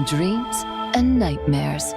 dreams and nightmares.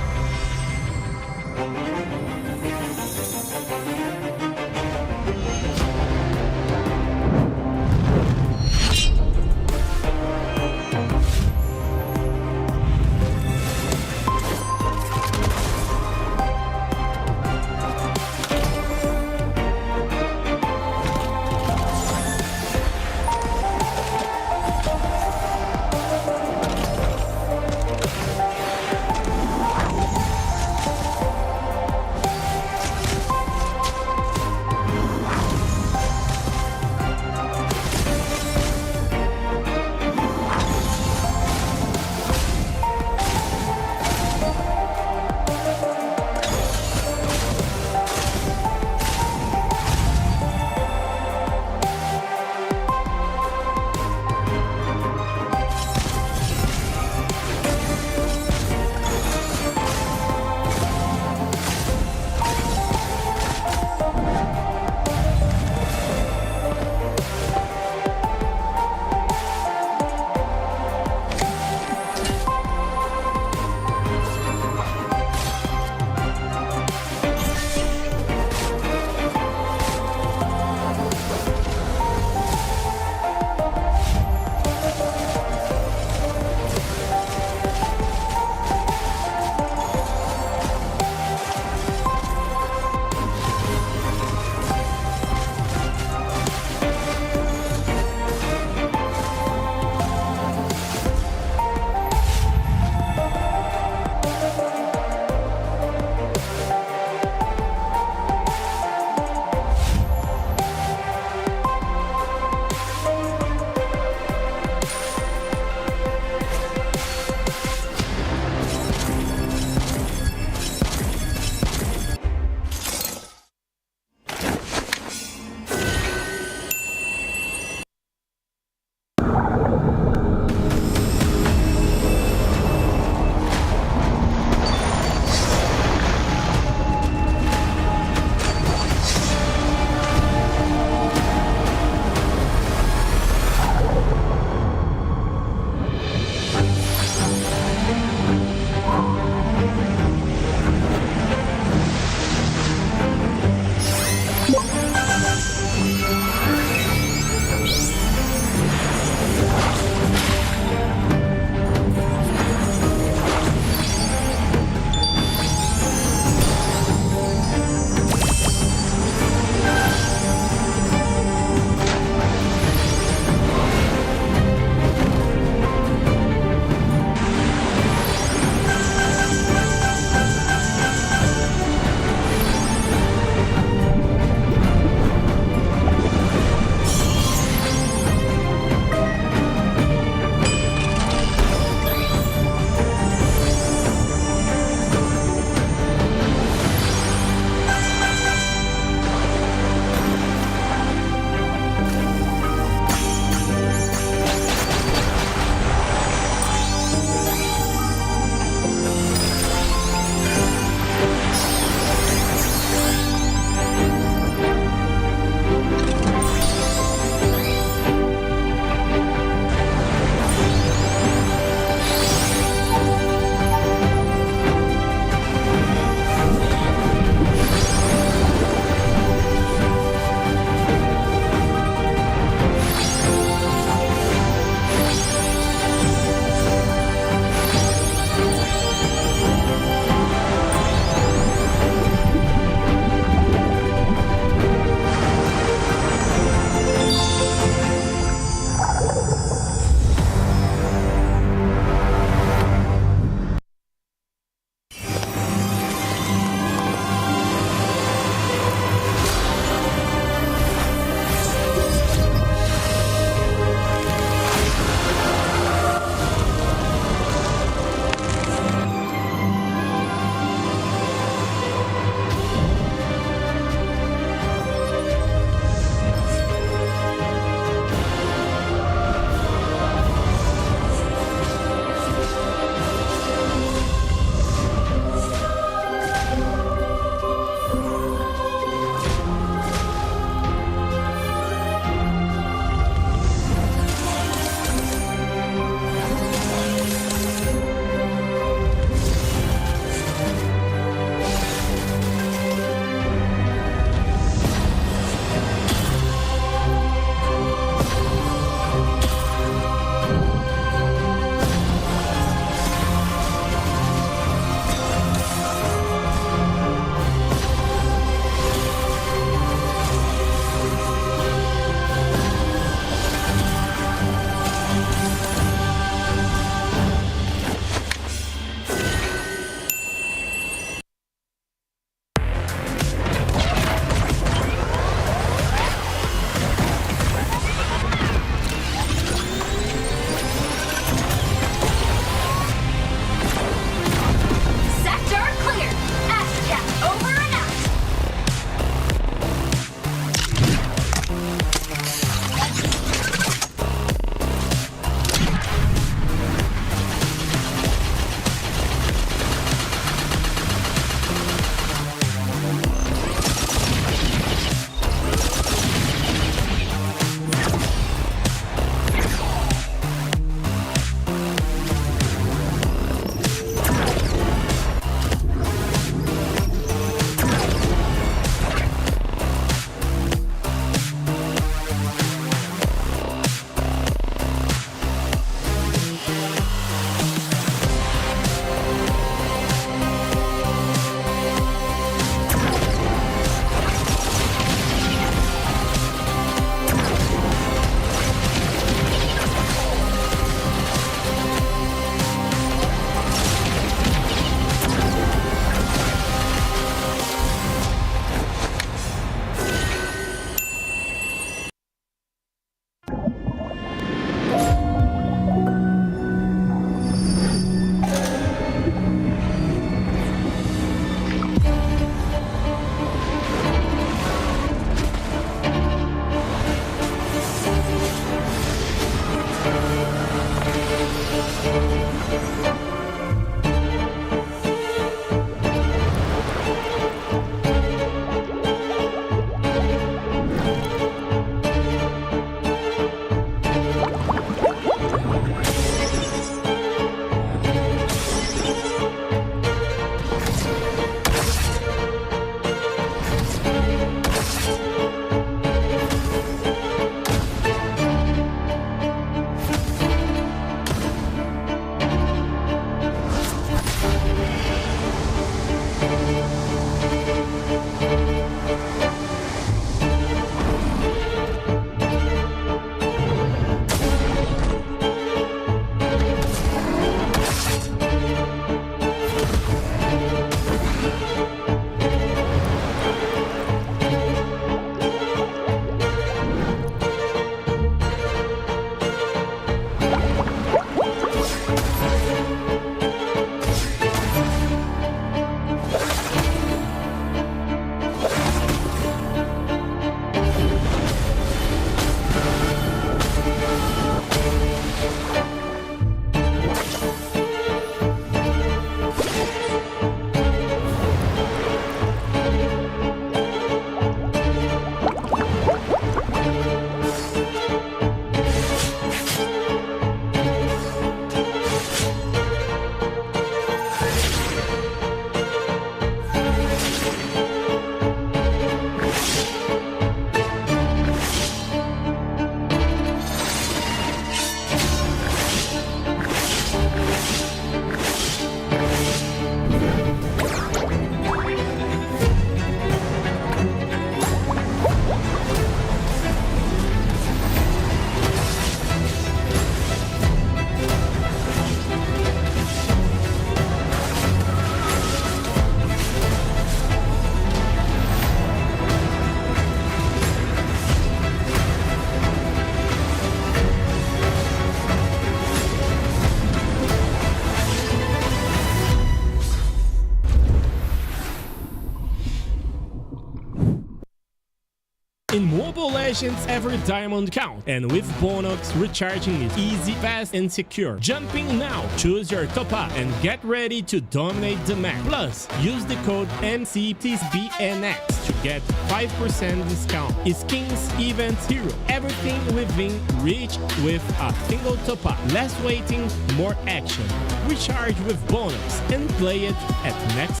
In Mobile Legends, every diamond counts, and with Bonox, recharging is easy, fast, and secure. Jumping now, choose your top-up, and get ready to dominate the map. Plus, use the code MCTBNX to get 5% discount. Skins, events, hero, everything within reach with a single top-up. Less waiting, more action. Recharge with Bonox and play it at next.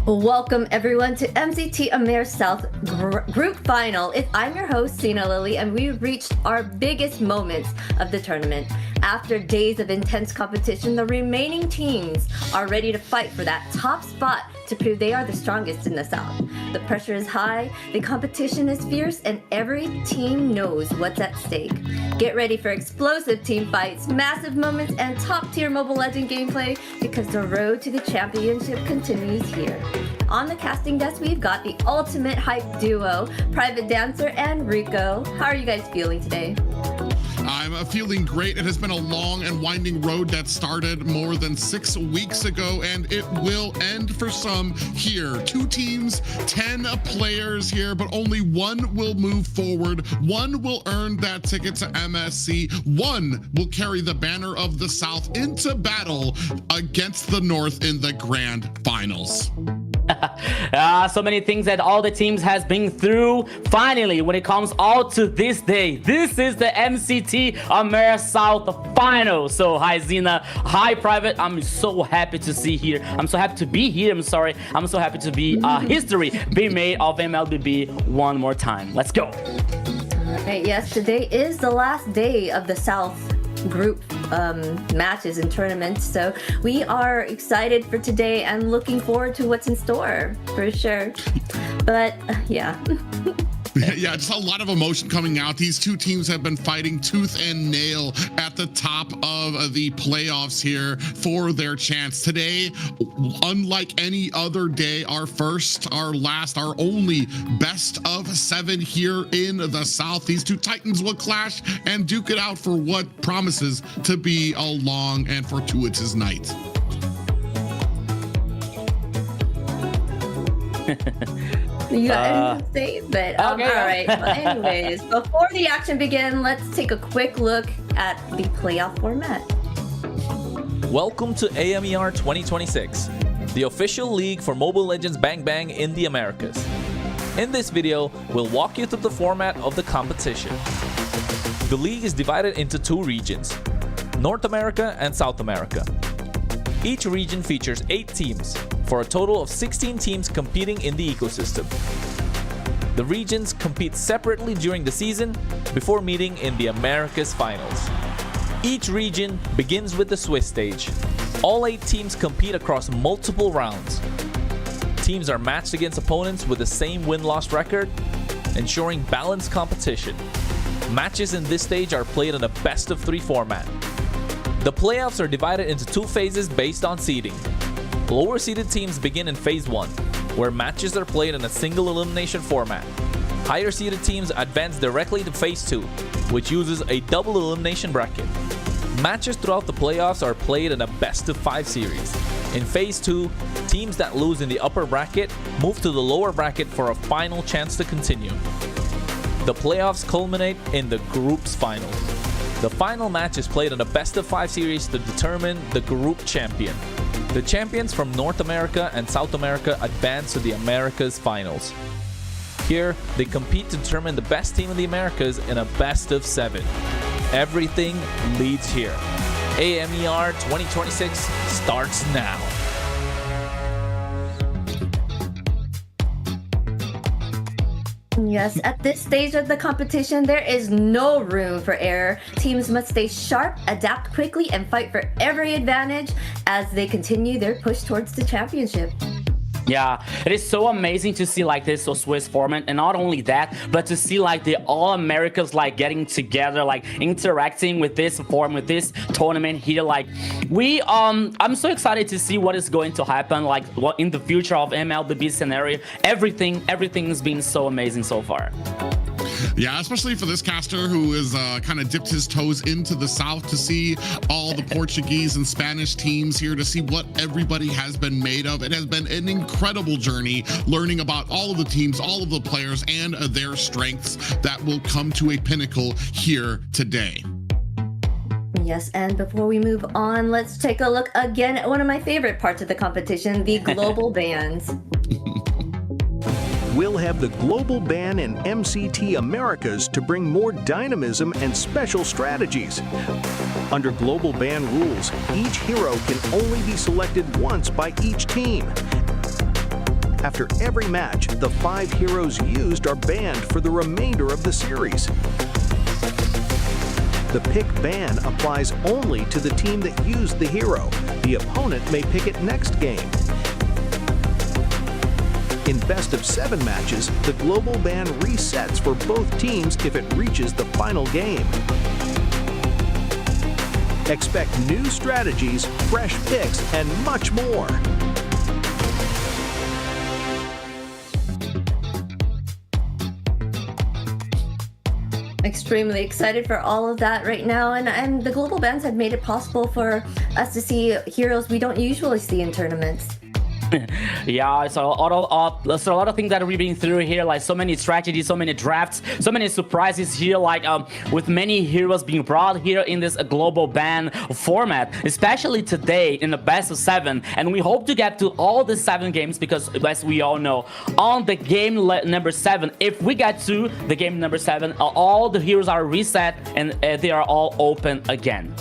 Welcome everyone to MCT AMER South Group Final. I'm your host, Sina Lily, and we've reached our biggest moments of the tournament. After days of intense competition, the remaining teams are ready to fight for that top spot to prove they are the strongest in the South. The pressure is high, the competition is fierce, and every team knows what's at stake. Get ready for explosive team fights, massive moments, and top-tier Mobile Legends gameplay, because the road to the championship continues here. On the casting desk, we've got the ultimate hype duo, Private Dancer and Rico. How are you guys feeling today? I'm feeling great. It has been a long and winding road that started more than 6 weeks ago, and it will end for some here. 2 teams, 10 players here, but only one will move forward. One will earn that ticket to MSC. One will carry the banner of the South into battle against the North in the Grand Finals. So many things that all the teams has been through. Finally, when it comes all to this day, this is the MCT AMER South Final. So hi Zena, hi Private. I'm so happy to see here. I'm so happy to be here. I'm so happy to be history being made of MLBB one more time. Let's go. All right, yes, today is the last day of the South group matches and tournaments, so we are excited for today and looking forward to what's in store for sure. But yeah. Yeah, just a lot of emotion coming out. These 2 teams have been fighting tooth and nail at the top of the playoffs here for their chance. Today, unlike any other day, our first, our last, our only best of 7 here in the South. These 2 Titans will clash and duke it out for what promises to be a long and fortuitous night. You got anything to say? But okay. All right. Well, anyways, before the action begins, let's take a quick look at the playoff format. Welcome to AMER 2026, the official league for Mobile Legends Bang Bang in the Americas. In this video, we'll walk you through the format of the competition. The league is divided into 2 regions, North America and South America. Each region features 8 teams, for a total of 16 teams competing in the ecosystem. The regions compete separately during the season before meeting in the Americas Finals. Each region begins with the Swiss stage. All 8 teams compete across multiple rounds. Teams are matched against opponents with the same win-loss record, ensuring balanced competition. Matches in this stage are played in a best-of-3 format. The playoffs are divided into 2 phases based on seeding. Lower seeded teams begin in Phase 1, where matches are played in a single elimination format. Higher seeded teams advance directly to Phase 2, which uses a double elimination bracket. Matches throughout the playoffs are played in a best-of-5 series. In Phase 2, teams that lose in the upper bracket move to the lower bracket for a final chance to continue. The playoffs culminate in the group's final. The final match is played in a best-of-5 series to determine the group champion. The champions from North America and South America advance to the Americas Finals. Here, they compete to determine the best team in the Americas in a best-of-7. Everything leads here. AMER 2026 starts now. Yes, at this stage of the competition, there is no room for error. Teams must stay sharp, adapt quickly, and fight for every advantage as they continue their push towards the championship. Yeah, it is so amazing to see like this Swiss format, and not only that, but to see like the all Americas like getting together, like interacting with this form, with this tournament here. Like we I'm so excited to see what is going to happen, like what in the future of MLBB scenario. Everything's been so amazing so far. Yeah, especially for this caster who has kind of dipped his toes into the South to see all the Portuguese and Spanish teams here, to see what everybody has been made of. It has been an incredible journey learning about all of the teams, all of the players, and their strengths that will come to a pinnacle here today. Yes, and before we move on, let's take a look again at one of my favorite parts of the competition, the global bans. We'll have the global ban in MCT Americas to bring more dynamism and special strategies. Under global ban rules, each hero can only be selected once by each team. After every match, the 5 heroes used are banned for the remainder of the series. The pick ban applies only to the team that used the hero. The opponent may pick it next game. In best-of-7 matches, the global ban resets for both teams if it reaches the final game. Expect new strategies, fresh picks, and much more. Extremely excited for all of that right now, and the global bans have made it possible for us to see heroes we don't usually see in tournaments. Yeah, it's a lot of things that we've been through here, like so many strategies, so many drafts, so many surprises here, like with many heroes being brought here in this global ban format, especially today in the best of 7. And we hope to get to all the 7 games because, as we all know, on the game number 7, if we get to the game number 7, all the heroes are reset and they are all open again.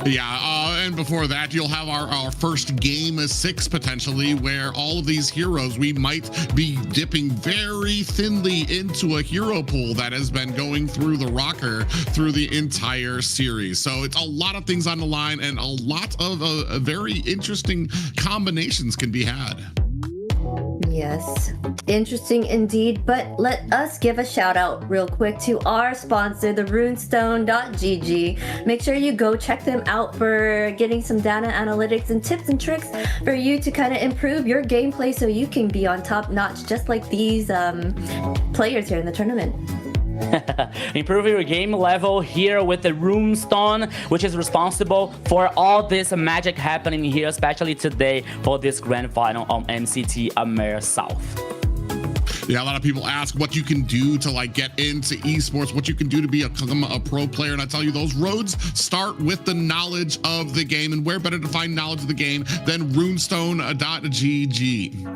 Yeah, and before that, you'll have our first game 6 potentially, where all of these heroes, we might be dipping very thinly into a hero pool that has been going through the rocker through the entire series. So it's a lot of things on the line, and a lot of very interesting combinations can be had. Yes, interesting indeed, but let us give a shout out real quick to our sponsor, the runestone.gg. Make sure you go check them out for getting some data analytics and tips and tricks for you to kind of improve your gameplay so you can be on top notch just like these players here in the tournament. Improve your game level here with the Runestone, which is responsible for all this magic happening here, especially today for this grand final on MCT AMER South. Yeah, a lot of people ask what you can do to like get into esports, what you can do to become a pro player. And I tell you, those roads start with the knowledge of the game, and where better to find knowledge of the game than runestone.gg.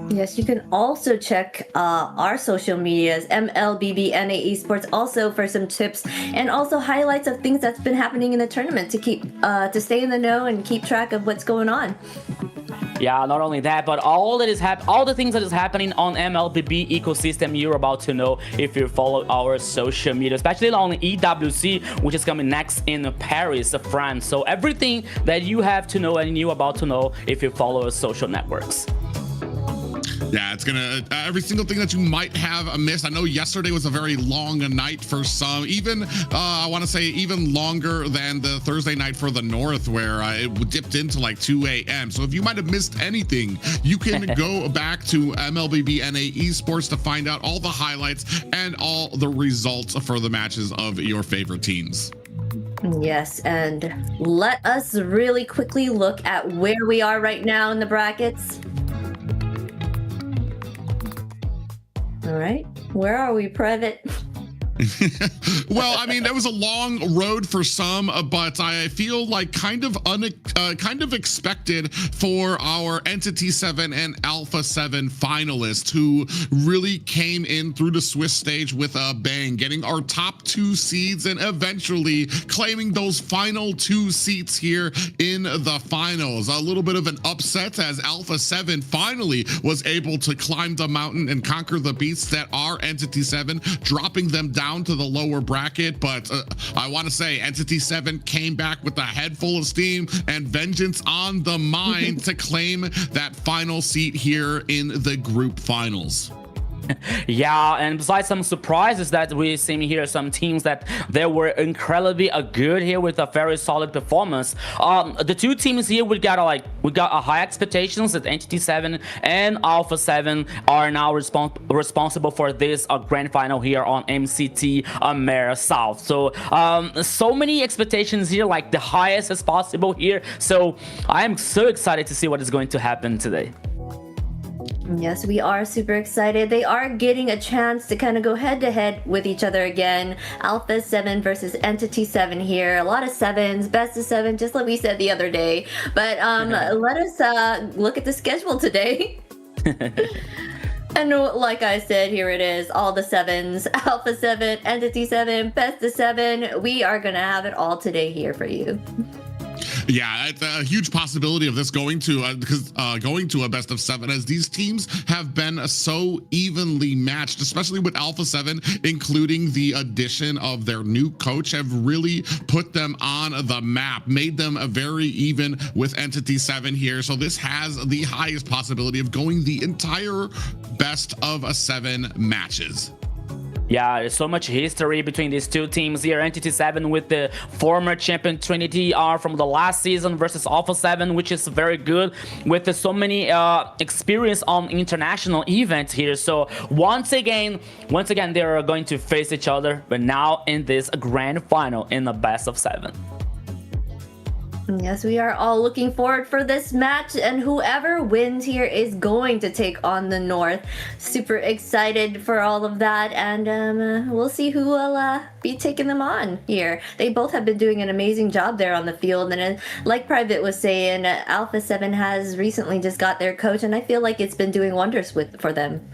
Yes, you can also check our social medias, MLBB Esports, also for some tips and also highlights of things that's been happening in the tournament to keep to stay in the know and keep track of what's going on. Yeah, not only that, but all the things that is happening on MLBB ecosystem, you're about to know if you follow our social media, especially on EWC, which is coming next in Paris, France. So everything that you have to know and you're about to know if you follow our social networks. Yeah, it's gonna every single thing that you might have missed. I know yesterday was a very long night for some, even I want to say even longer than the Thursday night for the North, where it dipped into like 2 a.m. So if you might have missed anything, you can go back to MLBB Esports to find out all the highlights and all the results for the matches of your favorite teams. Yes, and let us really quickly look at where we are right now in the brackets. All right, where are we, Private? Well, I mean, that was a long road for some, but I feel like kind of expected for our Entity 7 and Alpha 7 finalists, who really came in through the Swiss stage with a bang, getting our top 2 seeds and eventually claiming those final 2 seats here in the finals. A little bit of an upset as Alpha 7 finally was able to climb the mountain and conquer the beasts that are Entity 7, dropping them down to the lower bracket. But I want to say Entity 7 came back with a head full of steam and vengeance on the mind to claim that final seat here in the group finals. Yeah, and besides some surprises that we're seeing here, some teams that they were incredibly good here with a very solid performance. The 2 teams here we got a high expectations that Entity 7 and Alpha 7 are now responsible for this grand final here on MCT AMER South. So so many expectations here, like the highest as possible here. So I am so excited to see what is going to happen today. Yes, we are super excited. They are getting a chance to kind of go head to head with each other again. Alpha 7 versus Entity 7 here. A lot of 7s, best of 7, just like we said the other day. But let us look at the schedule today. And like I said, here it is, all the 7s, Alpha 7, Entity 7, best of 7. We are going to have it all today here for you. Yeah, it's a huge possibility of this going to a best of 7, as these teams have been so evenly matched, especially with Alpha 7, including the addition of their new coach, have really put them on the map, made them a very even with Entity 7 here. So this has the highest possibility of going the entire best of 7 matches. Yeah, there's so much history between these two teams here. Entity 7 with the former champion Trinity are from the last season versus Alpha 7, which is very good with so many experience on international events here. So once again, they are going to face each other, but now in this grand final in the best of 7. Yes, we are all looking forward for this match, and whoever wins here is going to take on the North. Super excited for all of that, and we'll see who will be taking them on here. They both have been doing an amazing job there on the field, and like Private was saying, Alpha 7 has recently just got their coach, and I feel like it's been doing wonders for them.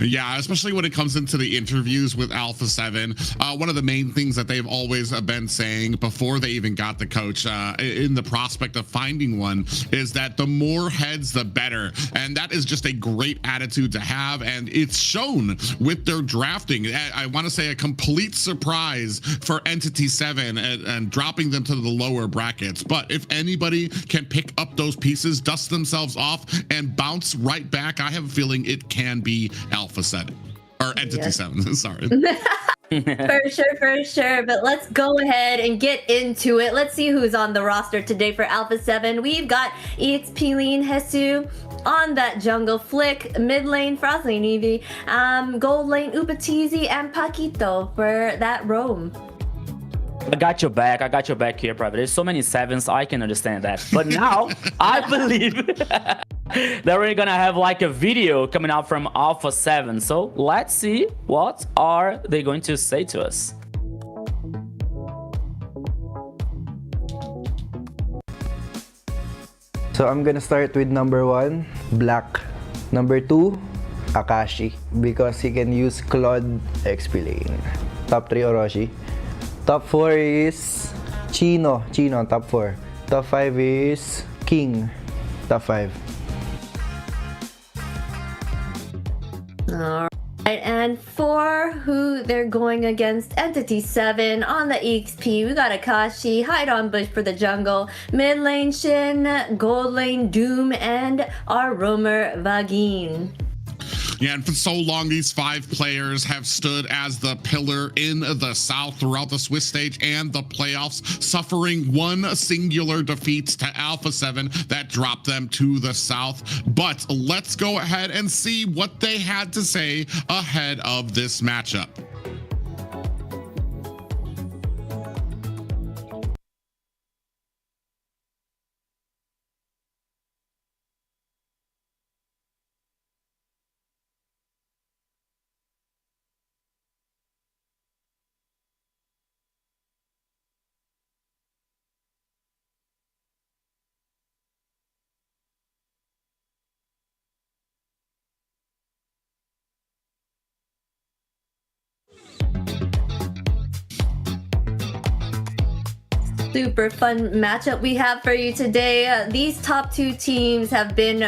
Yeah, especially when it comes into the interviews with Alpha 7. One of the main things that they've always been saying before they even got the coach, in the prospect of finding one, is that the more heads, the better. And that is just a great attitude to have. And it's shown with their drafting. I want to say a complete surprise for Entity 7 and dropping them to the lower brackets. But if anybody can pick up those pieces, dust themselves off, and bounce right back, I have a feeling it can be Alpha 7 or Entity 7. Sorry. For sure. But let's go ahead and get into it. Let's see who's on the roster today for Alpha 7. We've got EXP Lean Hesu on that jungle, Flick, mid lane, Frost lane Eevee, gold lane, Upatizi, and Paquito for that roam. I got your back here, Private. There's so many 7s, I can understand that. But now, I believe that we're gonna have like a video coming out from Alpha 7. So let's see what are they going to say to us. So I'm gonna start with number 1, Black. Number 2, Akashi, because he can use Claude XP lane. Top 3, Orochi. Top 4 is Chino on top 4. Top 5 is King, top 5. Alright, and for who they're going against, Entity 7 on the EXP, we got Akashi, Hide on Bush for the jungle, mid lane Shin, gold lane Doom, and our roamer Vagine. Yeah, and for so long, these 5 players have stood as the pillar in the South throughout the Swiss stage and the playoffs, suffering one singular defeat to Alpha 7 that dropped them to the South. But let's go ahead and see what they had to say ahead of this matchup. Super fun matchup we have for you today. These top 2 teams have been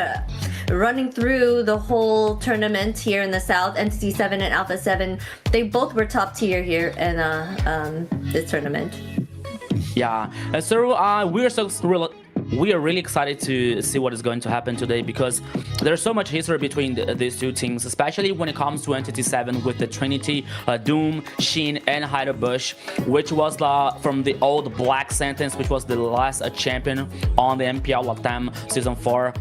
running through the whole tournament here in the South. Entity 7 and Alpha 7, they both were top tier here in this tournament. Yeah, so we are really excited to see what is going to happen today, because there's so much history between these two teams, especially when it comes to Entity 7 with the Trinity, Doom, Shin, and Bush, which was from the old Black Sentence, which was the last champion on the MPL Latam Season 4.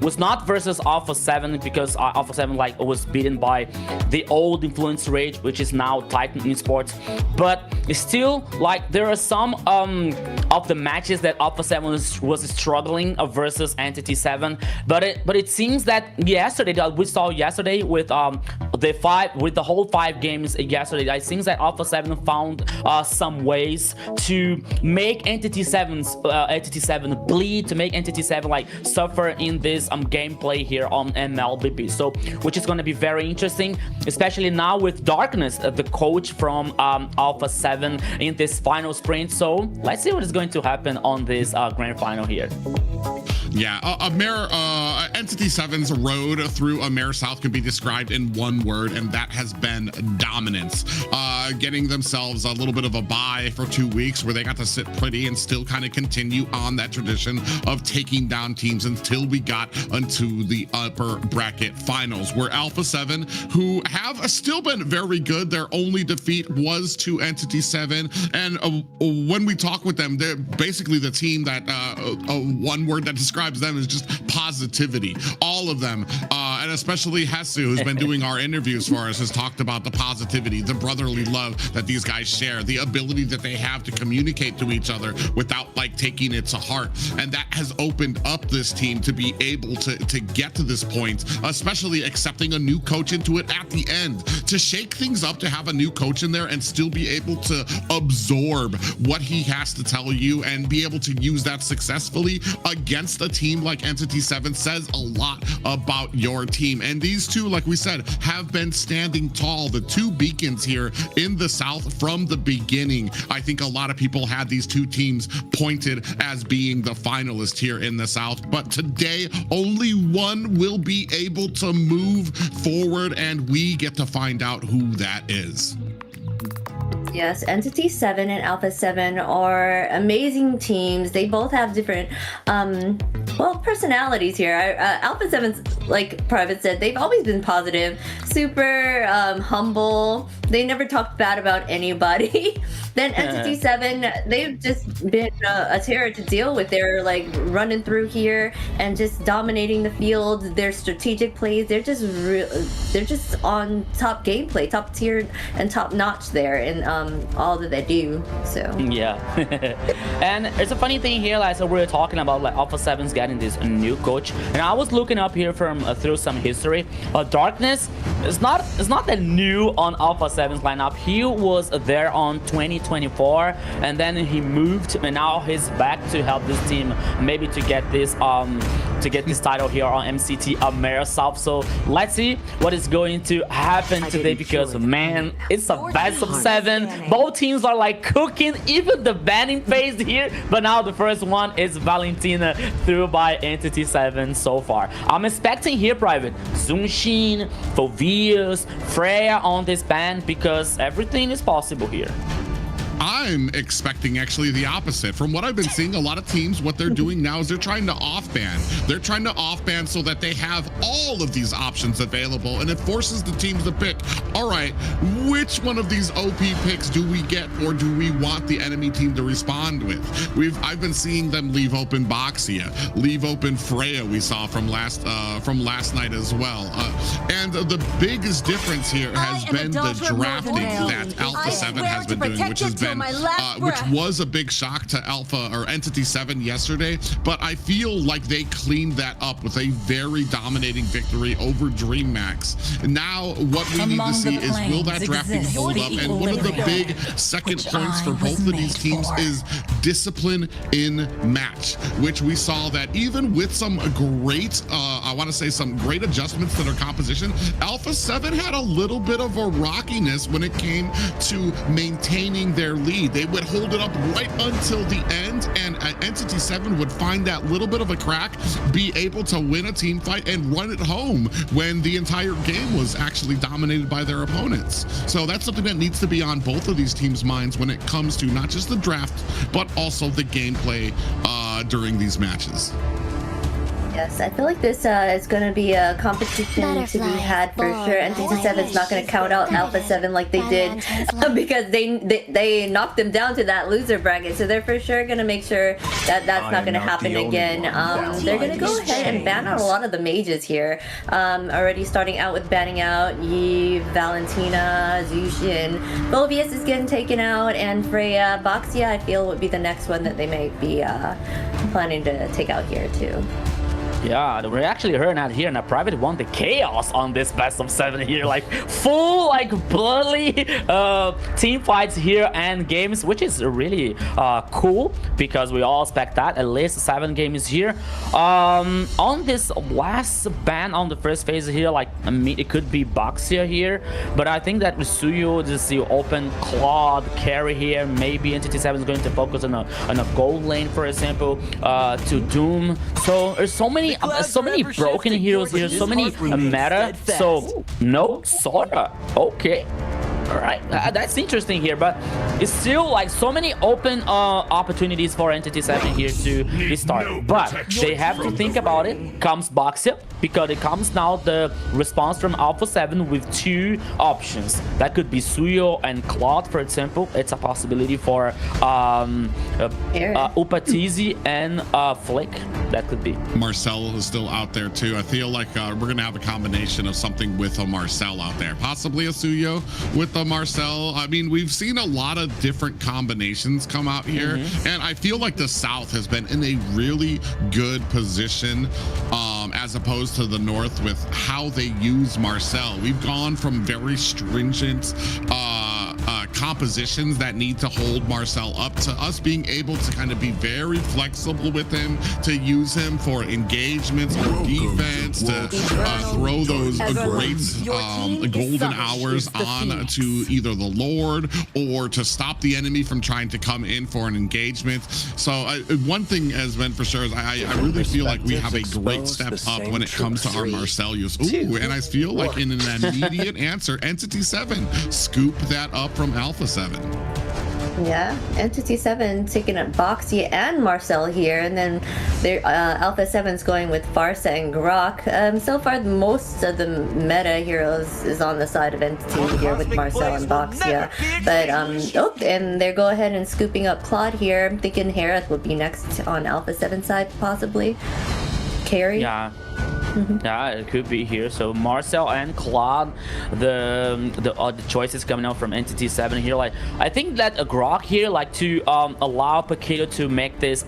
Was not versus Alpha 7, because Alpha 7 was beaten by the old Influence Rage, which is now Titan Esports. But still, there are some of the matches that Alpha 7 was struggling versus Entity 7, but it seems that yesterday, that we saw yesterday with the whole 5 games yesterday, it seems that Alpha 7 found some ways to make Entity 7 bleed, to make Entity 7 suffer in this gameplay here on MLBB. So which is going to be very interesting, especially now with Darkness, the coach from Alpha 7 in this final sprint. So let's see what is going going to happen on this grand final here? Yeah, Entity 7's road through AMER South can be described in one word, and that has been dominance. Getting themselves a little bit of a bye for 2 weeks where they got to sit pretty and still kind of continue on that tradition of taking down teams until we got into the upper bracket finals, where Alpha 7, who have still been very good, their only defeat was to Entity 7. And when we talk with them, they're basically the team that one word that describes them is just positivity. All of them, and especially Hesu, who's been doing our interviews for us, has talked about the positivity, the brotherly love that these guys share, the ability that they have to communicate to each other without like taking it to heart. And that has opened up this team to be able to get to this point, especially accepting a new coach into it at the end, to shake things up, to have a new coach in there and still be able to absorb what he has to tell you and be able to use that successfully against a team like Entity 7 says a lot about your team. And these two, like we said, have been standing tall, the two beacons here in the South from the beginning. I think a lot of people had these two teams pointed as being the finalists here in the South, but today only one will be able to move forward, and we get to find out who that is. Yes, Entity 7 and Alpha 7 are amazing teams. They both have different, personalities here. Alpha 7's, like Private said, they've always been positive, super humble. They never talked bad about anybody. Then Entity 7, they've just been a terror to deal with. They're like running through here and just dominating the field. Their strategic plays, they're just on top gameplay, top tier and top notch there in all that they do. So yeah. And it's a funny thing here, like, so we were talking about like Alpha 7's getting this new coach, and I was looking up here from through some history. Darkness is not that new on Alpha 7's lineup. He was there on 2024, and then he moved, and now he's back to help this team maybe to get this title here on MCT AMER South. So let's see what is going to happen today, because man, it's a best of 7. Both teams are like cooking, even the banning phase here, but now the first one is Valentina through by Entity 7 so far. I'm expecting here, Private, Zunshin, Fovius, Freya on this ban, because everything is possible here. I'm expecting actually the opposite. From what I've been seeing, a lot of teams, what they're doing now is they're trying to off-ban. They're trying to off-ban so that they have all of these options available, and it forces the teams to pick, all right, which one of these OP picks do we get, or do we want the enemy team to respond with? I've been seeing them leave open Boxia, leave open Freya, we saw from last night as well. And the biggest difference here has been the drafting that Alpha 7 has been doing, which has been which was a big shock to Alpha or Entity 7 yesterday, but I feel like they cleaned that up with a very dominating victory over DreamMax. Now what we need to see is, will that drafting hold up? And one of the big second points for both of these teams is discipline in match, which we saw that even with some great I want to say some great adjustments to their composition, Alpha 7 had a little bit of a rockiness when it came to maintaining their lead. They would hold it up right until the end, and Entity 7 would find that little bit of a crack, be able to win a team fight and run it home when the entire game was actually dominated by their opponents. So that's something that needs to be on both of these teams' minds when it comes to not just the draft, but also the gameplay during these matches. Yes, I feel like this is going to be a competition to be had for sure. Entity 7 is not going to count out Alpha 7 like they did because they knocked them down to that loser bracket. So they're for sure going to make sure that that's not going to happen again. They're going to go ahead and ban out a lot of the mages here. Already starting out with banning out Yi, Valentina, Zushin. Volvius is getting taken out, and Freya. Boxia, I feel, would be the next one that they may be planning to take out here too. Yeah, we're actually here in a private one, the chaos on this best of 7 here, like full like bloody team fights here and games, which is really cool because we all expect that at least 7 games here. On this last ban on the first phase here, like I mean, it could be Boxia here, but I think that Suyo just the open Claude carry here. Maybe Entity 7 is going to focus on a gold lane, for example, to Doom. So there's so many broken heroes here, so many meta. So no Sora. Okay. All right, that's interesting here, but it's still like so many open opportunities for Entity 7 here to restart. But they have to think about it. Comes Boxia, because it comes now the response from Alpha 7 with 2 options. That could be Suyo and Claude, for example. It's a possibility for Upatizi and Flick. That could be. Marcel is still out there too. I feel like we're gonna have a combination of something with a Marcel out there, possibly a Suyo with a Marcel. I mean, we've seen a lot of different combinations come out here, and I feel like the South has been in a really good position as opposed to the North with how they use Marcel. We've gone from very stringent compositions that need to hold Marcel up to us being able to kind of be very flexible with him, to use him for engagements or defense, to throw those great golden hours on to either the Lord or to stop the enemy from trying to come in for an engagement. So one thing has been for sure is I really feel like we have a great step up when it comes to our Marcel use. Ooh, and I feel like in an immediate answer, Entity 7 scoop that up from Alpha 7. Yeah, Entity 7 taking up Boxy and Marcel here, and then Alpha 7's going with Farsa and Grok. So far, most of the meta heroes is on the side of Entity here with Marcel and Boxia. But, and they're go ahead and scooping up Claude here. I'm thinking Harith will be next on Alpha 7 side, possibly. Carry. Yeah. Yeah, it could be here. So Marcel and Claude, the choices coming out from Entity 7 here. Like I think that a Grok here, like to allow Paquito to make this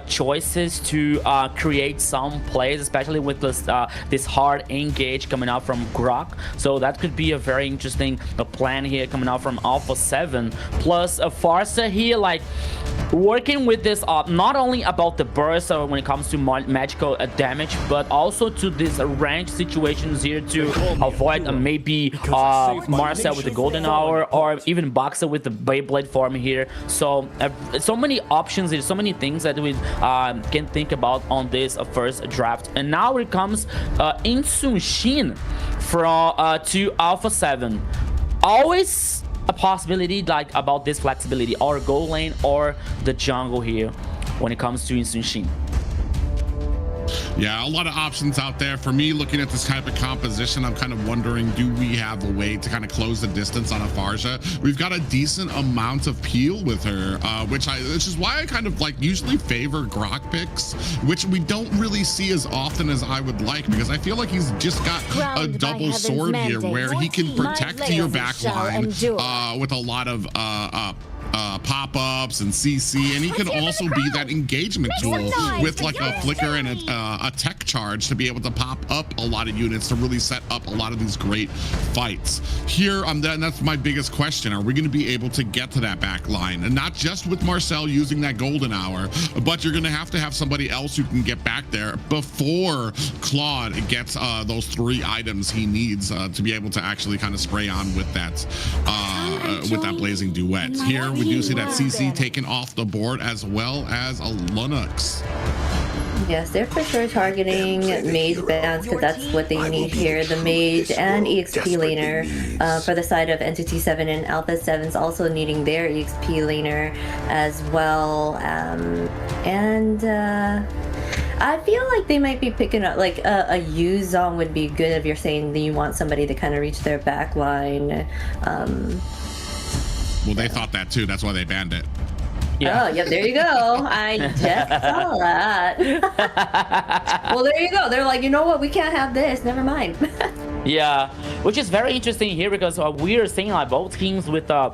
choices to create some plays, especially with this hard engage coming out from Grok. So that could be a very interesting plan here coming out from Alpha 7. Plus a Farsa here, like working with this not only about the burst when it comes to magical damage, but also to these range situations here to avoid maybe Marcel with the golden hour or even Boxer with the Beyblade form here. So so many options, there's so many things that we can think about on this first draft. And now it comes Insun from to Alpha 7. Always a possibility like about this flexibility, or gold lane or the jungle here when it comes to Insun. Yeah, a lot of options out there. For me, looking at this type of composition, I'm kind of wondering, do we have a way to kind of close the distance on a Farja? We've got a decent amount of peel with her, which is why I kind of like usually favor Grok picks, which we don't really see as often as I would like, because I feel like he's just got a double sword here where he can protect your back line with a lot of pop-ups and CC, and he can also be that engagement tool with like a flicker and a tech charge to be able to pop up a lot of units to really set up a lot of these great fights. Here, that's my biggest question. Are we going to be able to get to that back line? And not just with Marcel using that golden hour, but you're going to have somebody else who can get back there before Claude gets those 3 items he needs to be able to actually kind of spray on with that blazing duet. Here we do see that CC taken off the board, as well as a Linux. Yes, they're for sure targeting mage bans because that's what they need here. The mage and EXP laner for the side of Entity 7, and Alpha 7's also needing their EXP laner as well. I feel like they might be picking up like a Yuzong would be good if you're saying that you want somebody to kind of reach their back line. Well, they thought that too. That's why they banned it. Yeah. Oh, yep, there you go. I just saw that. Well, there you go. They're like, you know what? We can't have this. Never mind. Yeah, which is very interesting here because we are seeing like both teams with the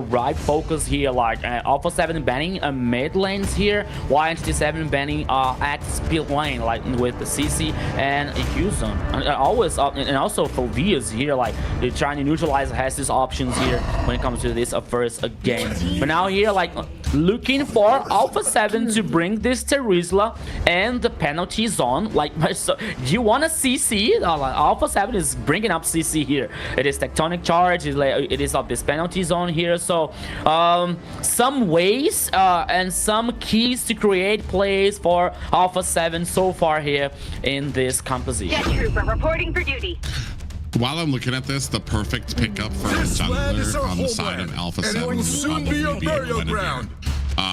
right focus here, like Alpha 7 banning mid lanes here, while MCT 7 banning at speed lane, like with the CC and Houston. And always and also for Vias here, like they're trying to neutralize Hess's options here when it comes to this first game. But now here, like looking for Alpha 7 to bring this Terizla and the penalty zone. Like, so you want a CC? Alpha 7 is bringing up CC here. It is tectonic charge. It is of this penalty zone here. So some ways and some keys to create plays for Alpha 7 so far here in this composition. Jet Trooper reporting for duty. While I'm looking at this, the perfect pickup for a jungler on the side of Alpha 7 would probably be Guinevere.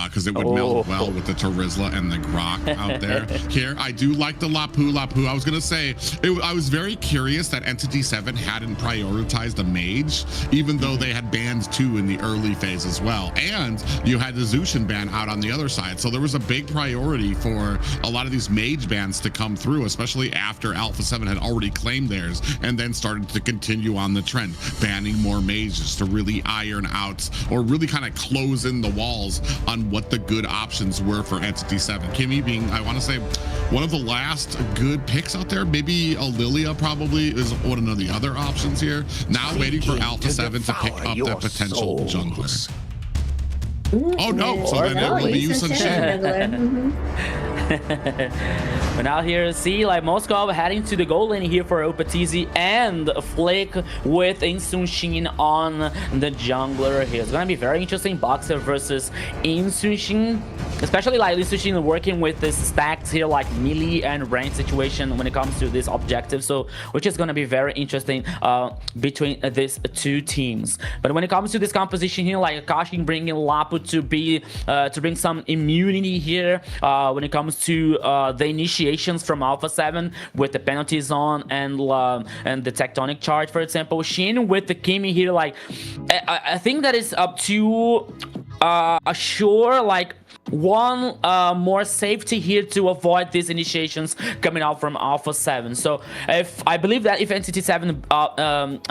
Because it would meld well with the Terizla and the Grok out there. Here, I do like the Lapu. I was gonna say, I was very curious that Entity 7 hadn't prioritized a mage, even though they had banned 2 in the early phase as well. And you had the Zushin ban out on the other side. So there was a big priority for a lot of these mage bans to come through, especially after Alpha 7 had already claimed theirs and then started to continue on the trend, banning more mages to really iron out or really kind of close in the walls on what the good options were for Entity 7. Kimmy being, I want to say, one of the last good picks out there. Maybe a Lilia probably is one of the other options here. Now waiting for Alpha 7 to pick up the potential jungler. Oh no, so then it will be you some But now here, see, like Moskov heading to the goal lane here for Upatizi and Flick with Insunshin on the jungler here. It's gonna be very interesting, Boxer versus Insunshin, especially like Insunshin working with this stacks here, like melee and range situation when it comes to this objective. So, which is gonna be very interesting between these two teams. But when it comes to this composition here, like Akashi bringing Lapu to bring some immunity here when it comes to the initiations from Alpha 7 with the penalty zone and the tectonic charge, for example. Shin with the Kimi here, like I think that is up to assure like one more safety here to avoid these initiations coming out from Alpha 7. So if I believe that if Entity 7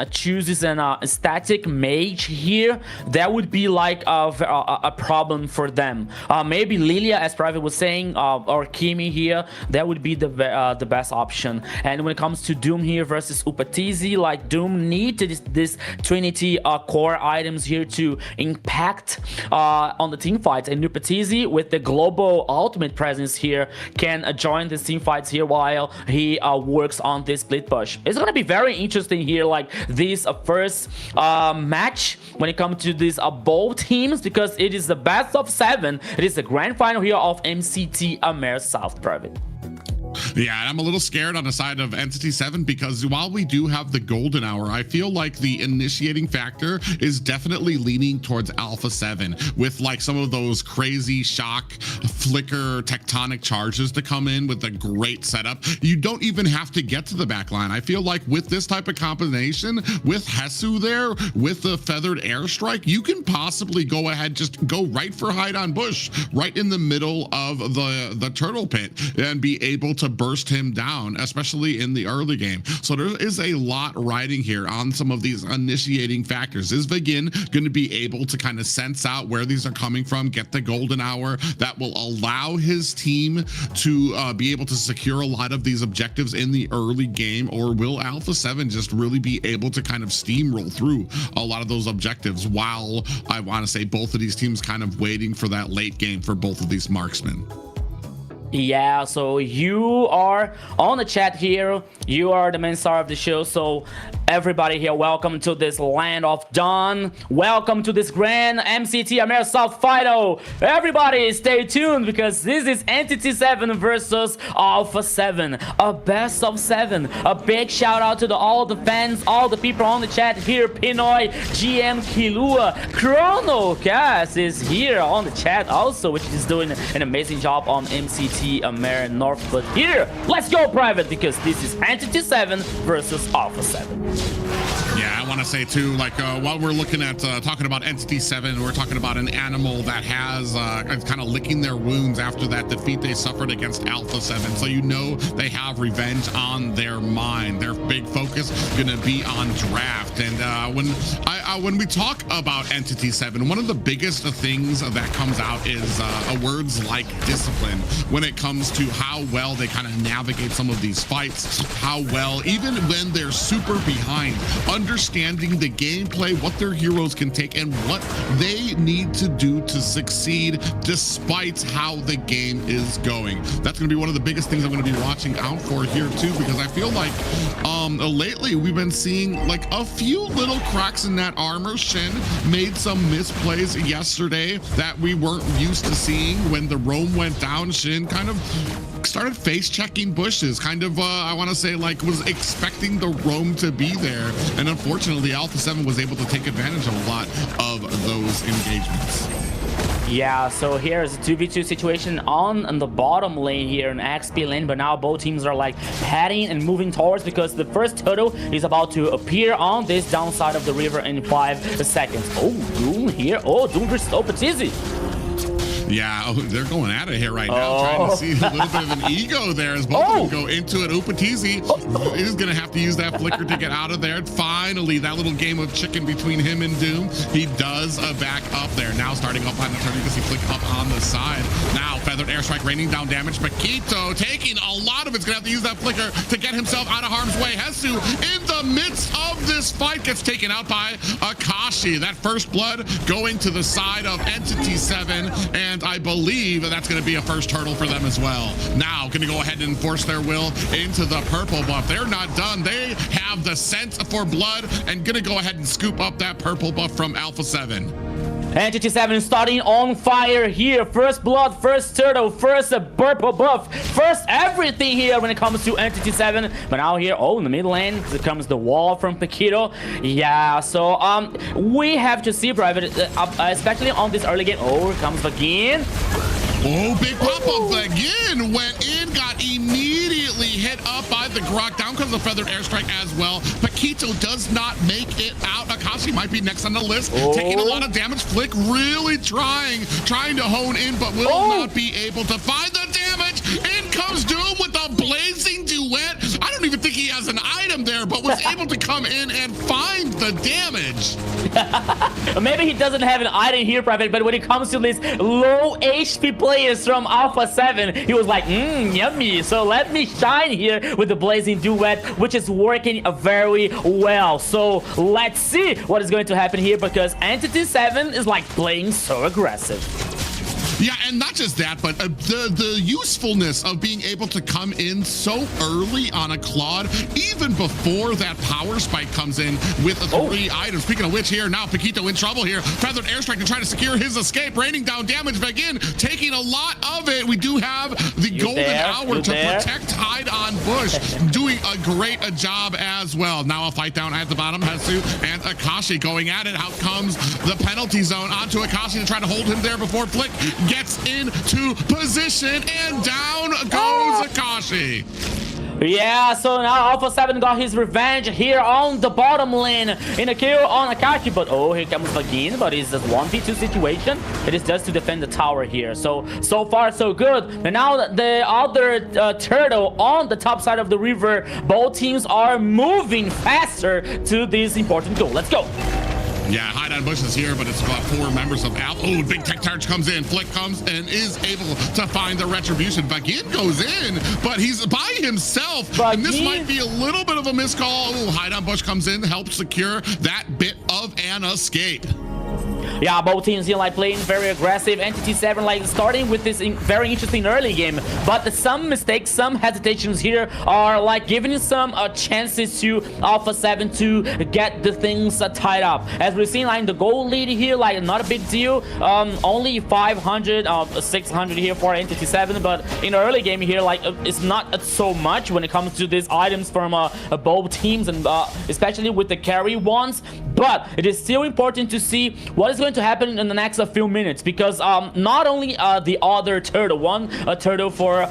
chooses a static mage here, that would be like a problem for them. Maybe Lilia, as Private was saying, or Kimi here, that would be the best option. And when it comes to Doom here versus Upatizi, like Doom need this Trinity core items here to impact on the team fights, and Upatizi with the global ultimate presence here can join the team fights here while he works on this split push. It's gonna be very interesting here, like this first match when it comes to these both teams, because it is the best of 7. It is the grand final here of MCT AMER South, Private. Yeah, and I'm a little scared on the side of Entity 7 because while we do have the golden hour, I feel like the initiating factor is definitely leaning towards Alpha 7 with like some of those crazy shock, flicker, tectonic charges to come in with a great setup. You don't even have to get to the back line. I feel like with this type of combination, with Hesu there, with the feathered airstrike, you can possibly go ahead, just go right for hide on bush, right in the middle of the turtle pit and be able to burst him down, especially in the early game. So there is a lot riding here on some of these initiating factors. Is Vigin going to be able to kind of sense out where these are coming from, get the golden hour that will allow his team to be able to secure a lot of these objectives in the early game, or will Alpha 7 just really be able to kind of steamroll through a lot of those objectives while I want to say both of these teams kind of waiting for that late game for both of these marksmen? Yeah, so you are on the chat here. You are the main star of the show. So everybody here, welcome to this land of dawn. Welcome to this grand MCT AMER South final. Everybody stay tuned because this is Entity 7 versus Alpha 7. A best of 7. A big shout out to all the fans, all the people on the chat here. Pinoy, GM Kilua, Chrono Cass is here on the chat also, which is doing an amazing job on MCT AMER North. But here, let's go Private, because this is Entity 7 versus Alpha 7. Yeah, I want to say too, like while we're looking at talking about Entity 7, we're talking about an animal that has kind of licking their wounds after that defeat they suffered against Alpha 7. So you know they have revenge on their mind. Their big focus going to be on draft. And when we talk about Entity 7, one of the biggest things that comes out is words like discipline when it comes to how well they kind of navigate some of these fights, how well, even when they're super behind, understanding the gameplay, what their heroes can take, and what they need to do to succeed despite how the game is going. That's going to be one of the biggest things I'm going to be watching out for here too, because I feel like lately we've been seeing like a few little cracks in that armor. Shin made some misplays yesterday that we weren't used to seeing. When the roam went down, Shin kind of started face checking bushes, kind of I want to say like was expecting the roam to be there, and unfortunately Alpha 7 was able to take advantage of a lot of those engagements. Yeah, so here's a 2v2 situation on the bottom lane here in XP lane, but now both teams are like heading and moving towards, because the first turtle is about to appear on this downside of the river in 5 seconds. Oh, Doom here. Oh, Doom versus Opatizi. Yeah, they're going at it here right now, trying to see a little bit of an ego there as both of them go into it. Upatizi is going to have to use that flicker to get out of there. Finally, that little game of chicken between him and Doom, he does back up there. Now starting up on the turn, you can see flick up on the side. Now Feathered Airstrike raining down damage. Paquito taking a lot of it's going to have to use that flicker to get himself out of harm's way. Hesu in the midst of this fight gets taken out by Akashi. That first blood going to the side of Entity 7, and I believe that's going to be a first turtle for them as well. Now going to go ahead and enforce their will into the purple buff. They're not done. They have the scent for blood and going to go ahead and scoop up that purple buff from Alpha 7. Entity 7 starting on fire here. First blood, first turtle, first purple buff, first everything here when it comes to Entity 7. But now here, in the mid lane, here comes the wall from Paquito. Yeah, so we have to see Private, especially on this early game. Oh, here comes Vagin. Oh, big pop-up again. Went in, got immediately hit up by the Grok. Down comes the Feathered Airstrike as well. Paquito does not make it out. Akashi might be next on the list. Taking a lot of damage. Flick really trying to hone in, but will not be able to find the damage. In comes Doom with a blazing duet. I don't even think he has an item there, but was able to come in and find the damage. Maybe he doesn't have an item here, Private, but when it comes to these low HP players from Alpha 7, he was like, yummy. So let me shine here with the blazing duet, which is working very well. So let's see what is going to happen here, because Entity 7 is like playing so aggressive. Yeah, and not just that, but the usefulness of being able to come in so early on a Claude, even before that power spike comes in with 3 items. Speaking of which, here now Paquito in trouble here. Feathered Airstrike to try to secure his escape, raining down damage back in, taking a lot of it. We do have the golden hour to protect Hide on Bush, doing a great job as well. Now a fight down at the bottom. Hesu and Akashi going at it. Out comes the penalty zone onto Akashi to try to hold him there before Flick gets into position, and down goes Akashi. Yeah, so now Alpha 7 got his revenge here on the bottom lane in a kill on Akashi, but here comes Vagin, but it's a 1v2 situation. It is just to defend the tower here. So far so good. And now the other turtle on the top side of the river, both teams are moving faster to this important goal. Let's go. Yeah, Hide on Bush is here, but it's about 4 members of Alpha. Oh, big tech charge comes in. Flick comes and is able to find the retribution. Vagin goes in, but he's by himself. And this might be a little bit of a miscall. Oh, Hide on Bush comes in, helps secure that bit of an escape. Yeah, both teams here like playing very aggressive. Entity 7 like starting with this very interesting early game, but some mistakes, some hesitations here are like giving some chances to Alpha 7 to get the things tied up. As we're seeing like the goal lead here, like not a big deal. Only 500 600 here for Entity 7, but in the early game here, like it's not so much when it comes to these items from both teams, and especially with the carry ones. but it is still important to see what is going to happen in the next few minutes, because not only the other turtle, one turtle for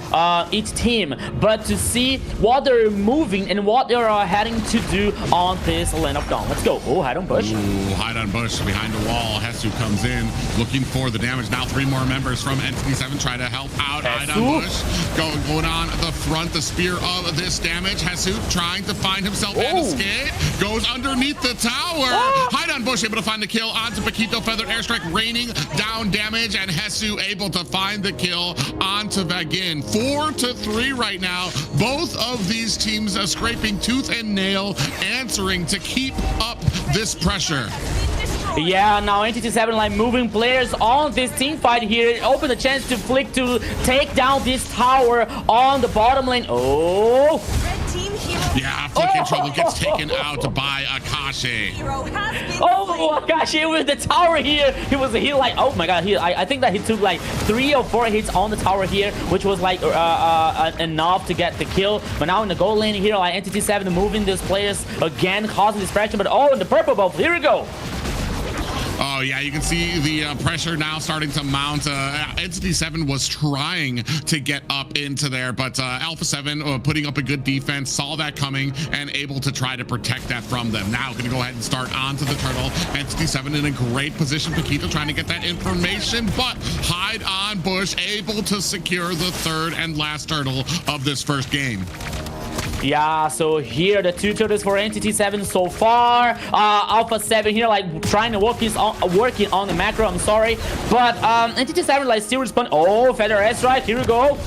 each team, but to see what they're moving and what they're heading to do on this Land of Dawn. Let's go. Oh, hide on bush. Ooh, hide on bush behind the wall. Hesu comes in looking for the damage. Now 3 more members from NCT7 try to help out. Hide on bush going on the front, the spear of this damage. Hesu trying to find himself and escape. Goes underneath the tower. Hide on bush able to find the kill onto Paquito. Feathered airstrike raining down damage, and Hesu able to find the kill onto Vagin. 4-3 right now. Both of these teams scraping tooth and nail, answering to keep up this pressure. Yeah, now NCT7 like moving players on this team fight here. Open the chance to Flick to take down this tower on the bottom lane. Oh! Yeah, Flick in trouble, gets taken out by Akashi. Oh, Akashi with the tower here. He was like, oh my god, I think that he took like 3 or 4 hits on the tower here, which was like enough to get the kill. But now in the gold lane here, like NCT7 moving these players again, causing this pressure. But oh, in the purple buff, here we go. Oh, yeah, you can see the pressure now starting to mount. NCT7 was trying to get up into there, but Alpha 7 putting up a good defense, saw that coming, and able to try to protect that from them. Now going to go ahead and start onto the turtle. NCT7 in a great position. Paquito trying to get that information, but hide on bush, able to secure the 3rd and last turtle of this first game. Yeah, so here the 2 turtles for NCT7 so far. Alpha 7 here like trying to working on the macro, I'm sorry. But NCT7 like still respond. Oh, Feather airstrike, here we go.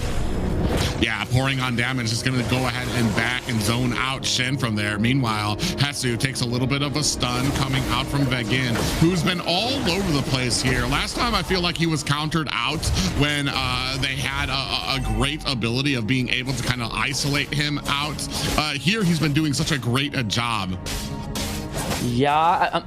Yeah, pouring on damage is going to go ahead and back and zone out Shen from there. Meanwhile, Hesu takes a little bit of a stun coming out from Vagin, who's been all over the place here. Last time I feel like he was countered out when they had a great ability of being able to kind of isolate him out. Here he's been doing such a great job. Yeah,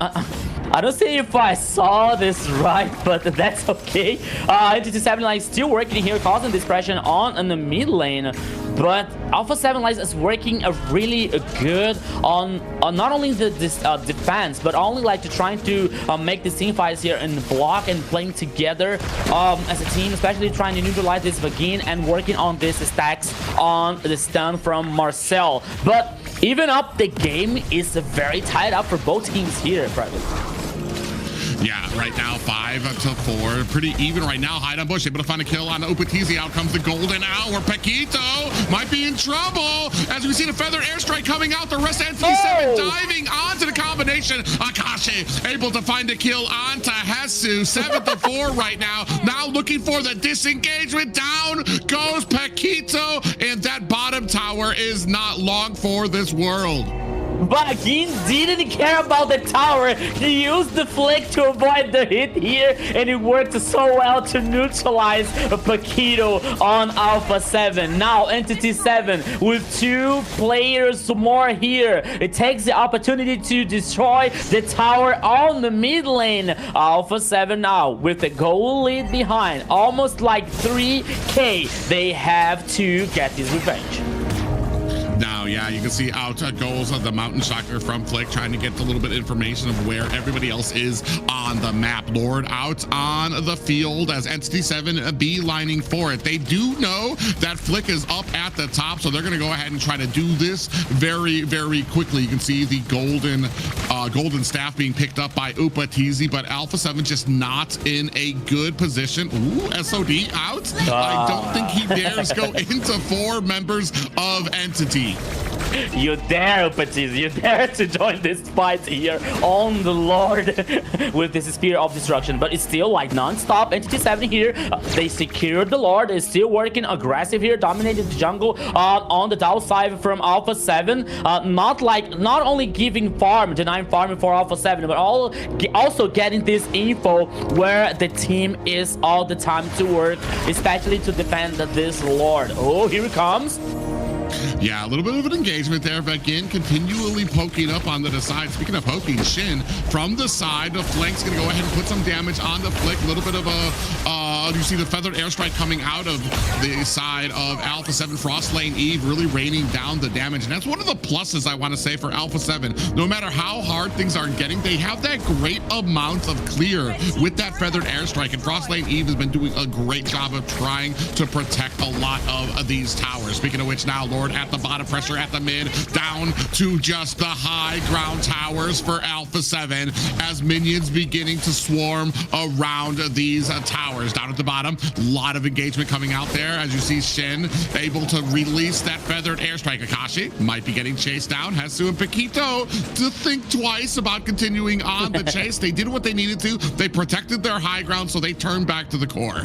I don't see if I saw this right, but that's okay. NCT7 like still working here, causing this pressure on the mid lane. But Alpha 7 like is working really good on not only this defense, but only like to trying to make the team fights here and block and playing together as a team, especially trying to neutralize this Vagin and working on this stacks on the stun from Marcel. But even up, the game is very tied up for both teams here, Private. Yeah, right now 5-4, pretty even right now. Hide on bush, able to find a kill on Upatizi. Out comes the golden hour. Paquito might be in trouble as we see the feather airstrike coming out. The rest of NCT7 diving onto the combination. Akashi able to find a kill onto Hesu. 7-4 right now. Now looking for the disengagement. Down goes Paquito, and that bottom tower is not long for this world. Vagin didn't care about the tower. He used the flick to avoid the hit here, and it worked so well to neutralize Paquito on Alpha 7. Now NCT7 with 2 players more here. It takes the opportunity to destroy the tower on the mid lane. Alpha 7 now with the goal lead behind, almost like 3K. They have to get this revenge. Now, yeah, you can see out goals of the Mountain Shocker from Flick, trying to get a little bit of information of where everybody else is on the map. Lord out on the field as NCT7 beelining for it. They do know that Flick is up at the top, so they're going to go ahead and try to do this very, very quickly. You can see the golden staff being picked up by Upatizi, but Alpha 7 just not in a good position. Ooh, SOD out. I don't think he dares go into 4 members of Entity. You dare, Upatizi, you dare to join this fight here on the Lord with this Spear of Destruction, but it's still like non-stop. NCT7 here, they secured the Lord, is still working aggressive here, dominating the jungle on the downside from Alpha 7. Not only giving farm, denying farming for Alpha 7, but also getting this info where the team is all the time to work, especially to defend this Lord. Oh, here it comes. Yeah, a little bit of an engagement there. Again, continually poking up on the side. Speaking of poking, Shin from the side. The flank's going to go ahead and put some damage on the flick. A little bit of a, you see the feathered airstrike coming out of the side of Alpha 7. Frost Lane Eve really raining down the damage. And that's one of the pluses I want to say for Alpha 7. No matter how hard things are getting, they have that great amount of clear with that feathered airstrike. And Frost Lane Eve has been doing a great job of trying to protect a lot of these towers. Speaking of which, now Lord at the bottom, pressure at the mid, down to just the high ground towers for Alpha 7 as minions beginning to swarm around these towers. Down at the bottom, a lot of engagement coming out there as you see Shin able to release that feathered airstrike. Akashi might be getting chased down. Hesu and Paquito to think twice about continuing on the chase. They did what they needed to. They protected their high ground, so they turned back to the core.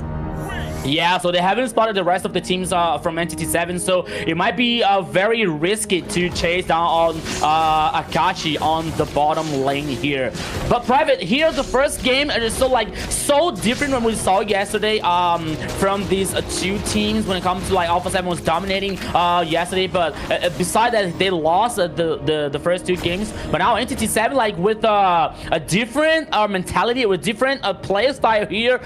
Yeah, so they haven't spotted the rest of the teams from MCT 7, so it might be very risky to chase down on Akashi on the bottom lane here. But Private, here the first game is so different when we saw yesterday from these two teams when it comes to Alpha 7 was dominating yesterday, but besides that they lost the first two games. But now MCT 7 with a different mentality, with different play style here,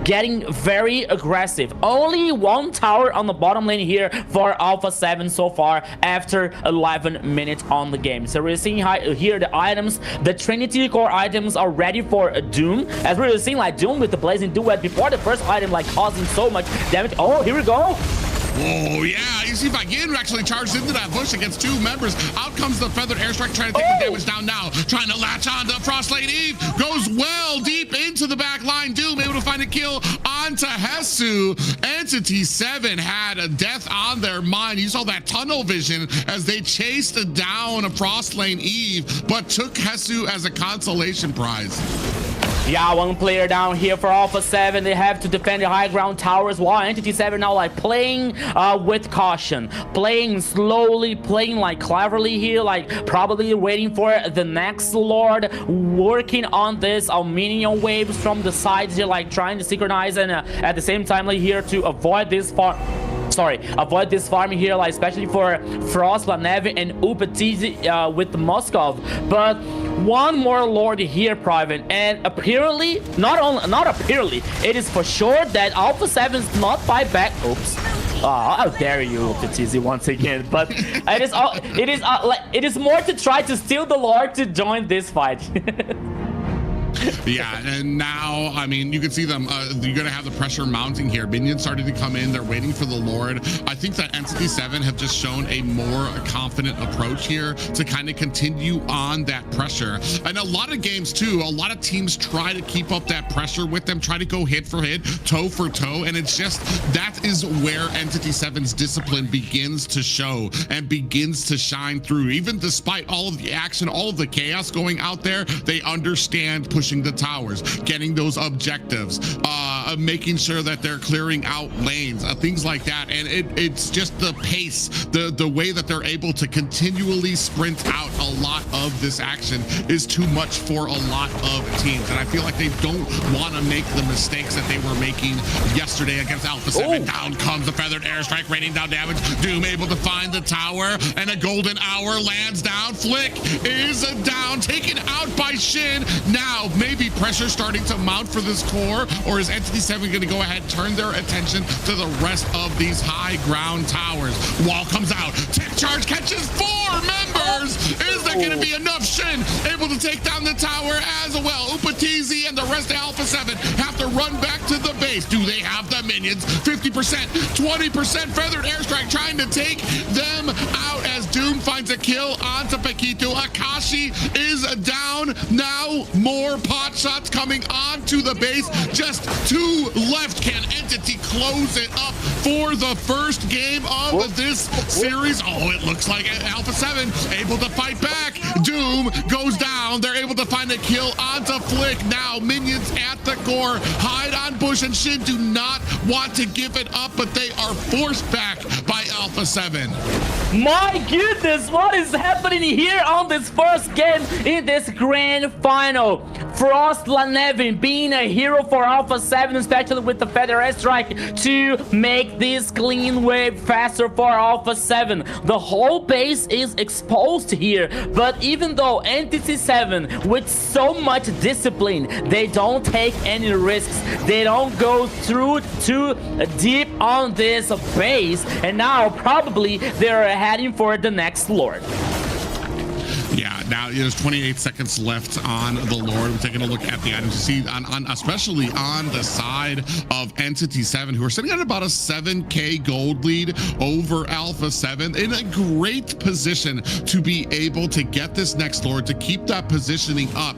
getting very aggressive. Only one tower on the bottom lane here for Alpha 7 so far after 11 minutes on the game. So we're seeing here the items, the Trinity core items are ready for Doom. As we're seeing Doom with the Blazing Duet before the first item causing so much damage. Oh, here we go. Oh, yeah. You see Bagin actually charged into that bush against two members. Out comes the feathered airstrike trying to take the damage down now. Trying to latch on to Frost Lane Eve. Goes well deep into the back line. Doom able to find a kill onto Hesu. Entity 7 had a death on their mind. You saw that tunnel vision as they chased down a Frost Lane Eve, but took Hesu as a consolation prize. Yeah, one player down here for Alpha 7. They have to defend the high ground towers while Entity 7 now playing with caution, playing slowly, playing cleverly here, probably waiting for the next Lord, working on this minion waves from the sides here, trying to synchronize and at the same time here to avoid this avoid this farm here, especially for Frost, Lanevi, and Upatizi with Moskov. But one more Lord here, Private, and apparently, not apparently, it is for sure that Alpha 7's not fight back. Oops. How dare you, Upatizi, once again. But it is more to try to steal the Lord to join this fight. Yeah, and now, I mean, you can see them, you're going to have the pressure mounting here. Minions started to come in. They're waiting for the Lord. I think that Entity 7 have just shown a more confident approach here to kind of continue on that pressure. And a lot of games, too, a lot of teams try to keep up that pressure with them, try to go hit for hit, toe for toe. And it's just, that is where Entity 7's discipline begins to show and begins to shine through. Even despite all of the action, all of the chaos going out there, they understand pushing the towers, getting those objectives, making sure that they're clearing out lanes, things like that. And it's just the pace, the way that they're able to continually sprint out a lot of this action is too much for a lot of teams. And I feel like they don't want to make the mistakes that they were making yesterday against Alpha 7. Down comes the feathered airstrike, raining down damage. Doom able to find the tower, and a golden hour lands down. Flick is down, taken out by Shin. Now, maybe pressure starting to mount for this core, or is Entity 7 going to go ahead and turn their attention to the rest of these high ground towers? Wall comes out. Tech charge catches 4 members. Is there going to be enough? Shin able to take down the tower as well. Upatizi and the rest of Alpha 7 have to run back to the base. Do they have the minions? 50%, 20% feathered airstrike trying to take them out as Doom finds a kill onto Paquito. Akashi is down. Now more pot shots coming onto the base. Just 2 left. Can Entity close it up for the first game of this series? Oh, it looks like Alpha 7 able to fight back. Doom goes down. They're able to find a kill onto Flick. Now minions at the core hide on Bush, and Shin do not want to give it up, but they are forced back by Alpha 7. My goodness, what is happening here on this first game in this grand final? Frost Lanevin being a hero for Alpha 7, especially with the feather airstrike to make this clean wave faster for Alpha 7. The whole base is exposed here, but even though Entity 7 with so much discipline, they don't take any risks. They don't go through too deep on this base, and now probably they're heading for the next Lord. Yeah, now there's 28 seconds left on the Lord. We're taking a look at the items. You see, especially on the side of Entity 7, who are sitting at about a 7K gold lead over Alpha 7, in a great position to be able to get this next Lord, to keep that positioning up.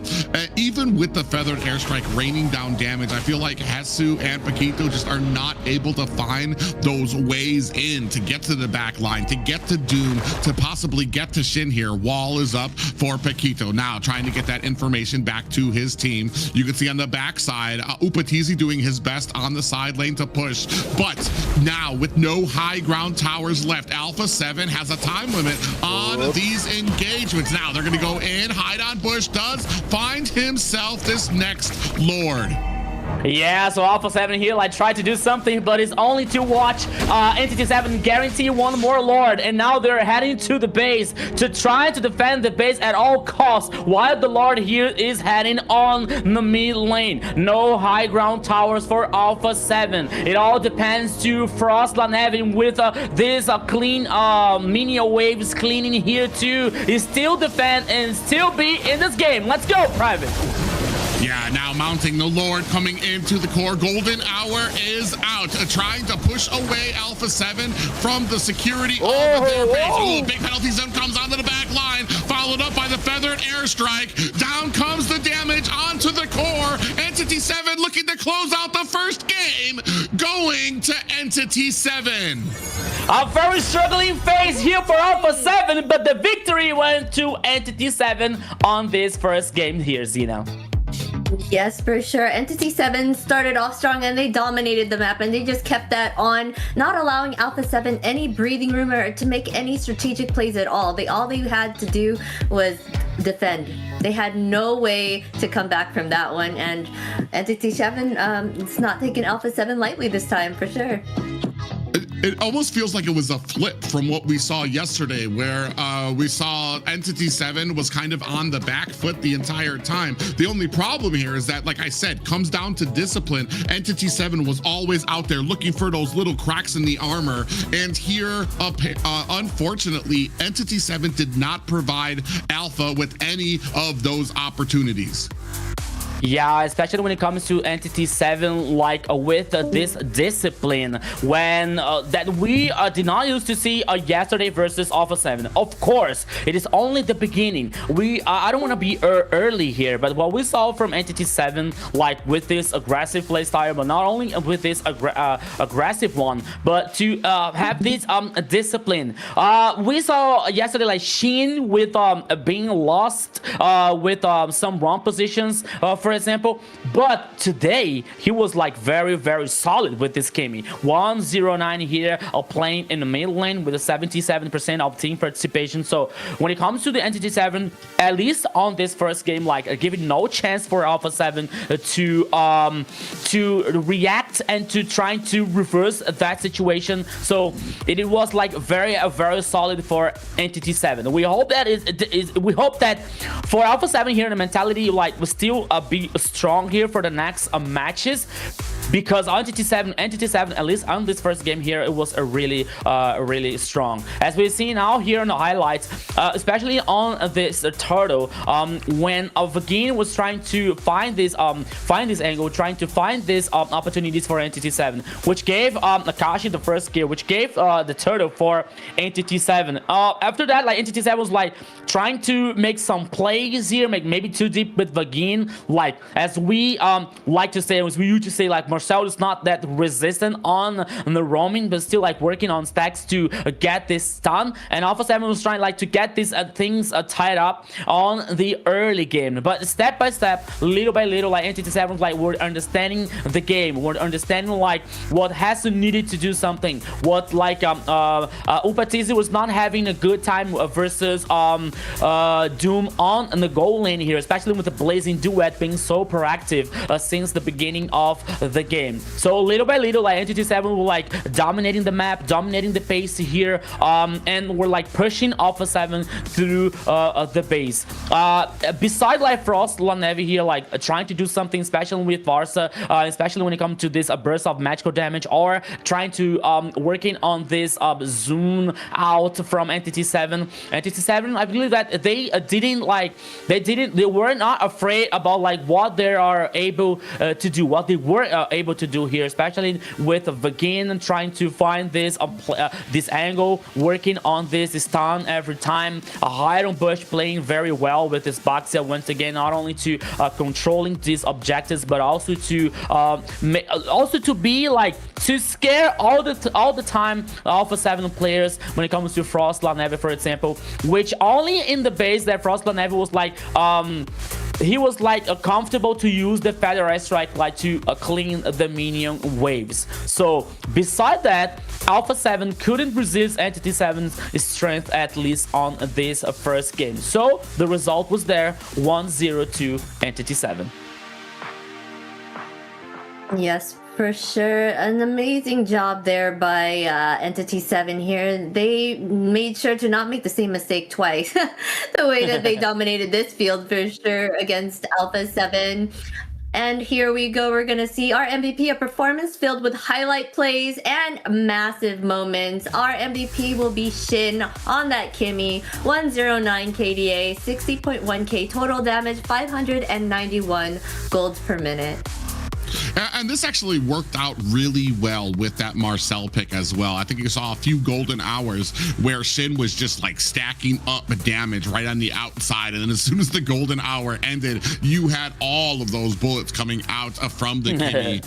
Even with the feathered airstrike raining down damage, I feel like Hesu and Paquito just are not able to find those ways in to get to the back line, to get to Doom, to possibly get to Shin here. Wall is up for Paquito now, trying to get that information back to his team. You can see on the backside, Upatizi doing his best on the side lane to push, but now with no high ground towers left, Alpha 7 has a time limit on these engagements. Now they're going to go in. Hide on Bush does find himself this next Lord. Yeah, so Alpha 7 here like tried to do something, but it's only to watch Entity 7 guarantee one more Lord, and now they're heading to the base to try to defend the base at all costs, while the Lord here is heading on the mid lane. No high ground towers for Alpha 7. It all depends to Frost Lanevin with this clean minion waves cleaning here to still defend and still be in this game. Let's go, Private. Yeah, now mounting the Lord coming into the core. Golden Hour is out, trying to push away Alpha 7 from the security of their base. Oh, big penalty zone comes onto the back line, followed up by the feathered airstrike. Down comes the damage onto the core. Entity 7 looking to close out the first game, going to Entity 7. A very struggling phase here for Alpha 7, but the victory went to Entity 7 on this first game here, Zeno. Yes, for sure. Entity 7 started off strong and they dominated the map, and they just kept that on, not allowing Alpha 7 any breathing room or to make any strategic plays at all. All they had to do was defend. They had no way to come back from that one, and Entity 7 it's not taking Alpha 7 lightly this time, for sure. It almost feels like it was a flip from what we saw yesterday, where we saw Entity 7 was kind of on the back foot the entire time. The only problem here is that, like I said, comes down to discipline. Entity 7 was always out there looking for those little cracks in the armor. And here, unfortunately, Entity 7 did not provide Alpha with any of those opportunities. Yeah, especially when it comes to Entity 7, like with this discipline, when that we did not used to see yesterday versus Alpha 7. Of course, it is only the beginning. I don't want to be early here, but what we saw from Entity 7, like with this aggressive playstyle, but not only with this aggressive one, but to have this discipline. We saw yesterday like Shin with being lost with some wrong positions, for example, but today he was like very, very solid with this Kimi. 109 here, playing in the mid lane with a 77% of team participation. So when it comes to the Entity 7, at least on this first game, like giving no chance for Alpha 7 to react and to trying to reverse that situation. So it was like very solid for Entity 7. We hope that we hope that for Alpha 7 here, the mentality like will still be strong here for the next matches, because Entity 7, at least on this first game here, it was a really strong. As we see now here in the highlights, especially on this turtle, when Vagin was trying to find this angle, trying to find these opportunities for Entity 7, which gave Akashi the first kill, which gave the turtle for Entity 7. After that, like Entity 7 was like trying to make some plays here, maybe too deep with Vagin, like as we like to say, as we used to say, like more Marcel is not that resistant on the roaming, but still like working on stacks to get this stun. And Alpha 7 was trying like to get these things tied up on the early game. But step by step, little by little, like Entity 7 like we're understanding the game, we're understanding like what has needed to do something, what like Upatizi was not having a good time versus Doom on the goal lane here, especially with the Blazing Duet being so proactive since the beginning of the game. So little by little, like Entity 7 were like dominating the map, dominating the pace here, and we're like pushing Alpha 7 through the base. Beside like Frost Lanevi here, like trying to do something special with Varsa, especially when it comes to this burst of magical damage, or trying to working on this zoom out from Entity 7. Entity 7, I believe that they were not afraid about like what they are able to do, what they were able to do here, especially with Vagin trying to find this this angle, working on this stun every time. Iron Bush playing very well with this Baxia once again, not only to controlling these objectives, but also to be like to scare all the time Alpha 7 players when it comes to Frost Lanevi, for example, which only in the base that Frost Lanevi was like he was like comfortable to use the Feather Airstrike like to clean the minion waves. So beside that, Alpha 7 couldn't resist Entity 7's strength, at least on this first game. So the result was there, 1-0 to Entity 7. Yes, for sure. An amazing job there by Entity 7 here. They made sure to not make the same mistake twice. The way that they dominated this field for sure against Alpha 7. And here we go. We're going to see our MVP, a performance filled with highlight plays and massive moments. Our MVP will be Shin on that Kimmy. 109 KDA, 60.1k total damage, 591 golds per minute. And this actually worked out really well with that Marcel pick as well. I think you saw a few golden hours where Shin was just like stacking up damage right on the outside, and then as soon as the golden hour ended, you had all of those bullets coming out from the Kimmy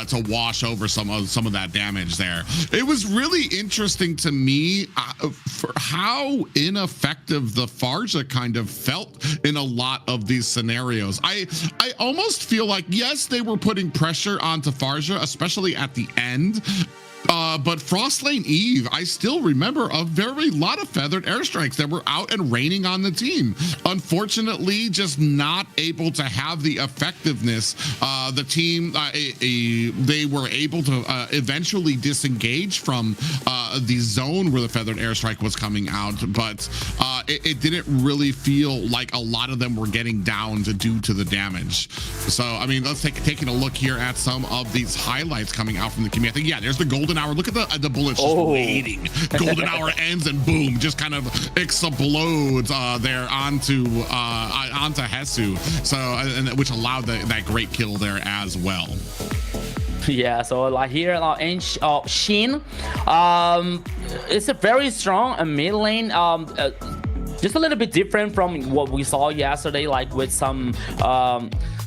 to wash over some of that damage there. It was really interesting to me for how ineffective the Farja kind of felt in a lot of these scenarios. I almost feel like, yes, they were putting pressure onto Farja, especially at the end. But Frostlane Eve, I still remember a very lot of feathered airstrikes that were out and raining on the team. Unfortunately, just not able to have the effectiveness. The team, they were able to eventually disengage from the zone where the feathered airstrike was coming out, but it didn't really feel like a lot of them were getting down due to the damage. So, I mean, let's taking a look here at some of these highlights coming out from the community. I think, yeah, there's the golden hour. Look at the bullets just waiting. Golden hour ends and boom, just kind of explodes there onto Hesu. So, and which allowed that great kill there as well. Yeah, so like here in Shin, it's a very strong mid lane. Just a little bit different from what we saw yesterday, like with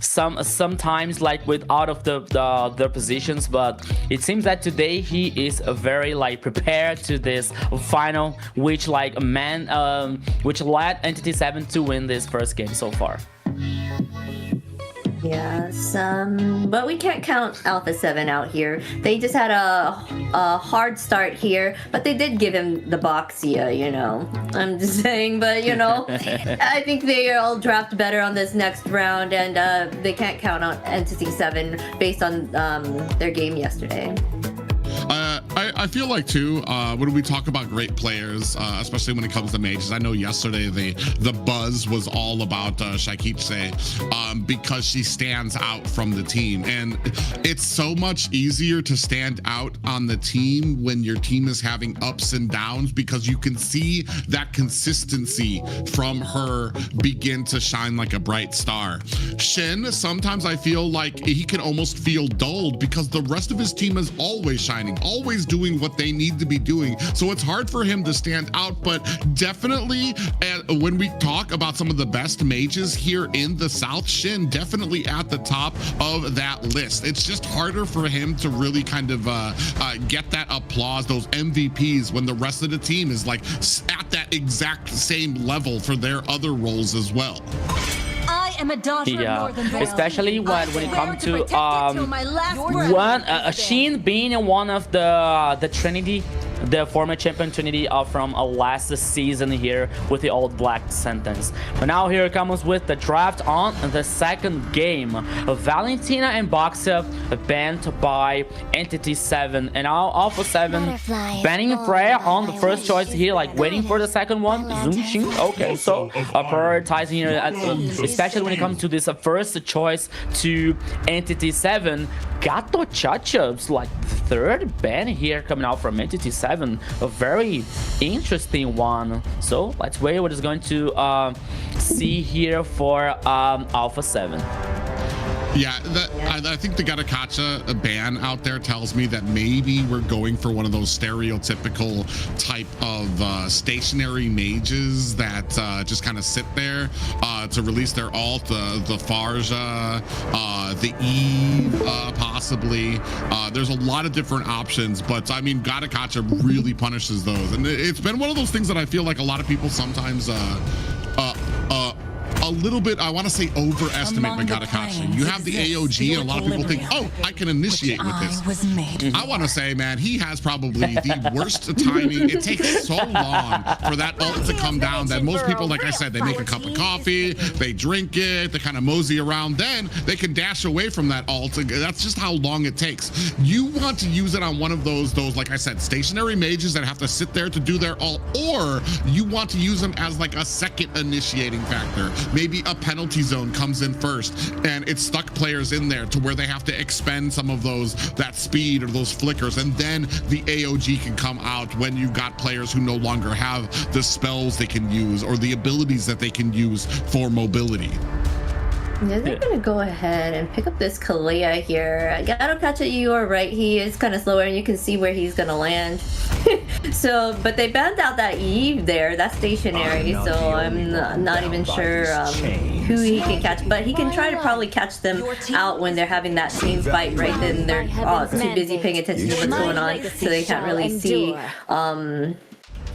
sometimes like with out of the positions, but it seems that today he is very like prepared to this final, which like which led Entity 7 to win this first game so far. Yes, but we can't count Alpha 7 out here. They just had a hard start here, but they did give him the Boxia, you know. I'm just saying, but you know, I think they'll draft better on this next round, and they can't count on Entity 7 based on their game yesterday. I feel like too, when we talk about great players, especially when it comes to mages, I know yesterday the buzz was all about Shaikiche because she stands out from the team, and it's so much easier to stand out on the team when your team is having ups and downs, because you can see that consistency from her begin to shine like a bright star. Shin, sometimes I feel like he can almost feel dulled because the rest of his team is always shining, always everybody's doing what they need to be doing. So it's hard for him to stand out, but definitely when we talk about some of the best mages here in the South, Shin definitely at the top of that list. It's just harder for him to really kind of get that applause, those MVPs, when the rest of the team is like at that exact same level for their other roles as well. I am a daughter of Northern Vale. Especially when it comes to Sheen being one of the Trinity, the former champion Trinity from last season here with the old black sentence. But now here comes with the draft on the second game. Valentina and Boxer banned by Entity 7, and now Alpha 7 banning Freya on the first choice here, like waiting for the second one. Zoom Shin. Okay, so prioritizing here, especially when it comes to this first choice to Entity 7. Gato Chachup's like third ban here coming out from Entity 7, a very interesting one. So let's wait what is going to see here for Alpha 7. Yeah, I think the Gatakacha ban out there tells me that maybe we're going for one of those stereotypical type of stationary mages that just kind of sit there to release their ult, the Farja, the Eve, possibly. There's a lot of different options, but I mean, Gatakacha really punishes those. And it's been one of those things that I feel like a lot of people sometimes a little bit, I want to say, overestimate Gatakacha. You have the AOG, and a lot of people think, oh, I can initiate with this. I want to say, man, he has probably the worst timing. It takes so long for that ult to come down that most people, like I said, they make a cup of coffee, they drink it, they kind of mosey around, then they can dash away from that ult. That's just how long it takes. You want to use it on one of those, like I said, stationary mages that have to sit there to do their ult, or you want to use them as like a second initiating factor. Maybe a penalty zone comes in first and it's stuck players in there to where they have to expend some of that speed or those flickers, and then the AOG can come out when you got players who no longer have the spells they can use or the abilities that they can use for mobility. Yeah, they're gonna go ahead and pick up this Kalea here. Gatakacha, you are right. He is kind of slower, and you can see where he's gonna land. So, but they banned out that Eve there. That's stationary, so I'm not even sure who he can catch. But he can try to probably catch them out when they're having that team fight, right? Then they're too busy paying attention to what's going on, so they can't really see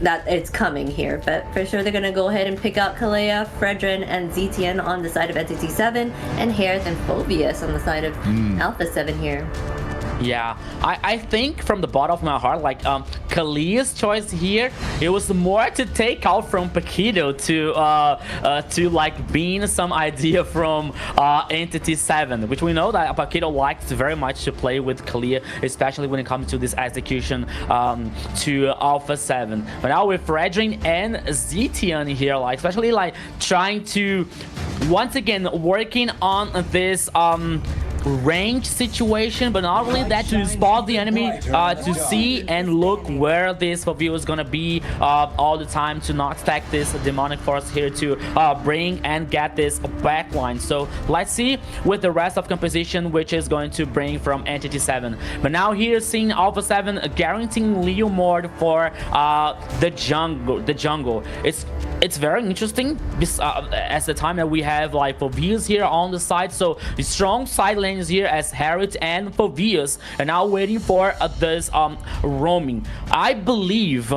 that it's coming here. But for sure they're gonna go ahead and pick out Kalea, Fredrin, and ZTN on the side of Entity 7, and Harith and Phobius on the side of Alpha 7 here. Yeah, I think from the bottom of my heart, like Kalea's choice here, it was more to take out from Paquito to like being some idea from Entity 7, which we know that Paquito likes very much to play with Kalea, especially when it comes to this execution to Alpha 7. But now with Fredrin and ZTN here, like especially like trying to once again working on this range situation, but not only that, to spot the enemy, to see and look where this view is gonna be all the time, to not stack this demonic force here to bring and get this backline. So let's see with the rest of composition which is going to bring from Entity 7. But now here seeing Alpha 7 guaranteeing Leo Mord for the jungle. It's very interesting as the time that we have like Phobius here on the side, so the strong side lanes here as Harith and Phobius are now waiting for this roaming. I believe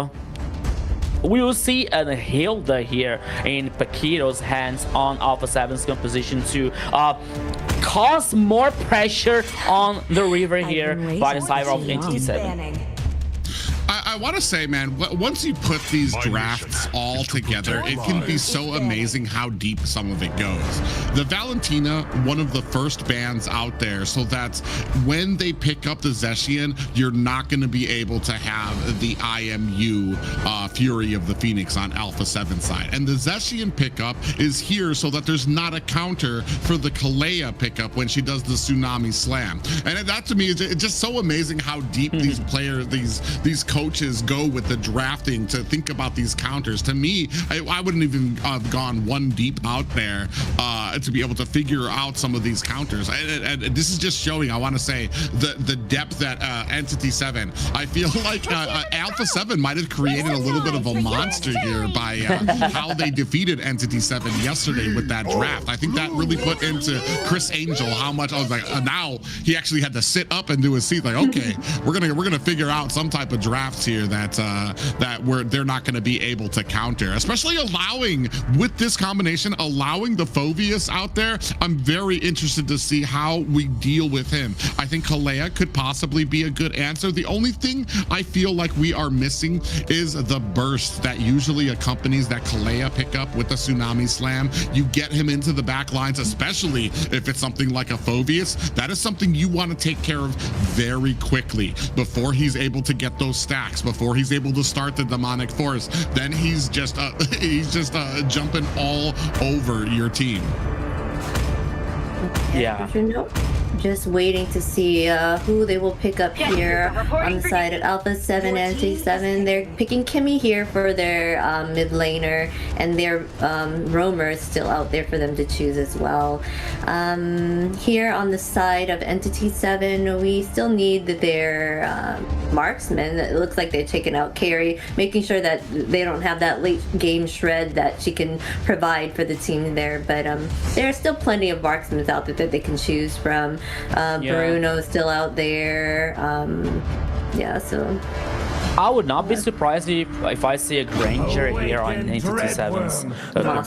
we will see a Hilda here in Paquito's hands on Alpha 7's composition to cause more pressure on the river here by the side of Entity 7. I want to say, man, once you put these drafts all together, it can be so amazing how deep some of it goes. The Valentina, one of the first bans out there, so that when they pick up the Zeshian, you're not going to be able to have the IMU Fury of the Phoenix on Alpha 7 side. And the Zeshian pickup is here so that there's not a counter for the Kalea pickup when she does the Tsunami Slam. And that to me is just so amazing how deep these players, these coaches coaches go with the drafting to think about these counters. To me, I wouldn't even have gone one deep out there to be able to figure out some of these counters. And this is just showing, I want to say, the depth that Entity 7. I feel like Alpha 7 might have created a little bit of a monster here by how they defeated Entity 7 yesterday with that draft. I think that really put into Chris Angel how much I was like, now he actually had to sit up and do his seat. Like, okay, we're gonna figure out some type of drafts here that they're not gonna be able to counter, especially allowing with this combination, allowing the Phoveus out there. I'm very interested to see how we deal with him. I think Kalea could possibly be a good answer. The only thing I feel like we are missing is the burst that usually accompanies that Kalea pickup with the Tsunami Slam. You get him into the back lines, especially if it's something like a Phoveus. That is something you want to take care of very quickly before he's able to get those stacks, before he's able to start the demonic force. Then he's just jumping all over your team. Yeah. Just waiting to see who they will pick up here on the side of Alpha 7 and T7. They're picking Kimmy here for their mid laner, and their roamer is still out there for them to choose as well. Here on the side of Entity 7, we still need their marksman. It looks like they're taking out Carrie, making sure that they don't have that late game shred that she can provide for the team there. But there are still plenty of marksmen out there that they can choose from. Bruno is still out there. Yeah, so I would not be surprised if I see a Granger here on Entity 7's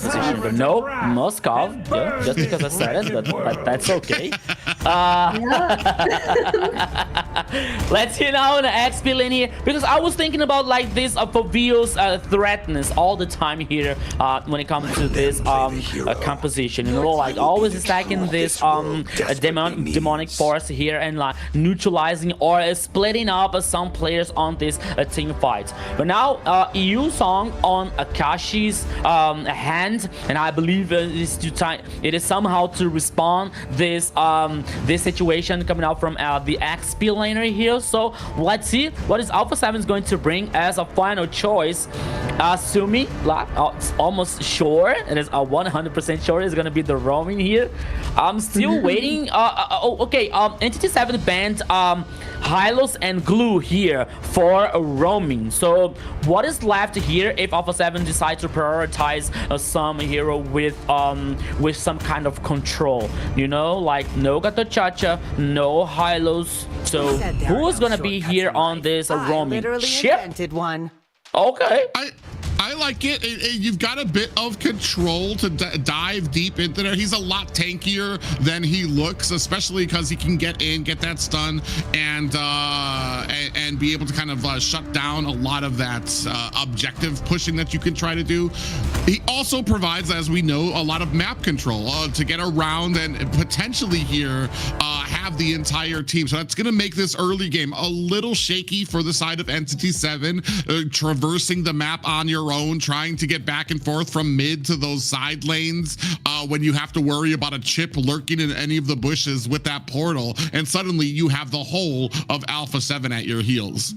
position. But no, Moskov, yeah, just because I said it, but that's okay. Let's hear now the XP lane here, because I was thinking about like this Phoveus threatness all the time here when it comes to this composition. You know, like always stacking this demonic force here and like neutralizing or splitting up some players on this team fight. But now EU Song on Akashi's hand, and I believe it is somehow to respond this situation coming out from the XP laner here. So let's see what is Alpha 7 is going to bring as a final choice. Sumi, it's almost sure, it is 100% sure it's gonna be the roaming here. I'm still waiting. Okay, Entity 7 banned Hylos and Glue here for roaming. So what is left here if Alpha 7 decides to prioritize some hero with some kind of control? You know, like no Gato Chacha, no Hylos. So who is gonna be here on this roaming? Ship? Okay. I like it. You've got a bit of control to dive deep into there. He's a lot tankier than he looks, especially because he can get in, get that stun, and be able to kind of shut down a lot of that objective pushing that you can try to do. He also provides, as we know, a lot of map control to get around and potentially here have the entire team. So that's going to make this early game a little shaky for the side of Entity 7, traversing the map on your own, trying to get back and forth from mid to those side lanes when you have to worry about a chip lurking in any of the bushes with that portal, and suddenly you have the whole of Alpha 7 at your heels.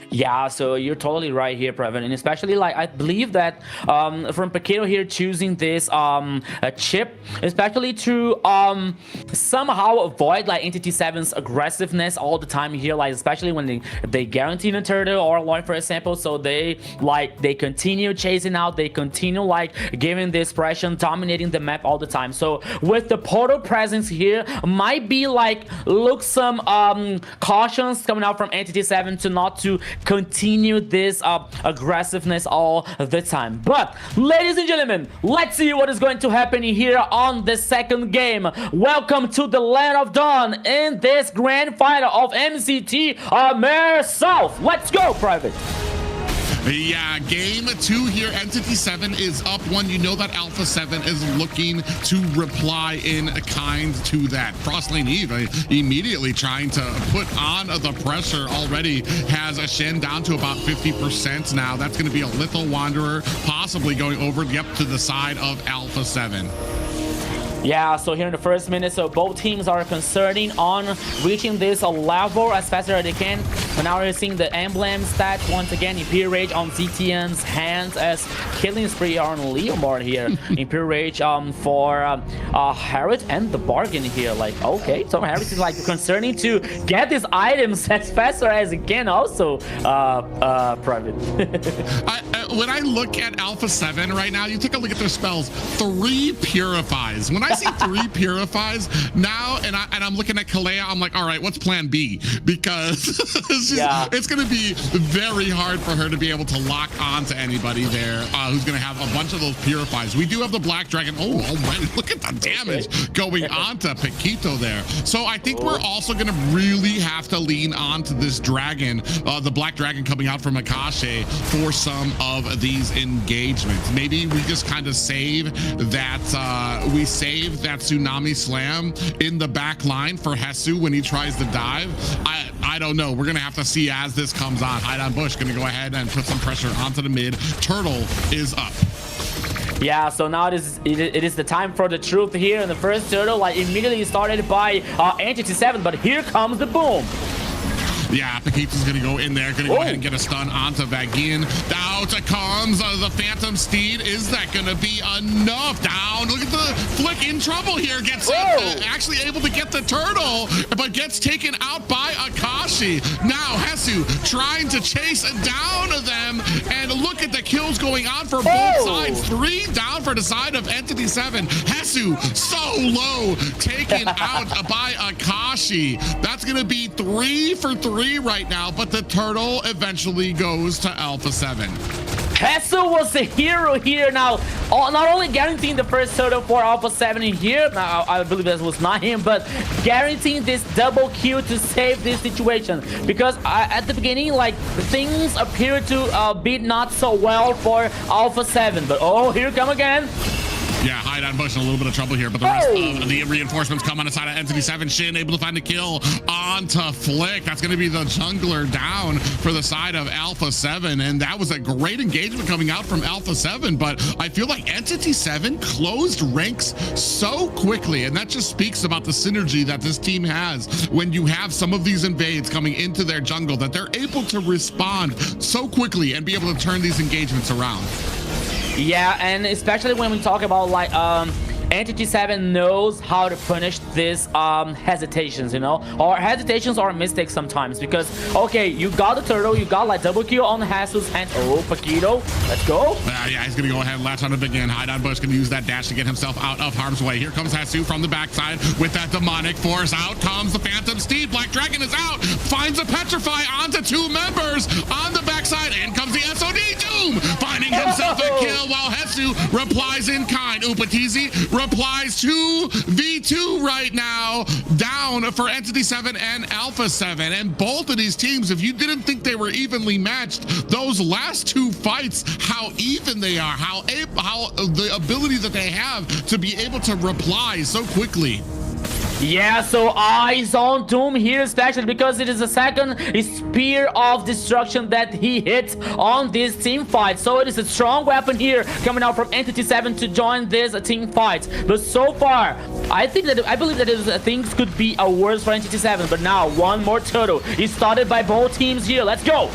Yeah, so you're totally right here, Previn, and especially like I believe that from Paquito here choosing this chip, especially to somehow avoid like Entity 7's aggressiveness all the time here, like especially when they guarantee a turtle or Lord, for example. So they continue chasing out, they continue like giving this pressure, dominating the map all the time. So with the portal presence here, might be like look some cautions coming out from Entity 7 to not to continue this aggressiveness all the time. But ladies and gentlemen, let's see what is going to happen here on the second game. Welcome to the Land of Dawn in this grand final of MCT AMER South. Let's go, Private. Yeah, game 2 here. Entity 7 is up 1. You know that Alpha 7 is looking to reply in kind to that. Frostlane Eve immediately trying to put on the pressure. Already has a Shen down to about 50% now. That's going to be a Lethal Wanderer possibly going over to the side of Alpha 7. Yeah, so here in the first minute, so both teams are concerning on reaching this level as fast as they can. But now we're seeing the emblem stats once again. Imperial Rage on ZTN's hands as killing spree on Leomord here. Imperial Rage for Harriet and the bargain here. Like, okay, so Harriet is like concerning to get these items as fast as he can also, Private. When I look at Alpha 7 right now, you take a look at their spells. 3 Purifies. When I see 3 Purifies now, and I'm looking at Kalea, I'm like, all right, what's plan B? Because it's going to be very hard for her to be able to lock on to anybody there who's going to have a bunch of those Purifies. We do have the Black Dragon. Oh, already, look at the damage going on to Paquito there. So I think we're also going to really have to lean on to this dragon, the Black Dragon coming out from Akashi for some of these engagements. Maybe we just kind of save that Tsunami Slam in the back line for Hesu when he tries to dive. I don't know. We're gonna have to see as this comes on. Hideon Bush gonna go ahead and put some pressure onto the mid. Turtle is up. Yeah, so now it is the time for the truth here. And the first turtle, like, immediately started by Entity 7, but here comes the boom. Yeah, Paquito's gonna go in there, gonna go ahead and get a stun onto Vagian. Out comes the Phantom Steed. Is that gonna be enough? Down. Look at the Flick in trouble here. Gets actually able to get the turtle, but gets taken out by Akashi. Now Hesu trying to chase down them, and look at the kills going on for both sides. 3 down for the side of Entity 7. Hesu so low, taken out by Akashi. That's gonna be 3 for 3 right now, but the turtle eventually goes to Alpha 7. Hesu was the hero here now, not only guaranteeing the first turtle for Alpha 7 in here, now I believe that was not him, but guaranteeing this double kill to save this situation, because at the beginning, like, things appear to be not so well for Alpha 7, but here come again. Yeah, Hideon Bush in a little bit of trouble here, but the rest of the reinforcements come on the side of Entity 7. Shin able to find a kill onto Flick. That's going to be the jungler down for the side of Alpha 7, and that was a great engagement coming out from Alpha 7, but I feel like Entity 7 closed ranks so quickly, and that just speaks about the synergy that this team has when you have some of these invades coming into their jungle, that they're able to respond so quickly and be able to turn these engagements around. Yeah, and especially when we talk about, like, Entity 7 knows how to punish these hesitations, you know, or hesitations or mistakes sometimes, because okay, you got the turtle, you got like double kill on Hasu's hand. Paquito, let's go. Yeah, he's gonna go ahead and latch on it again. Hideon Bush gonna use that dash to get himself out of harm's way. Here comes Hasu from the backside with that demonic force. Out comes the Phantom Steed. Black Dragon is out, finds a petrify onto 2 members on the backside. In comes the SOD. Doom finding himself a kill while Hesu replies in kind. Upatizi replies 2v2 right now, down for Entity 7 and Alpha 7. And both of these teams, if you didn't think they were evenly matched, those last 2 fights, how even they are, how the ability that they have to be able to reply so quickly. Yeah, so eyes on Doom here, especially because it is the second spear of destruction that he hit on this team fight. So it is a strong weapon here coming out from Entity 7 to join this team fight. But so far, I believe that things could be worse for Entity 7. But now, one more turtle is started by both teams here. Let's go.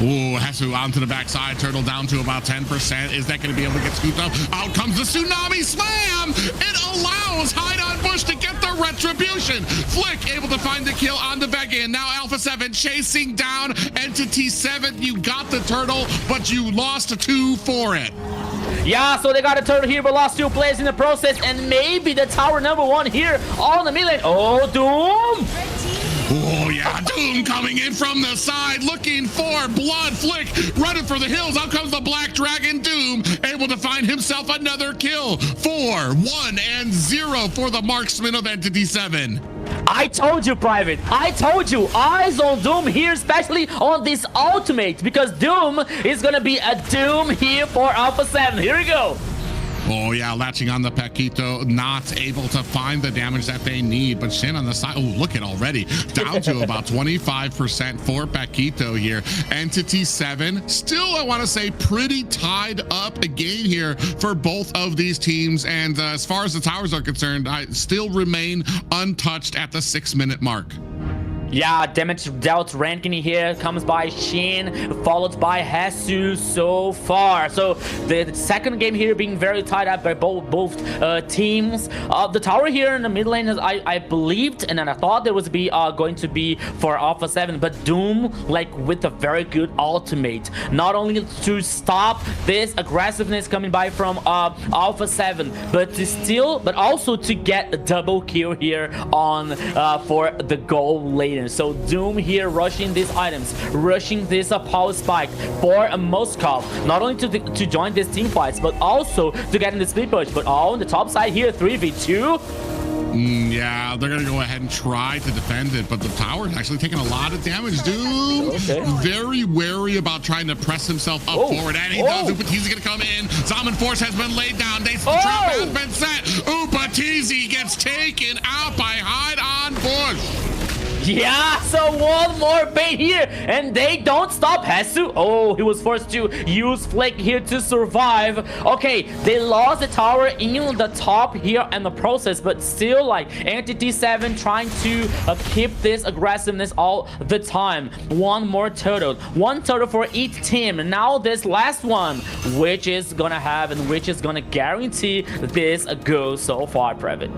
Ooh, Hesu onto the backside. Turtle down to about 10%. Is that going to be able to get scooped up? Out comes the Tsunami Slam. It allows Hideon Bush to get the retribution. Flick able to find the kill on the Vegan. Now Alpha 7 chasing down Entity 7. You got the turtle, but you lost 2 for it. Yeah, so they got a turtle here, but lost 2 players in the process, and maybe the tower #1 here on the mid lane. Oh, Doom! Oh, yeah, Doom coming in from the side, looking for blood. Flick running for the hills. Out comes the Black Dragon. Doom able to find himself another kill. 4, 1, and 0 for the marksman of Entity 7. I told you, Private. I told you. Eyes on Doom here, especially on this ultimate, because Doom is going to be a Doom here for Alpha 7. Here we go. Oh yeah, latching on the Paquito, not able to find the damage that they need, but Shin on the side, oh, look at already, down to about 25% for Paquito here. Entity 7, still I want to say pretty tied up a game here for both of these teams, and as far as the towers are concerned, I still remain untouched at the 6-minute mark. Yeah, damage dealt ranking here comes by Shin, followed by Hesu so far. So the second game here being very tied up by both teams. The tower here in the mid lane, I believed and then I thought there was going to be for Alpha 7, but Doom, like with a very good ultimate, not only to stop this aggressiveness coming by from Alpha 7, but also to get a double kill here on for the goal later. So Doom here rushing these items, rushing this power spike for a Moskov, not only to join these team fights, but also to get in the split push. But on the top side here, 3v2. Yeah, they're gonna go ahead and try to defend it, but the tower is actually taking a lot of damage. Doom very wary about trying to press himself up forward, and he does. Upatizi gonna come in. Zaman Force has been laid down. The trap has been set. Upatizi gets taken out by Hide on Bush. Yeah, so one more bait here, and they don't stop Hesu. Oh, he was forced to use Flick here to survive. Okay, they lost the tower in the top here in the process, but still, like, Entity 7 trying to keep this aggressiveness all the time. One more total. One total for each team. Now this last one, which is gonna have and which is gonna guarantee this go so far, Private.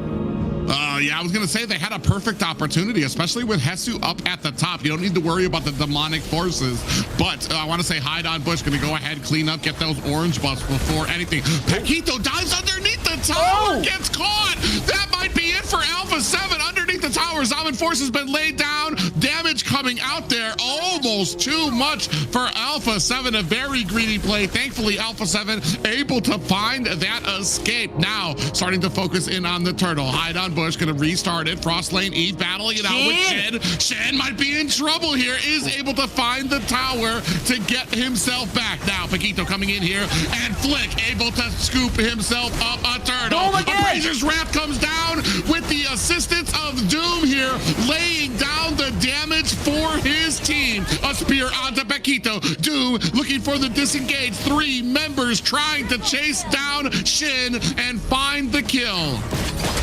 Yeah, I was going to say they had a perfect opportunity, especially with Hesu up at the top. You don't need to worry about the demonic forces, but I want to say Hide on Bush going to go ahead, clean up, get those orange buffs before anything. Paquito dives underneath the tower, gets caught. That might be it for Alpha 7 underneath the tower. Zaman Force has been laid down. Damage coming out there, almost too much for Alpha 7. A very greedy play. Thankfully, Alpha 7 able to find that escape. Now, starting to focus in on the turtle. Hide on Bush gonna restart it. Frost Lane Eve battling it out with Shen. Shen might be in trouble here, is able to find the tower to get himself back. Now Paquito coming in here, and Flick able to scoop himself up a turtle. Appraiser's Wrath comes down with the assistance of Doom here, laying down the damage for his team. A spear onto Paquito. Doom looking for the disengage. 3 members trying to chase down Shin and find the kill.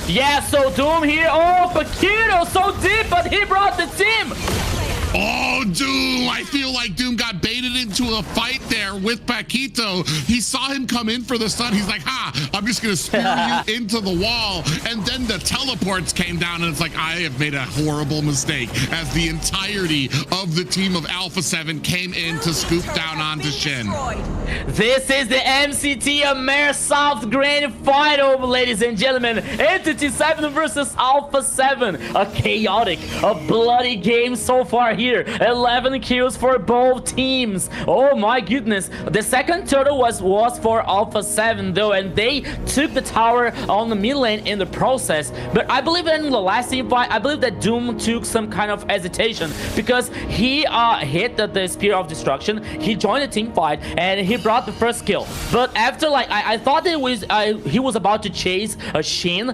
Yeah, so Doom here. Oh, Paquito so deep, but he brought the team. Oh, Doom. I feel like Doom got baited into a fight there with Paquito. He saw him come in for the stun. He's like, I'm just going to spear you into the wall. And then the teleports came down, and it's like, I have made a horrible mistake, as the entirety of the team of Alpha 7 came in to scoop down onto Shin. This is the MCT AMER South Grand Final, ladies and gentlemen. Entity 7 versus Alpha 7. A chaotic, a bloody game so far here. 11 kills for both teams. Oh my goodness. The second total was for Alpha 7 though, and they took the tower on the mid lane in the process. But I believe in the last team fight, I believe that Doom took some kind of hesitation, because he hit the Spear of Destruction. He joined the team fight and he brought the first kill. But after, like, I thought it was he was about to chase Shin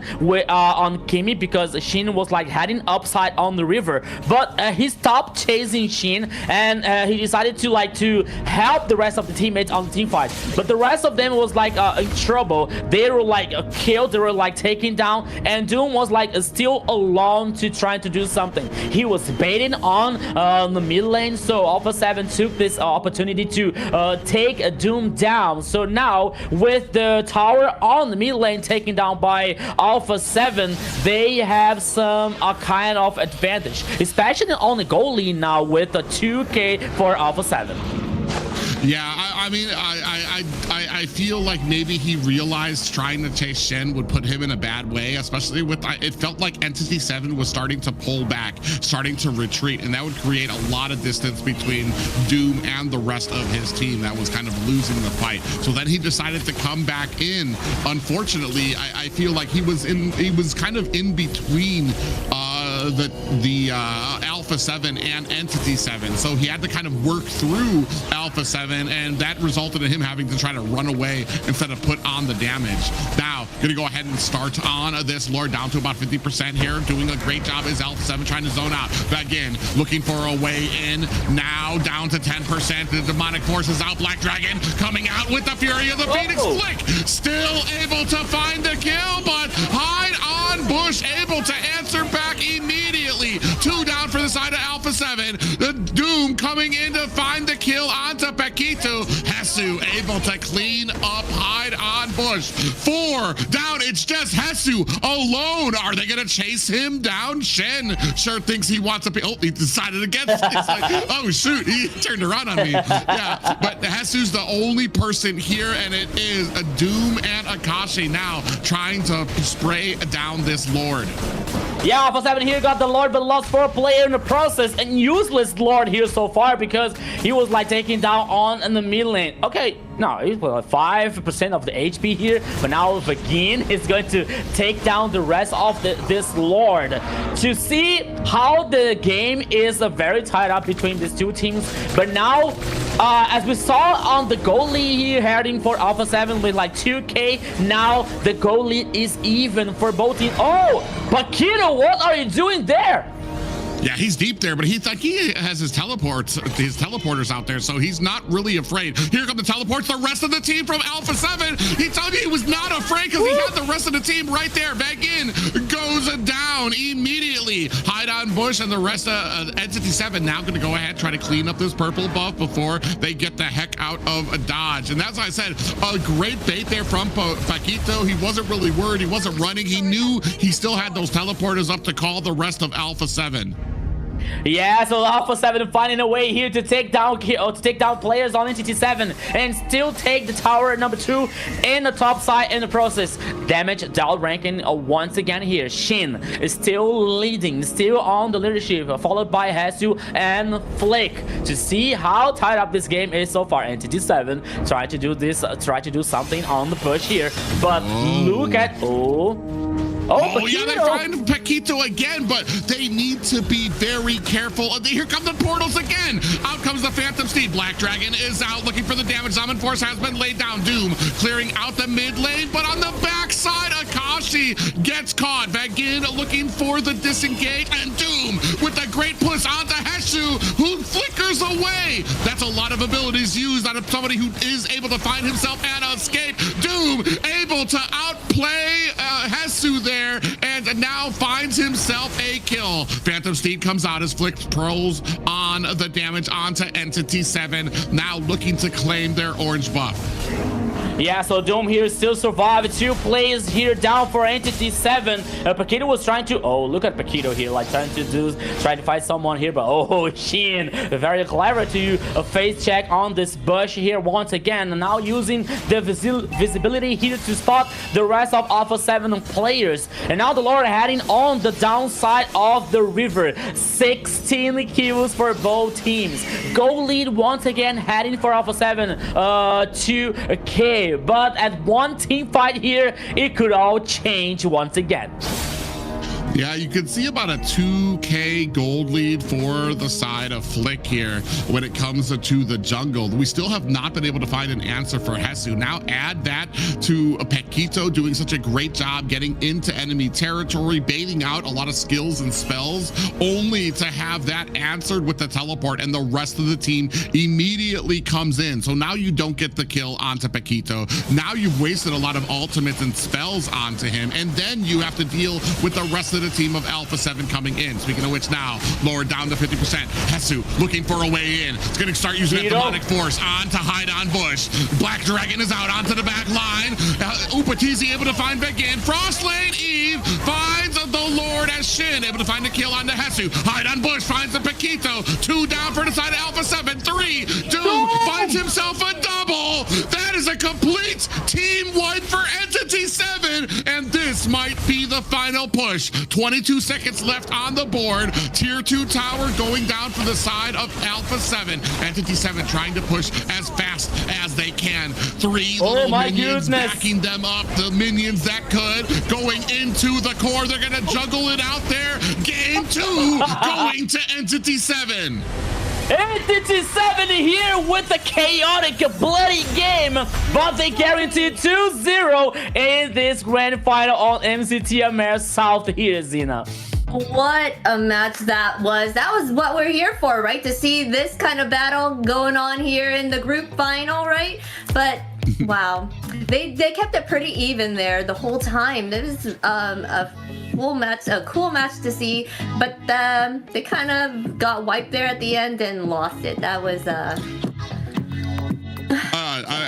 on Kimi, because Shin was like heading upside on the river. But he stopped chasing Shin, and he decided to help the rest of the teammates on the team fight. But the rest of them was like in trouble. They were like killed, they were like taken down, and Doom was like still alone to try to do something. He was baiting on the mid lane, so Alpha 7 took this opportunity to take Doom down. So now with the tower on the mid lane taken down by Alpha 7, they have some kind of advantage, especially on the goal lead now with a 2k for Alpha 7. Yeah, I mean, I feel like maybe he realized trying to chase Shen would put him in a bad way, especially with, it felt like Entity 7 was starting to pull back, starting to retreat, and that would create a lot of distance between Doom and the rest of his team that was kind of losing the fight. So then he decided to come back in. Unfortunately, I feel like he was kind of in between the Alpha 7 and Entity 7. So he had to kind of work through Alpha 7, and that resulted in him having to try to run away instead of put on the damage. Now, gonna go ahead and start on this Lord down to about 50% here. Doing a great job is Alpha 7 trying to zone out. Again, looking for a way in. Now down to 10%. The demonic forces out. Black Dragon coming out with the fury of the Phoenix Flick. Still able to find the kill, but hide on Bush able to answer back immediately. 2 down for the side of Alpha 7. The Doom coming in to find the kill onto Paquito. Hesu able to clean up hide on Bush. 4 down. It's just Hesu alone. Are they going to chase him down? Shen sure thinks he wants to. Oh, he decided against it. It's like, oh, shoot. He turned around on me. Yeah, but Hesu's the only person here, and it is a Doom and Akashi now trying to spray down this Lord. Yeah, Alpha 7 here got the Lord, but lost 4 players in the process. And useless Lord here so far because he was like taking down on in the mid lane. Okay, no, he's like 5% of the HP here, but now Vagin is going to take down the rest of this Lord. To see how the game is very tied up between these two teams, but now as we saw on the goal lead here heading for Alpha 7 with like 2k, now the goal lead is even for both teams. Oh, Paquito, what are you doing there? Yeah, he's deep there, but he has his teleporters out there, so he's not really afraid. Here come the teleports. The rest of the team from Alpha 7. He told me he was not afraid because he had the rest of the team right there. Vagin goes down immediately. Hide on Bush and the rest of Entity 7 now going to go ahead try to clean up this purple buff before they get the heck out of a dodge. And that's why I said a great bait there from Paquito. He wasn't really worried. He wasn't running. He knew he still had those teleporters up to call the rest of Alpha 7. Yeah, so Alpha 7 finding a way here to take down players on Entity 7 and still take the tower number 2 in the top side in the process. Damage down ranking once again here. Shin is still leading, still on the leadership, followed by Hesu and Flick. To see how tied up this game is so far, Entity 7 try to do something on the push here, but look at Oh, yeah, they find Paquito again, but they need to be very careful. Here come the portals again. Out comes the Phantom Steed. Black Dragon is out looking for the damage. Zaman Force has been laid down. Doom clearing out the mid lane, but on the backside, Akashi gets caught. Vagin looking for the disengage, and Doom with a great push onto Hesu, who flickers away. That's a lot of abilities used out of somebody who is able to find himself and escape. Doom able to outplay Hesu there, and now finds himself a kill. Phantom Steed comes out as Flick pros on the damage onto Entity 7, now looking to claim their orange buff. Yeah, so Doom here still survived. 2 players here down for Entity 7. Paquito was trying to... Oh, look at Paquito here, like trying to fight someone here, but oh, Shin, very clever to face check on this bush here once again. And now using the visibility here to spot the rest of Alpha 7 players. And now the Lord heading on the downside of the river. 16 kills for both teams. Goal lead once again heading for Alpha 7 2k. But at one team fight here, it could all change once again. Yeah, you can see about a 2k gold lead for the side of Flick here when it comes to the jungle. We still have not been able to find an answer for Hesu. Now add that to Paquito doing such a great job getting into enemy territory, baiting out a lot of skills and spells, only to have that answered with the teleport, and the rest of the team immediately comes in. So now you don't get the kill onto Paquito. Now you've wasted a lot of ultimates and spells onto him, and then you have to deal with the rest of the team of Alpha 7 coming in. Speaking of which, now lowered down to 50%. Hesu looking for a way in. It's going to start using that demonic force on to hide on Bush. Black Dragon is out onto the back line. Upatizi able to find Vagin. Frost Lane Eve finds the Lord as Shin able to find the kill on the Hesu. Hide on Bush finds the Paquito. 2 down for the side of Alpha 7. 3. Doom finds himself a double. That is a complete team wipe for Entity 7, and this this might be the final push. 22 seconds left on the board. Tier 2 tower going down for the side of Alpha 7. Entity 7 trying to push as fast as they can. 3 little minions backing them up. The minions that could. Going into the core. They're going to juggle it out there. Game 2 going to Entity 7. Entity 7 here with a chaotic, bloody game, but they guarantee 2-0 in this grand final on MCT AMER South here, Zena. What a match that was. That was what we're here for, right? To see this kind of battle going on here in the group final, right? But wow, they kept it pretty even there the whole time. It was a full match, a cool match to see, but they kind of got wiped there at the end and lost it. That was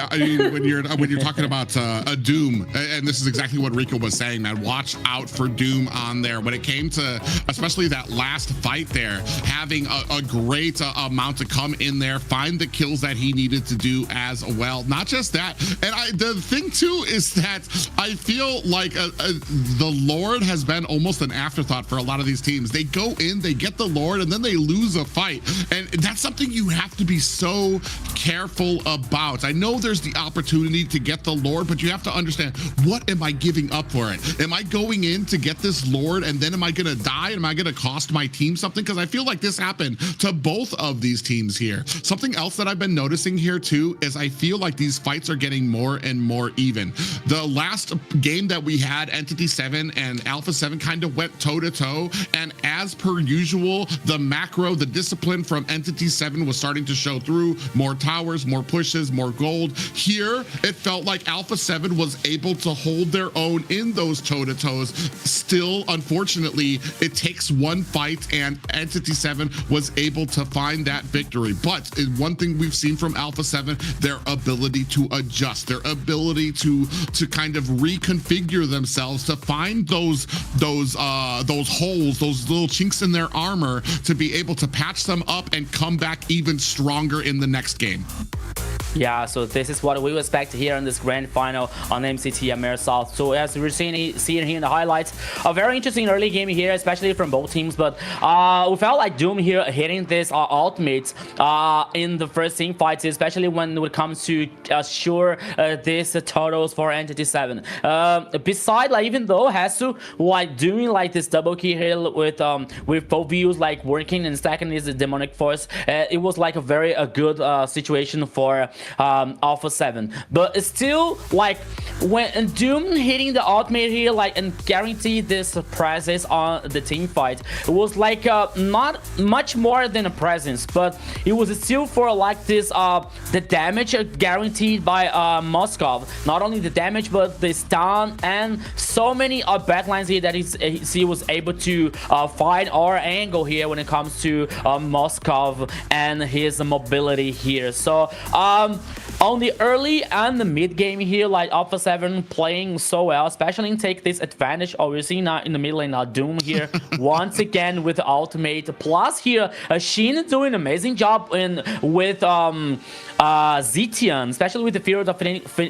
I mean, when you're talking about a Doom, and this is exactly what Rico was saying, man, watch out for Doom on there. When it came to especially that last fight there, having a great amount to come in there, find the kills that he needed to do as well. Not just that, and the thing too is that I feel like the Lord has been almost an afterthought for a lot of these teams. They go in, they get the Lord, and then they lose a fight, and that's something you have to be so careful about. I know there's the opportunity to get the Lord, but you have to understand, what am I giving up for it? Am I going in to get this Lord and then am I gonna die? Am I gonna cost my team something? Because I feel like this happened to both of these teams here. Something else that I've been noticing here too is I feel like these fights are getting more and more even. The last game that we had, Entity 7 and Alpha 7 kind of went toe to toe, and as per usual, the macro, the discipline from Entity 7 was starting to show through. More towers, more pushes, more gold. Here, it felt like Alpha 7 was able to hold their own in those toe-to-toes. Still, unfortunately, it takes one fight and Entity 7 was able to find that victory. But one thing we've seen from Alpha 7, their ability to adjust, their ability to kind of reconfigure themselves to find those holes, those little chinks in their armor, to be able to patch them up and come back even stronger in the next game. Yeah, so this is what we expect here in this grand final on MCT AMER South. So as we're seeing here in the highlights, a very interesting early game here, especially from both teams. But we felt like Doom here hitting this ultimates in the first team fights, especially when it comes to assure this totals for Entity 7. Beside, like, even though Hasu like doing like this double kill with both views like working and stacking his demonic force, it was like a very good situation for Alpha 7. But it's still like when Doom hitting the ultimate here, like, and guarantee this presence on the team fight, it was like not much more than a presence, but it was still for like this the damage guaranteed by Moskov. Not only the damage, but the stun and so many backlines here that he was able to find our angle here when it comes to Moskov and his mobility here. So on the early and the mid game here, like Alpha 7 playing so well, especially in take this advantage. Obviously now in the mid lane now Doom here once again with the ultimate. Plus here Shin doing an amazing job with Zetian, especially with the Fear of the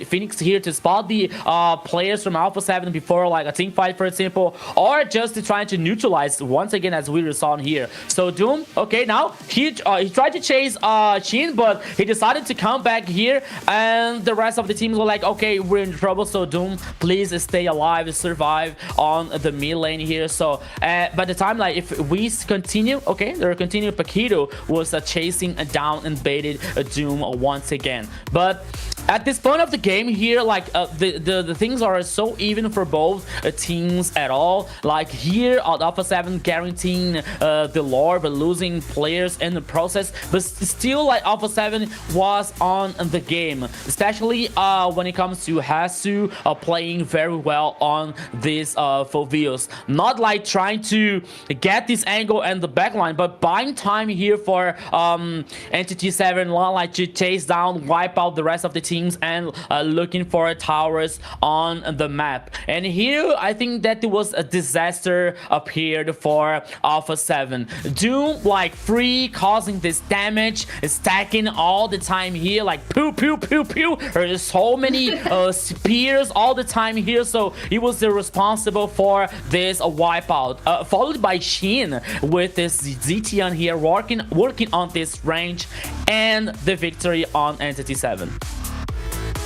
Phoenix here to spot the players from Alpha 7 before like a team fight, for example, or just to try to neutralize once again, as we saw here. So Doom, okay, now he tried to chase Shin, but he decided to come back here, and the rest of the teams were like, okay, we're in trouble, so Doom, please stay alive, survive on the mid lane here. So by the time, like, if we continue, okay, they're continuing. Paquito was chasing down and baited Doom once again. But at this point of the game here, like the things are so even for both teams at all. Like here Alpha 7 guaranteeing the lore, but losing players in the process. But still, like, Alpha 7 was on the game, especially when it comes to Hasu playing very well on these Foveos. Not like trying to get this angle and the backline, but buying time here for Entity 7, like to chase down, wipe out the rest of the team teams and looking for towers on the map. And here I think that it was a disaster appeared for Alpha 7. Doom like free causing this damage, stacking all the time here, like pew pew pew pew. There's so many spears all the time here, so he was responsible for this wipeout. Followed by Shin with this Zetian here working on this range and the victory on Entity 7.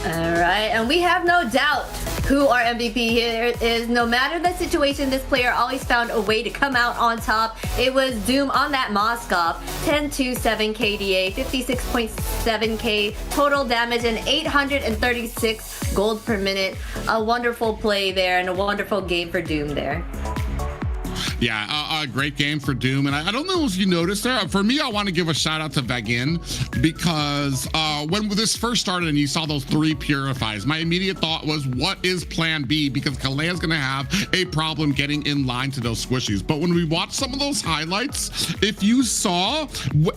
Alright, and we have no doubt who our MVP here is. No matter the situation, this player always found a way to come out on top. It was Doom on that Moskov. 10-2-7 KDA, 56.7k total damage, and 836 gold per minute. A wonderful play there and a wonderful game for Doom there. Yeah, a great game for Doom. And I don't know if you noticed there. For me, I want to give a shout out to Vagin because when this first started and you saw those 3 purifies, my immediate thought was, what is plan B? Because Kalea's going to have a problem getting in line to those squishies. But when we watched some of those highlights, if you saw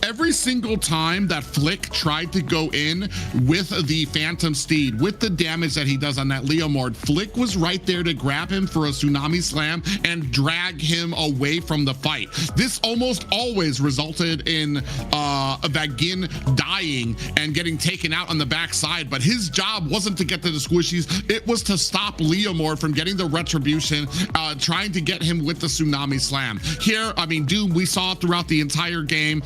every single time that Flick tried to go in with the Phantom Steed, with the damage that he does on that Leomord, Flick was right there to grab him for a Tsunami Slam and drag him away from the fight. This almost always resulted in Vagin dying and getting taken out on the backside, but his job wasn't to get to the squishies, it was to stop Leomord from getting the retribution, trying to get him with the Tsunami Slam. Here, I mean, Doom, we saw throughout the entire game,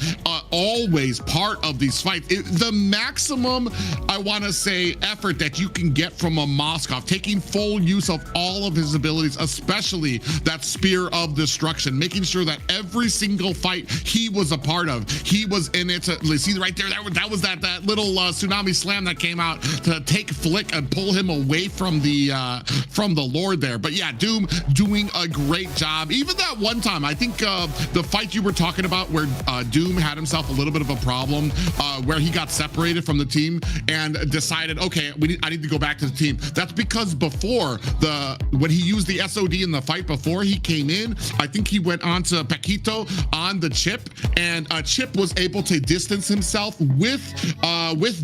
always part of these fights. The maximum, I want to say, effort that you can get from a Moskov, taking full use of all of his abilities, especially that Spear of Destruction, making sure that every single fight he was a part of, he was in it. See right there, that was that little Tsunami Slam that came out to take Flick and pull him away from the Lord there. But yeah, Doom doing a great job. Even that one time, I think the fight you were talking about where Doom had himself a little bit of a problem, where he got separated from the team and decided, okay, I need to go back to the team. That's because before when he used the SOD in the fight before he came in, I think he went on to Paquito on the Chip, and Chip was able to distance himself with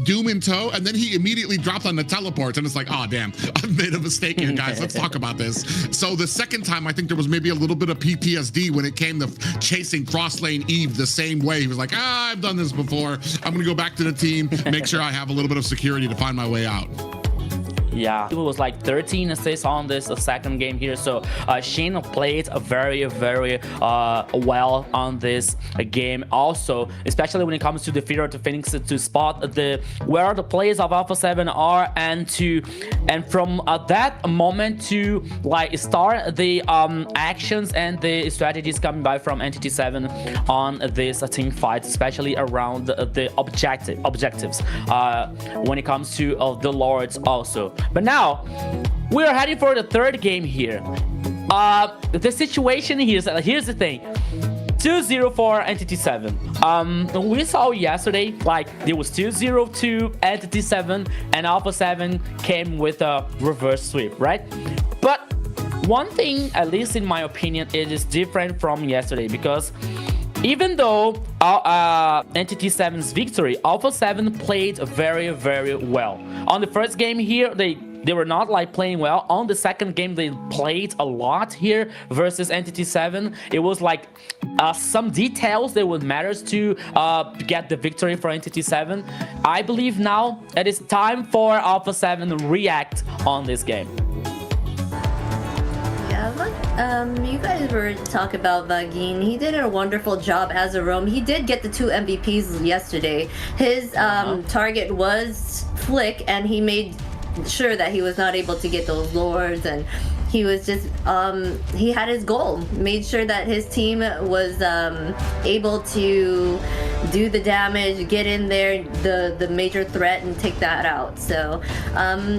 Doom in tow, and then he immediately dropped on the teleports, and it's like, oh damn, I've made a mistake here, guys. Let's talk about this. So the second time, I think there was maybe a little bit of PTSD when it came to chasing Cross Lane Eve the same way. He was like, I've done this before. I'm gonna go back to the team, make sure I have a little bit of security to find my way out. Yeah, it was like 13 assists on this second game here. So Shane played very well on this game also, especially when it comes to the Fear of the Phoenix, to spot where the players of Alpha 7 are, and from that moment to like start the actions and the strategies coming by from Entity 7 on this team fight, especially around the objectives when it comes to the Lords also. But now we are heading for the third game here. The situation here is, here's the thing: 2-0 for Entity 7. We saw yesterday like there was 2-0 to Entity 7, and Alpha 7 came with a reverse sweep, right? But one thing, at least in my opinion, it is different from yesterday, because even though Entity 7's victory, Alpha 7 played very well. On the first game here, they were not like playing well. On the second game, they played a lot here versus Entity 7. It was like some details that would matter to get the victory for Entity 7. I believe now it is time for Alpha 7 to react on this game. You guys were talking about Vagin. He did a wonderful job as a roam. He did get the 2 MVPs yesterday. His target was Flick, and he made sure that he was not able to get those lords, and he was just he had his goal, made sure that his team was able to do the damage, get in there, the major threat, and take that out. So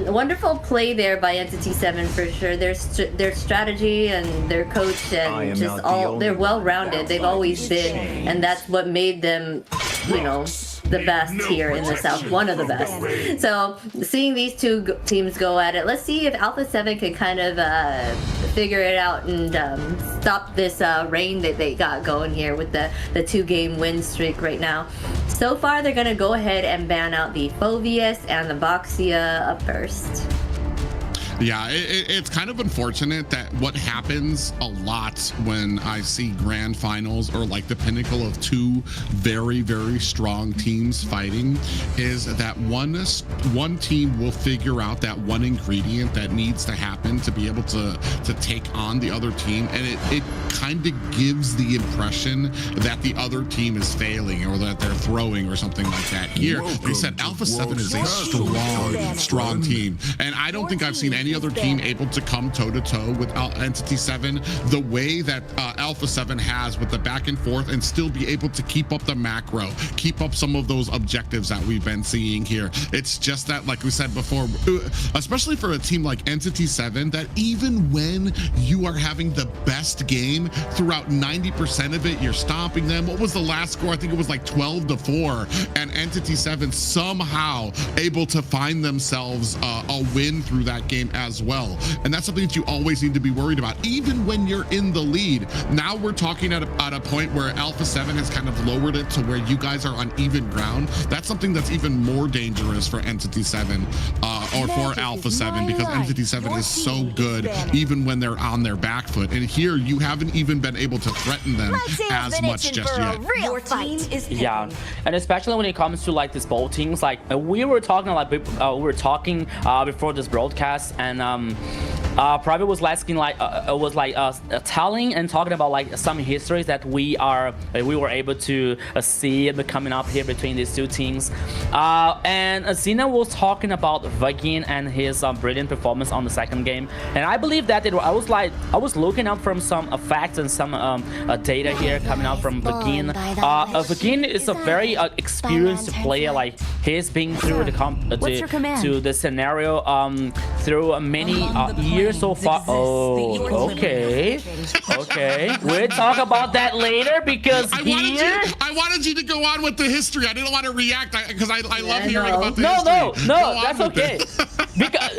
wonderful play there by Entity 7 for sure. Their strategy and their coach and just all, they're well-rounded. They've always been, and that's what made them, you know, the best here in the South, one of the best. So seeing these two teams go at it, let's see if Alpha 7 can kind of figure it out and stop this reign that they got going here with the 2-game win streak right now. So far, they're going to go ahead and ban out the Phoveus and the Boxia up first. Yeah, it's kind of unfortunate that what happens a lot when I see grand finals or like the pinnacle of two very, very strong teams fighting is that one team will figure out that one ingredient that needs to happen to be able to take on the other team, and it kind of gives the impression that the other team is failing or that they're throwing or something like that. Here, they said Alpha 7 is a strong team, and I don't think I've seen any other team able to come toe-to-toe with Entity 7 the way that Alpha 7 has, with the back and forth, and still be able to keep up the macro, keep up some of those objectives that we've been seeing here. It's just that, like we said before, especially for a team like Entity 7, that even when you are having the best game throughout 90% of it, you're stomping them. What was the last score? I think it was like 12-4, and Entity 7 somehow able to find themselves a win through that game as well. And that's something that you always need to be worried about, even when you're in the lead. Now we're talking at a point where Alpha 7 has kind of lowered it to where you guys are on even ground. That's something that's even more dangerous for Entity 7 or for Alpha 7, because Entity 7 is so good even when they're on their back foot. And here you haven't even been able to threaten them as much just yet. Your team is Yeah, and especially when it comes to like these both teams, like we were talking before this broadcast, and Private was asking telling and talking about like some histories that we were able to see coming up here between these two teams, and Zena was talking about Vagin and his brilliant performance on the second game, and I believe that I was looking up from some facts and some data here coming out from Vagin. Vagin is a very experienced player. Like he's been through the scenario through many years so far. Oh, okay. We'll talk about that later, because I wanted you to go on with the history. I didn't want to react because I love hearing about the history. No, that's okay. Because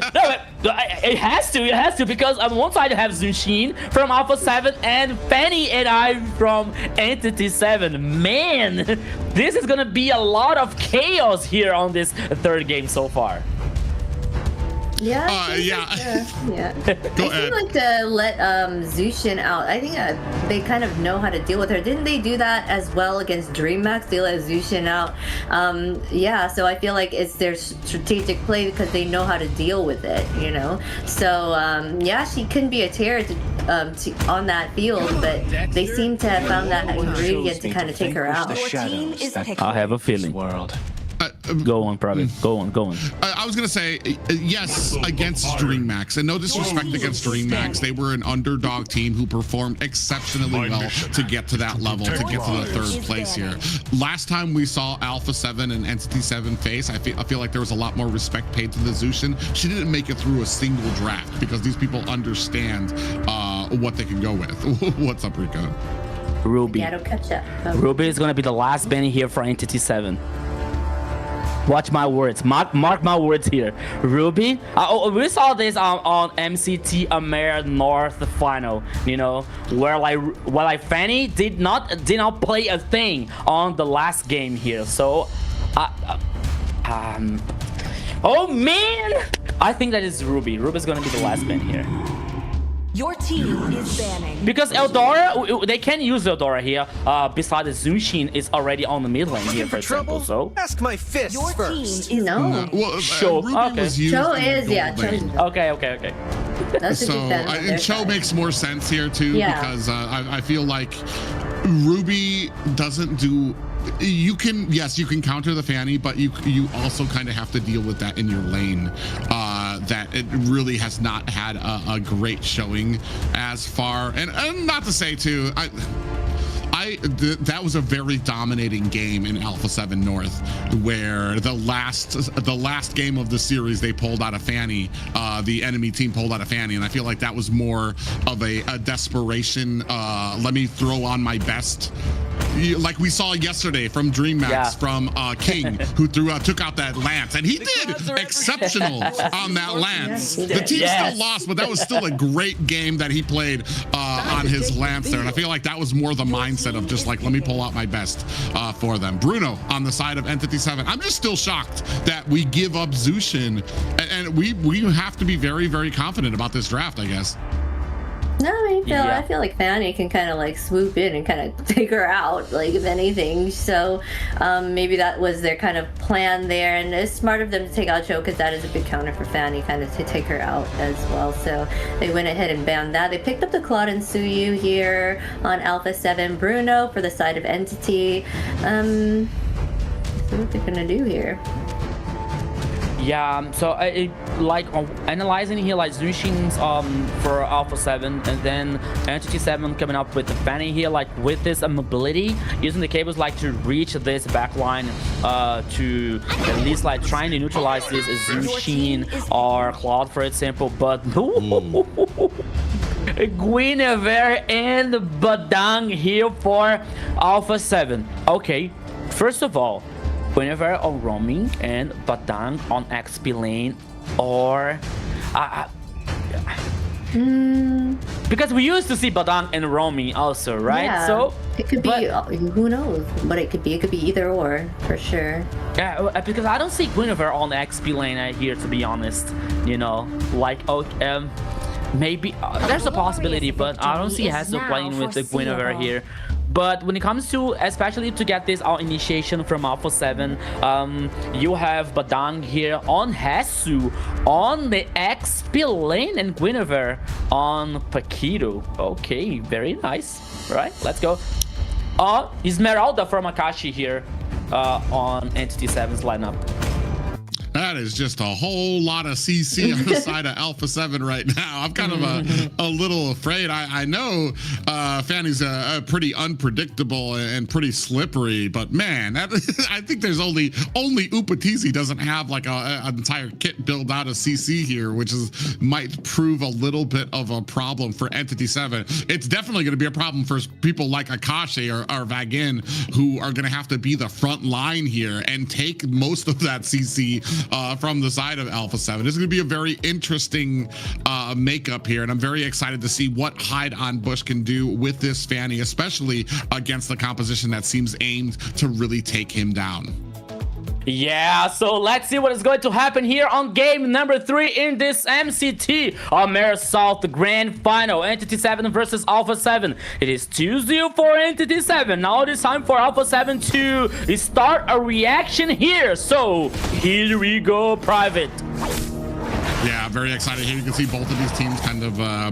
it has to, because on one side you have Zunshin from Alpha 7 and Fanny and I from Entity 7. Man, this is gonna be a lot of chaos here on this third game so far. Yeah. Go ahead. I like to let Zushin out. I think they kind of know how to deal with her. Didn't they do that as well against DreamHack? They let Zushin out. Yeah, so I feel like it's their strategic play because they know how to deal with it, you know? So, yeah, she couldn't be a terror on that field, but they seem to have found that ingredient to kind of take her out. I have a feeling. Go on, Private. Go on. I was gonna say yes against DreamHack, and no disrespect against DreamHack. They were an underdog team who performed exceptionally well to get to that level, to get to the third place here. Last time we saw Alpha 7 and Entity 7 face, I feel like there was a lot more respect paid to the Zushin. She didn't make it through a single draft because these people understand what they can go with. What's up, Rico? Ruby. Yeah, it'll catch up. Ruby is gonna be the last Benny here for Entity 7. Watch my words. Mark my words here. Ruby. We saw this on MCT AMER North Final. You know, where Fanny did not play a thing on the last game here. So, oh man, I think that is Ruby. Ruby's gonna be the last man here. Your team is banning. Because Eldora, they can use Eldora here. Besides, Zunshin is already on the mid lane here, for example. So ask my fists Your first. team is Well, Sure. Ruby Okay. was used Cho in the is, yeah. gold lane. okay. That's So and Cho makes more sense here too, because I feel like Ruby doesn't do. You can counter the Fanny, but you also kind of have to deal with that in your lane. That it really has not had a great showing as far, and not to say too, that was a very dominating game in Alpha 7 North, where the last game of the series they pulled out of Fanny, the enemy team pulled out of Fanny, and I feel like that was more of a desperation. Let me throw on my best like we saw yesterday from DreamMax, from King, who took out that Lance, and he did exceptional on that Lance. The team still lost, but that was still a great game that he played on his Lance there, and I feel like that was more the mindset of just like, let me pull out my best for them. Bruno on the side of Entity 7. I'm just still shocked that we give up Zushin, and we have to be very, very confident about this draft, I guess. No, I feel like Fanny can kind of like swoop in and kind of take her out, like if anything. So maybe that was their kind of plan there, and it's smart of them to take out Cho because that is a big counter for Fanny, kind of to take her out as well. So they went ahead and banned that. They picked up the Claude and Suyu here on Alpha 7. Bruno for the side of Entity. See what they're gonna do here. Yeah, so analyzing here, like Zushin's for Alpha 7, and then Entity 7 coming up with the Fanny here, like with this mobility, using the cables like to reach this backline to at least like trying to neutralize this Zushin or Claude, for example. But Guinevere and Badang here for Alpha 7. Okay, first of all, Guinevere on roaming and Badang on XP lane, or because we used to see Badang and roaming also, right? Yeah, so it could be, who knows what it could be. It could be either or, for sure. Yeah, because I don't see Guinevere on the XP lane here, to be honest. You know, like maybe there's a possibility, but I don't see Hassel playing with the Guinevere here. But when it comes to, especially to get this initiation from Alpha 7, you have Badang here on Hasu on the XP lane and Guinevere on Paquito. Okay, very nice. All right, let's go. Esmeralda from Akashi here on Entity 7's lineup. That is just a whole lot of CC on the side of Alpha 7 right now. I'm kind of a little afraid. I know Fanny's a pretty unpredictable and pretty slippery, but man, I think there's only Upatizi doesn't have like an entire kit build out of CC here, which might prove a little bit of a problem for Entity 7. It's definitely going to be a problem for people like Akashi or Vagin, who are going to have to be the front line here and take most of that CC from the side of Alpha 7. This is going to be a very interesting makeup here, and I'm very excited to see what Hide on Bush can do with this Fanny, especially against the composition that seems aimed to really take him down. Yeah, so let's see what is going to happen here on game number 3 in this MCT AMER South Grand Final. Entity 7 versus Alpha 7. It is 2-0 for Entity 7. Now it is time for Alpha 7 to start a reaction here. So here we go, Private. Yeah, very excited here. You can see both of these teams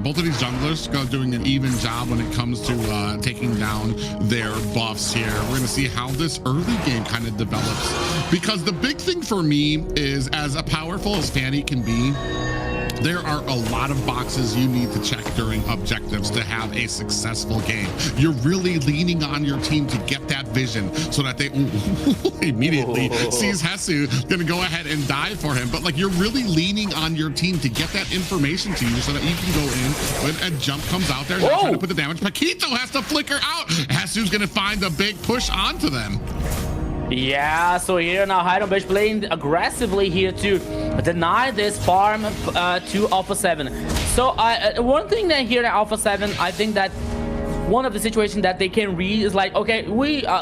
both of these junglers doing an even job when it comes to taking down their buffs here. We're going to see how this early game kind of develops, because the big thing for me is, as powerful as Fanny can be, there are a lot of boxes you need to check during objectives to have a successful game. You're really leaning on your team to get that vision so that they immediately sees Hesu gonna go ahead and die for him. But like, you're really leaning on your team to get that information to you so that you can go in when a jump comes out there and try to put the damage. Paquito has to flicker out. Hesu's gonna find a big push onto them. Yeah, so here now Hide on Bush playing aggressively here to deny this farm to Alpha 7. So one thing that here at Alpha 7, I think that one of the situations that they can read is like, okay,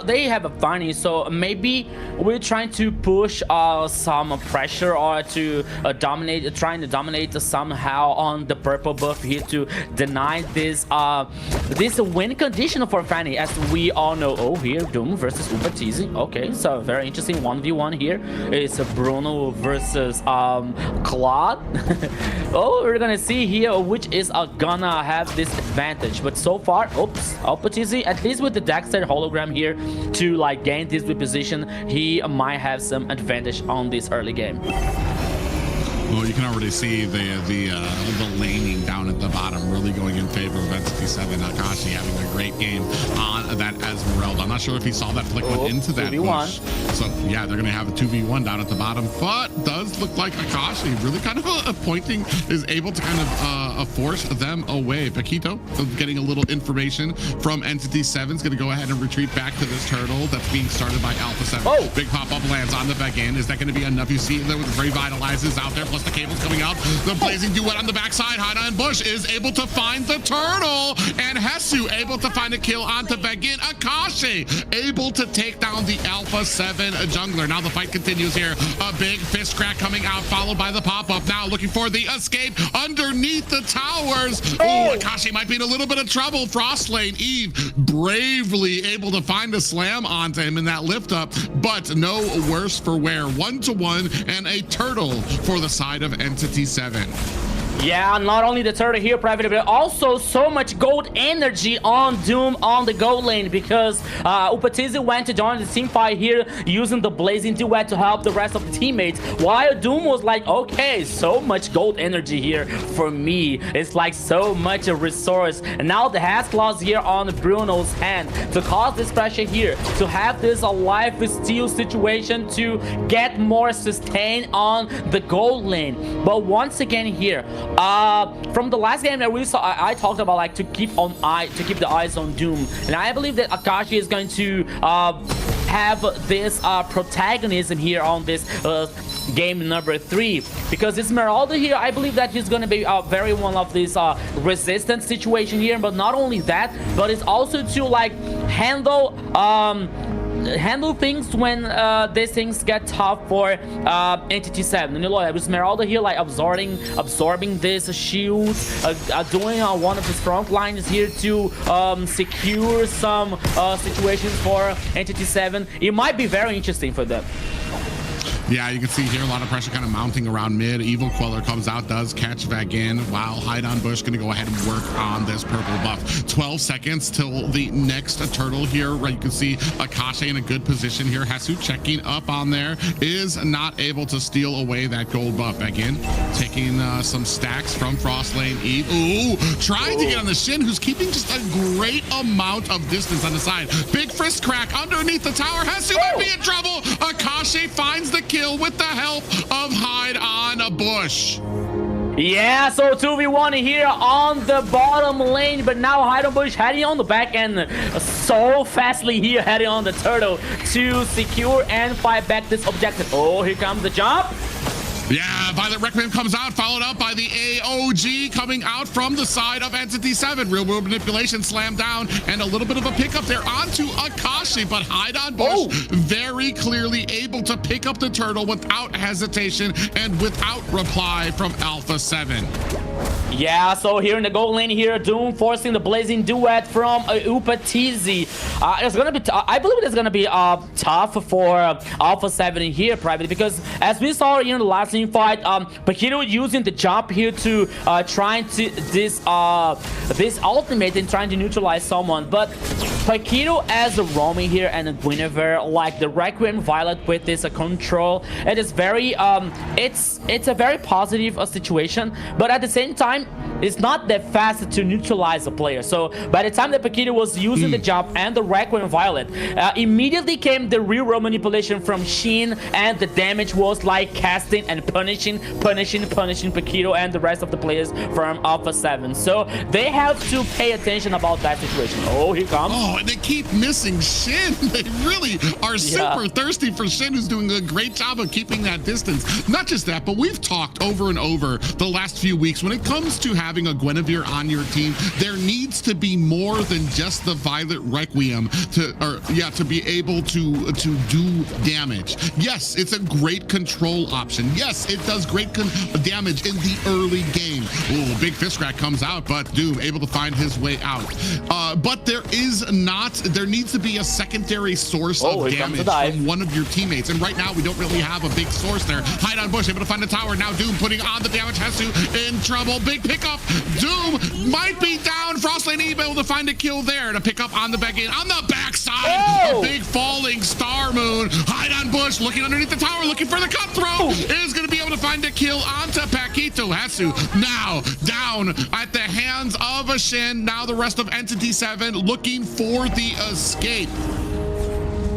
they have a Fanny, so maybe we're trying to push some pressure or to trying to dominate somehow on the purple buff here to deny this this win condition for Fanny, as we all know. Oh, here Doom versus Upatizi. Okay, so very interesting 1v1 here. It's Bruno versus Claude. Oh, we're gonna see here which is gonna have this advantage, but so far, Upatizi, at least with the Dexter hologram here to like gain this position, he might have some advantage on this early game. Well, you can already see the laning down at the bottom really going in favor of MCT7. Akashi having a great game on that Esmeralda. I'm not sure if he saw that flick went into that bush. So yeah, they're going to have a 2v1 down at the bottom, but does look like Akashi really kind of pointing is able to kind of force them away. Paquito getting a little information from Entity 7 is going to go ahead and retreat back to this turtle that's being started by Alpha 7. Oh. Big pop-up lands on the back end. Is that going to be enough? You see there with the revitalizes out there, plus the cables coming out. The blazing duet on the backside. Hana and Bush is able to find the turtle, and Hesu able to find a kill onto Begin. Akashi able to take down the Alpha 7 jungler. Now the fight continues here. A big fist crack coming out, followed by the pop-up. Now looking for the escape underneath the towers. Oh, Akashi might be in a little bit of trouble. Frostlane Eve bravely able to find a slam onto him in that lift up, but no worse for wear. 1-1 and a turtle for the side of Entity 7. Yeah, not only the turtle here, Private, but also so much gold energy on Doom on the gold lane, because Upatizi went to join the team fight here using the blazing duet to help the rest of the teammates, while Doom was like, okay, so much gold energy here for me. It's like so much a resource. And now the Has Claws here on Bruno's hand to cause this pressure here, to have this alive steal situation to get more sustain on the gold lane. But once again here, from the last game that we saw, I talked about like to keep the eyes on Doom, and I believe that Akashi is going to have this protagonism here on this game number 3, because Esmeralda here, I believe that he's going to be very one of this resistance situation here. But not only that, but it's also to like handle things when these things get tough for Entity 7. And you look at Esmeralda here, like absorbing this shield, doing one of his front lines here to secure some situations for Entity 7. It might be very interesting for them. Yeah, you can see here a lot of pressure kind of mounting around mid. Evil Queller comes out, does catch back in, while Hide on Bush going to go ahead and work on this purple buff. 12 seconds till the next turtle here, right? You can see Akashi in a good position here. Hesu checking up on there, is not able to steal away that gold buff. Again, taking some stacks from Frostlane Eve. Ooh, trying to get on the Shin, who's keeping just a great amount of distance on the side. Big fist crack underneath the tower. Hesu might be in trouble. Akashi finds the kill with the help of Hide on a Bush. Yeah, so 2v1 here on the bottom lane, but now Hide on Bush heading on the back end so fastly here, heading on the turtle to secure and fight back this objective. Oh, here comes the jump. Yeah, Violet Requiem comes out, followed up by the AOG coming out from the side of Entity 7. Real world manipulation slammed down, and a little bit of a pickup there onto Akashi, but Hide on Bush very clearly able to pick up the turtle without hesitation and without reply from Alpha 7. Yeah, so here in the gold lane here, Doom forcing the blazing duet from Upatizi. It's gonna be, I believe it's gonna be tough for Alpha 7 here, Private, because as we saw in the last team fight, Paquito using the jump here to trying to this ultimate and trying to neutralize someone. But Paquito as a roaming here and a Guinevere, like the Requiem Violet with this control, it is very it's a very positive situation, but at the same time it's not that fast to neutralize a player. So by the time that Paquito was using the jump and the Requiem Violet, immediately came the real world manipulation from Shin, and the damage was like casting and punishing Paquito and the rest of the players from Alpha 7. So they have to pay attention about that situation. Oh, here comes. Oh, and they keep missing Shin. They really are super thirsty for Shin, who's doing a great job of keeping that distance. Not just that, but we've talked over and over the last few weeks, when it comes to having a Guinevere on your team, there needs to be more than just the Violet Requiem to be able to do damage. Yes, it's a great control option. Yes, it does great damage in the early game. Ooh, big fist crack comes out, but Doom able to find his way out. But there needs to be a secondary source of damage from one of your teammates, and right now we don't really have a big source there. Hide on Bush able to find the tower. Now Doom putting on the damage. Hesu in trouble. Big pickup. Doom might be down. Frostlane able to find a kill there to pick up on the back end. On the backside, a big falling Star Moon. Hide on Bush Bush looking underneath the tower, looking for the cutthroat. Is going to be able to find a kill onto Paquito. Hesu now down at the hands of a Shin. Now the rest of Entity 7 looking for the escape.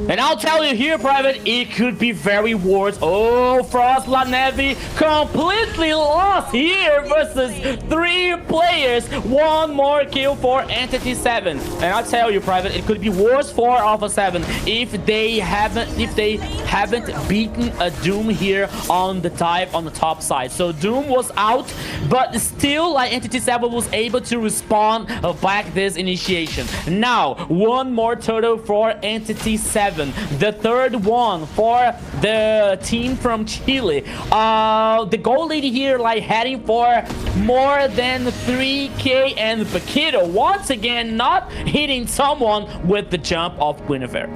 And I'll tell you here, Private, it could be very worse. Oh, Frost Lanevi completely lost here versus 3 players. 1 more kill for Entity 7. And I'll tell you, Private, it could be worse for Alpha 7 if they haven't beaten a Doom here on the top side. So Doom was out, but still, like, Entity 7 was able to respond back this initiation. Now, 1 more total for Entity 7. The 3rd one for the team from Chile. The goal lead here, like, heading for more than 3k, and Paquito once again not hitting someone with the jump of Guinevere.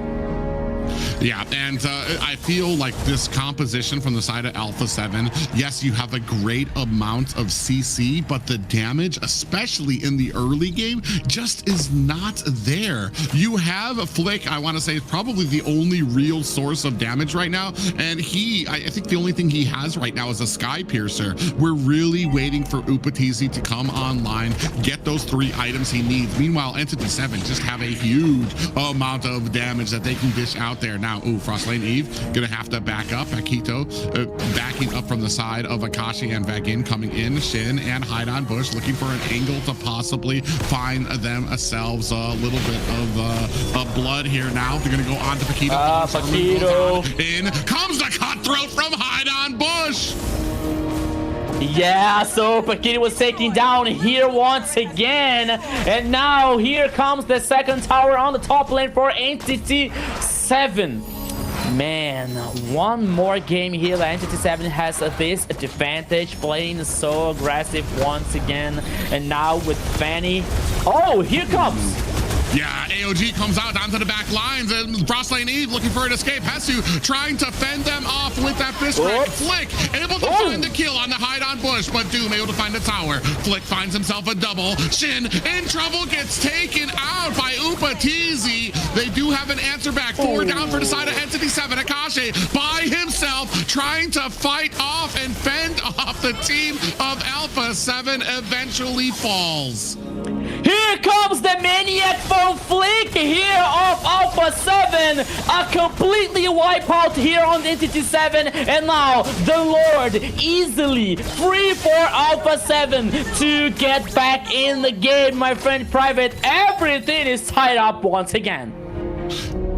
Yeah, and I feel like this composition from the side of Alpha 7, yes, you have a great amount of CC, but the damage, especially in the early game, just is not there. You have Flick, I want to say, is probably the only real source of damage right now, and I think the only thing he has right now is a Sky Piercer. We're really waiting for Upatizi to come online, get those 3 items he needs. Meanwhile, Entity 7 just have a huge amount of damage that they can dish out there. Now, Frostlane Eve gonna have to back up. Paquito backing up from the side of Akashi and Vagin coming in. Shin and Hide on Bush looking for an angle to possibly find themselves a little bit of blood here now. They're gonna go on to Paquito. Paquito. In comes the cutthroat from Hide on Bush. Yeah, so Paquito was taken down here once again. And now here comes the 2nd tower on the top lane for Entity 7. Man, 1 more game here. Entity 7 has this advantage, playing so aggressive once again. And now with Fanny. Oh, here comes. Yeah, AOG comes out onto the back lines, and Frostlane Eve looking for an escape. Hesu trying to fend them off with that fist crack. Flick able to find the kill on the Hide on Bush, but Doom able to find the tower. Flick finds himself a double. Shin in trouble, gets taken out by Upatizi. They do have an answer back. 4 down for the side of Entity 7. Akashi by himself trying to fight off and fend off the team of Alpha 7 eventually falls. Here comes the Maniac from Flick here of Alpha 7. A completely wipeout here on Entity 7. And now the Lord easily free for Alpha 7 to get back in the game, my friend Private. Everything is tied up once again.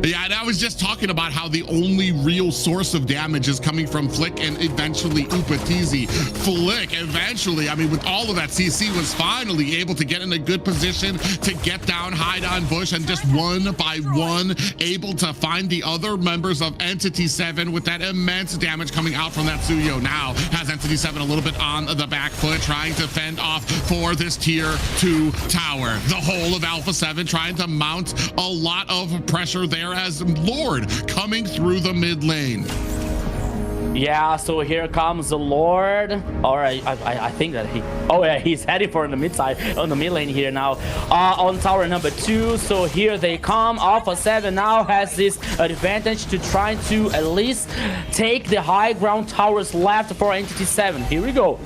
Yeah, and I was just talking about how the only real source of damage is coming from Flick and eventually Upatizi. Flick eventually, I mean, with all of that CC, was finally able to get in a good position to get down Hide on Bush, and just 1 by 1 able to find the other members of Entity 7 with that immense damage coming out from that Tsuyo. Now has Entity 7 a little bit on the back foot, trying to fend off for this tier 2 tower. The whole of Alpha 7 trying to mount a lot of pressure there as Lord coming through the mid lane. Yeah, so here comes the Lord. All right, I think that he's heading for the mid side, on the mid lane here now, on tower number 2. So here they come. Alpha 7 now has this advantage to try to at least take the high ground towers left for Entity 7. Here we go.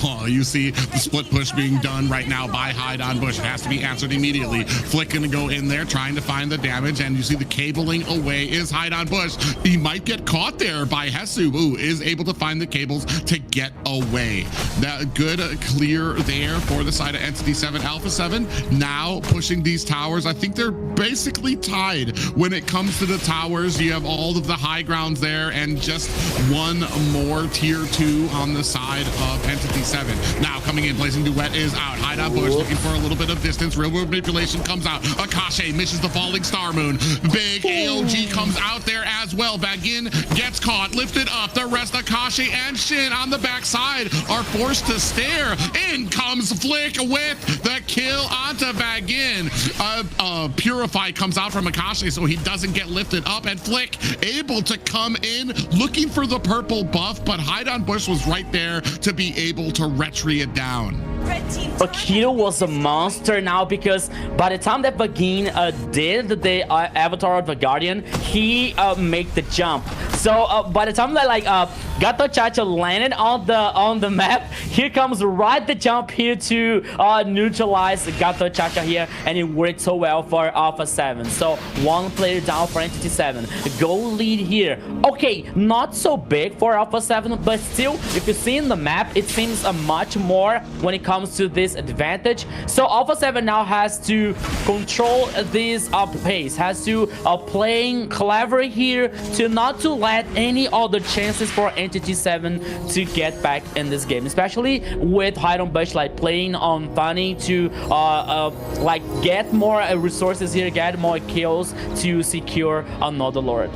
Oh, you see the split push being done right now by Hide on Bush. It has to be answered immediately. Flick gonna go in there trying to find the damage, and you see the cabling away is Hide on Bush. He might get caught there by Hesu, who is able to find the cables to get away. That good clear there for the side of Entity 7. Alpha 7 now pushing these towers. I think they're basically tied when it comes to the towers. You have all of the high grounds there, and just 1 more tier 2 on the side of Entity 7. Now coming in, Blazing Duet is out. Hide on Bush looking for a little bit of distance. Real world manipulation comes out. Akashi misses the falling star moon. Big AOG comes out there as well. Vagin gets caught, lifted up. The rest, Akashi and Shin on the backside, are forced to stare. In comes Flick with the kill onto Vagin. Purify comes out from Akashi, so he doesn't get lifted up, and Flick able to come in looking for the purple buff, but Hide on Bush was right there to be able to retry it down. Akito was a monster now, because by the time that Vagin did the avatar of the Guardian, he made the jump. So by the time that like Gato Chacha landed on the map, here comes right the jump here to neutralize Gato Chacha here, and it worked so well for Alpha 7. So one player down for Entity 7. Goal lead here. Okay, not so big for Alpha 7, but still, if you see in the map, it seems much more when it comes to this advantage. So Alpha 7 now has to control this pace, has to playing clever here to not to let any other chances for Entity 7 to get back in this game, especially with Hiram Bush like playing on Funny to like get more resources here, get more kills to secure another Lord.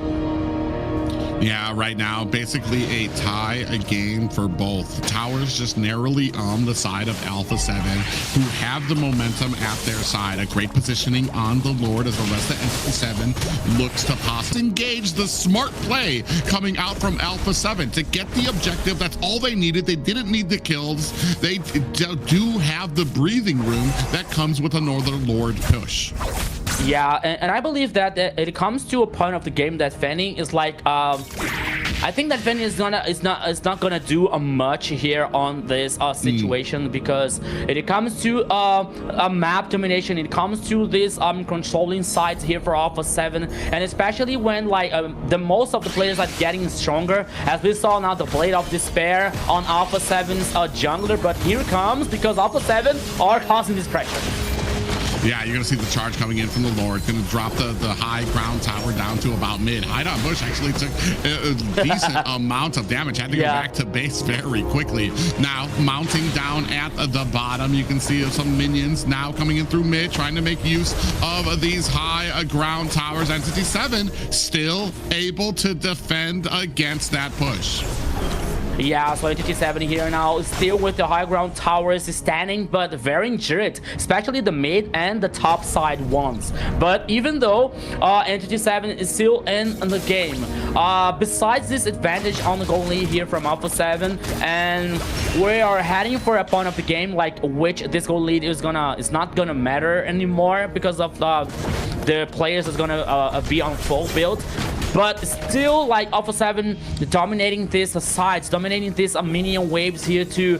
Yeah, right now, basically a tie, a game for both. Towers just narrowly on the side of Alpha 7, who have the momentum at their side. A great positioning on the Lord as the rest of Entity 7 looks to possibly engage the smart play coming out from Alpha 7 to get the objective. That's all they needed. They didn't need the kills. They do have the breathing room that comes with a Northern Lord push. Yeah, and I believe that it comes to a point of the game that Fanny is like, I think that Fanny is not gonna do much here on this situation, because it comes to a map domination, it comes to this controlling sides here for Alpha 7, and especially when like the most of the players are getting stronger, as we saw now the Blade of Despair on Alpha 7's jungler, but here it comes because Alpha 7 are causing this pressure. Yeah, you're going to see the charge coming in from the Lord. Going to drop the high ground tower down to about mid. Hideout Bush actually took a decent amount of damage. Had to go back to base very quickly. Now, mounting down at the bottom, you can see some minions now coming in through mid, trying to make use of these high ground towers. Entity 7 still able to defend against that push. Yeah, so Entity 7 here now, still with the high ground towers standing, but very injured, especially the mid and the top side ones. But even though Entity 7 is still in the game, besides this advantage on the goal lead here from Alpha 7, and we are heading for a point of the game like which this goal lead is not gonna matter anymore because of the players is gonna be on full build. But still, like Alpha 7 dominating these sides, dominating these minion waves here to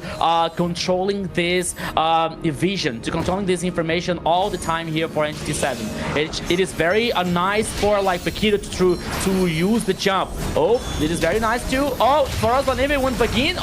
controlling this vision, to controlling this information all the time here for Entity 7. It is very nice for like Vegeta to use the jump. Oh, it is very nice too. Oh, for us, but even when Vagin,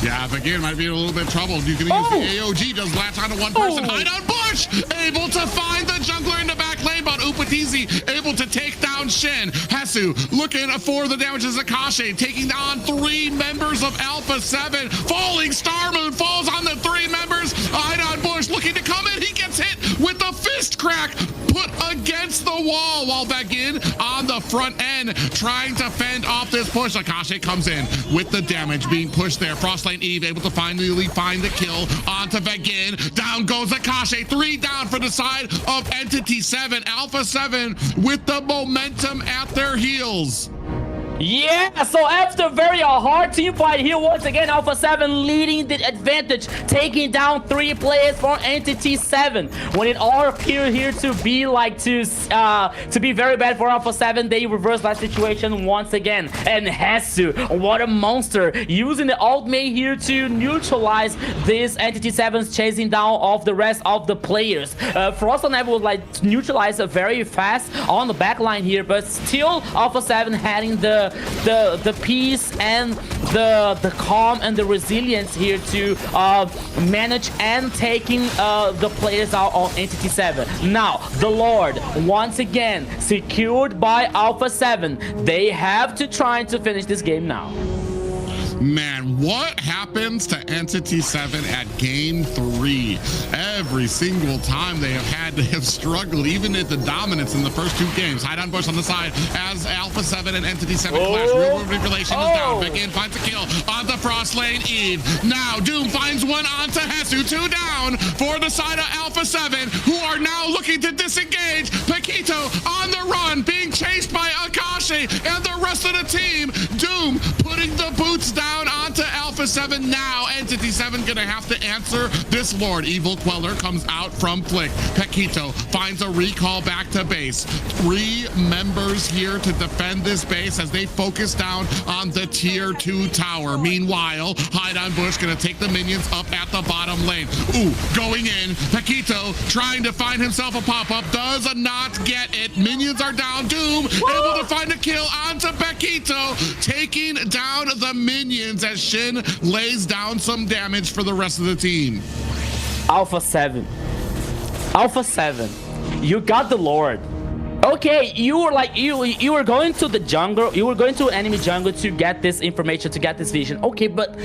yeah, Vagin might be in a little bit of trouble. You can use the AOG, does latch onto one person. Hideout Bush able to find the jungler in the back lane, but Upatizi able to take down Shen. Hesu looking for the damage as Akashi, taking down 3 members of Alpha 7. Falling Star Moon falls on the 3 members. Hideout Bush looking to come in. He gets hit with the fist crack put against the wall, while Vagin on the front end trying to fend off this push. Akashi comes in with the damage being pushed there. Frostlane Eve able to finally find the kill onto Vagin. Down goes Akashi. 3 down for the side of Entity 7. Alpha 7 with the momentum at their heels. Yeah, so after very hard team fight here, once again, Alpha 7 leading the advantage, taking down 3 players from Entity 7. When it all appeared here to be like to be very bad for Alpha 7, they reverse that situation once again. And Hesu, what a monster, using the ultimate here to neutralize this Entity 7's chasing down of the rest of the players. Frost and Evo would like neutralize very fast on the back line here, but still Alpha 7 having the peace and the calm and the resilience here to manage and taking the players out on Entity 7. Now the Lord once again secured by Alpha 7. They have to try to finish this game now. Man, what happens to Entity 7 at game 3? Every single time they have struggled, even at the dominance in the first 2 games. Hideout Bush on the side as Alpha 7 and Entity 7 clash. Real world manipulation is down. Vagin finds a kill on the Frostlane Eve. Now Doom finds one onto Hesu. 2 down for the side of Alpha 7, who are now looking to disengage. Paquito on the run, being chased by Akashi and the rest of the team. Doom putting the boots down onto Alpha Alpha 7 now. Entity 7 gonna have to answer this Lord. Evil Queller comes out from Flick. Paquito finds a recall back to base. 3 members here to defend this base as they focus down on the tier 2 tower. Meanwhile, Hide on Bush gonna take the minions up at the bottom lane. Ooh, going in. Paquito trying to find himself a pop-up, does not get it. Minions are down. Doom able to find a kill onto Paquito, taking down the minions as Shin lays down some damage for the rest of the team. Alpha 7. Alpha 7. You got the Lord. Okay, you were like you were going to the jungle, you were going to enemy jungle to get this information, to get this vision. Okay, but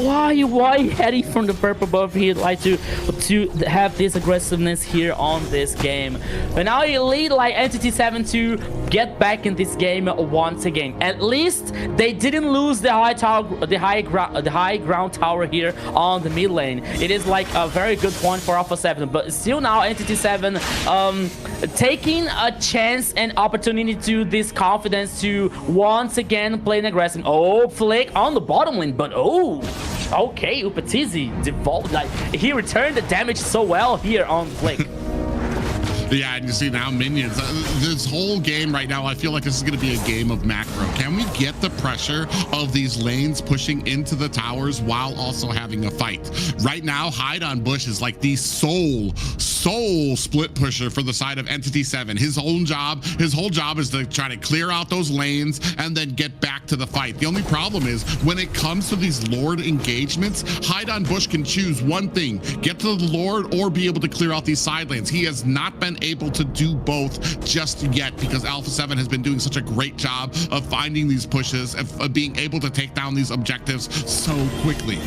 why heading from the purple buff here, like to have this aggressiveness here on this game? And now you lead like Entity 7 to get back in this game once again. At least they didn't lose the high ground tower here on the mid lane. It is like a very good point for Alpha 7, but still now Entity 7 taking a chance and opportunity to this confidence to once again play an aggressive. Oh, Flick on the bottom lane, but oh, okay, Upatizi default, like he returned the damage so well here on Flick. Yeah, and you see now minions. This whole game right now, I feel like this is going to be a game of macro. Can we get the pressure of these lanes pushing into the towers while also having a fight? Right now, Hide on Bush is like the sole split pusher for the side of Entity 7. His whole job is to try to clear out those lanes and then get back to the fight. The only problem is when it comes to these Lord engagements, Hide on Bush can choose one thing: get to the Lord or be able to clear out these side lanes. He has not been able to do both just yet because Alpha 7 has been doing such a great job of finding these pushes, of being able to take down these objectives so quickly.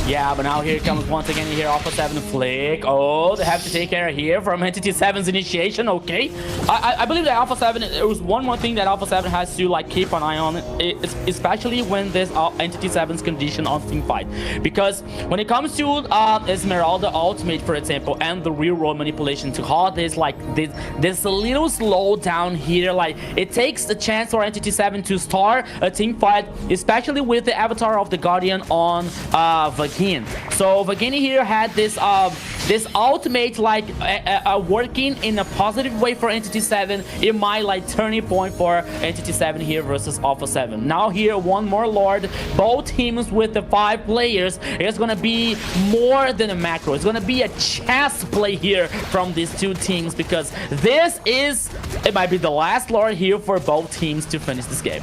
Yeah, but now here comes once again here Alpha 7 Flick. Oh, they have to take care here from Entity 7's initiation. Okay, I believe that Alpha 7, there was one more thing that Alpha 7 has to like keep an eye on, especially when there's Entity 7's condition on team fight, because when it comes to Esmeralda ultimate, for example, and the real world manipulation, to call this like this a little slow down here, like it takes the chance for Entity 7 to start a team fight, especially with the avatar of the Guardian on Vagin. So Vagin here had this ultimate like working in a positive way for Entity 7. It might like turning point for Entity 7 here versus Alpha 7. Now here one more Lord, both teams with the 5 players. It's gonna be more than a macro. It's gonna be a chess play here from these two teams, because it might be the last Lord here for both teams to finish this game.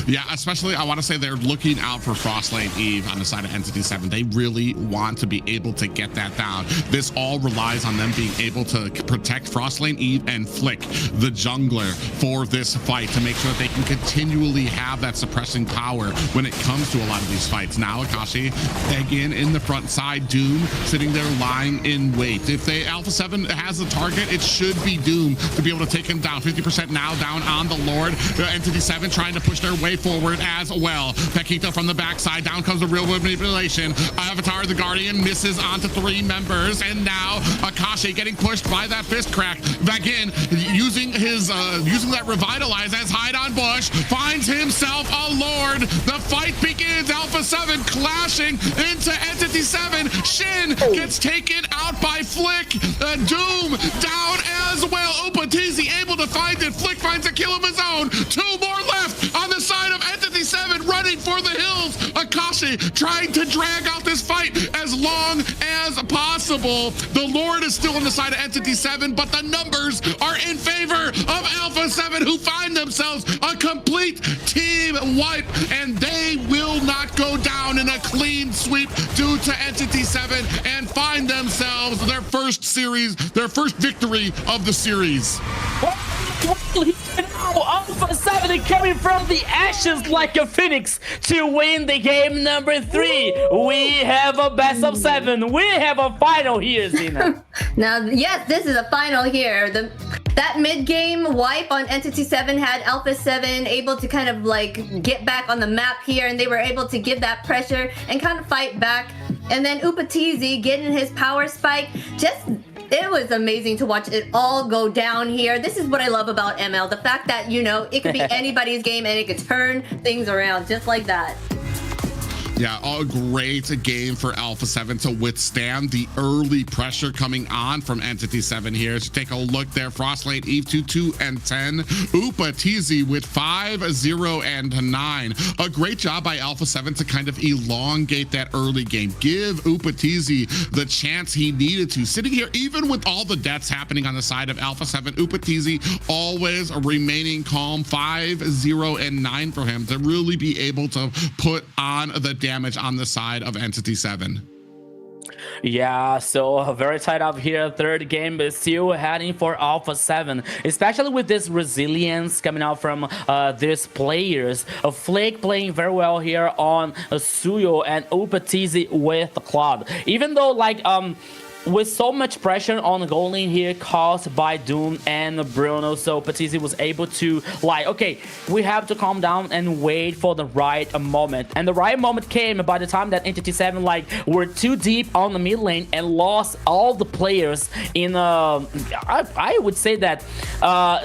Yeah, especially I want to say they're looking out for Frostlane Eve on the side of Entity 7. They really want to be able to get that down. This all relies on them being able to protect Frostlane Eve and Flick, the jungler, for this fight, to make sure that they can continually have that suppressing power when it comes to a lot of these fights. Now Akashi again in the front side, Doom sitting there lying in wait. If Alpha 7 has a target, it should be Doom to be able to take him down. 50% now down on the Lord. Entity 7 trying to push their way forward as well. Paquito from the backside, down comes the real world manipulation. Avatar the Guardian misses onto 3 members, and now Akashi getting pushed by that fist crack. Vagin using that revitalize as Hide on Bush finds himself a Lord. The fight begins. Alpha 7 clashing into Entity 7. Shin gets taken out by Flick. Doom down as well. Upatizi able to find it. Flick finds a kill of his own. 2 more left on the side of Entity 7, running for the hills. Akashi trying to drag out this fight as long as possible. The Lord is still on the side of Entity 7, but the numbers are in favor of Alpha 7, who find themselves a complete team wipe, and they will not go down in a clean sweep due to Entity 7 and find themselves their first victory of the series. Now Alpha 7 coming from the ashes like a phoenix to win the game number 3. We have a best of 7. We have a final here, Zena. Now, yes, this is a final here. That mid-game wipe on Entity 7 had Alpha 7 able to kind of like get back on the map here, and they were able to give that pressure and kind of fight back. And then Upatizi getting his power spike, it was amazing to watch it all go down here. This is what I love about ML, the fact that, you know, it could be anybody's game and it could turn things around just like that. Yeah, a great game for Alpha 7 to withstand the early pressure coming on from Entity 7 here. So take a look there. Frostlane, Eve 2 and 10. Upa TZ with 5, 0, and 9. A great job by Alpha 7 to kind of elongate that early game. Give Upa TZ the chance he needed to. Sitting here, even with all the deaths happening on the side of Alpha 7, Upa TZ always remaining calm. 5, 0, and 9 for him to really be able to put on the damage on the side of Entity 7. Yeah, so very tight up here. Third game is still heading for Alpha 7, especially with this resilience coming out from these players. Flake playing very well here on Suyo and Upa TZ with Claude. Even though like with so much pressure on the goal lane here caused by Doom and Bruno, so Patizzi was able to like, okay, we have to calm down and wait for the right moment. And the right moment came by the time that Entity 7 like were too deep on the mid lane and lost all the players in I would say that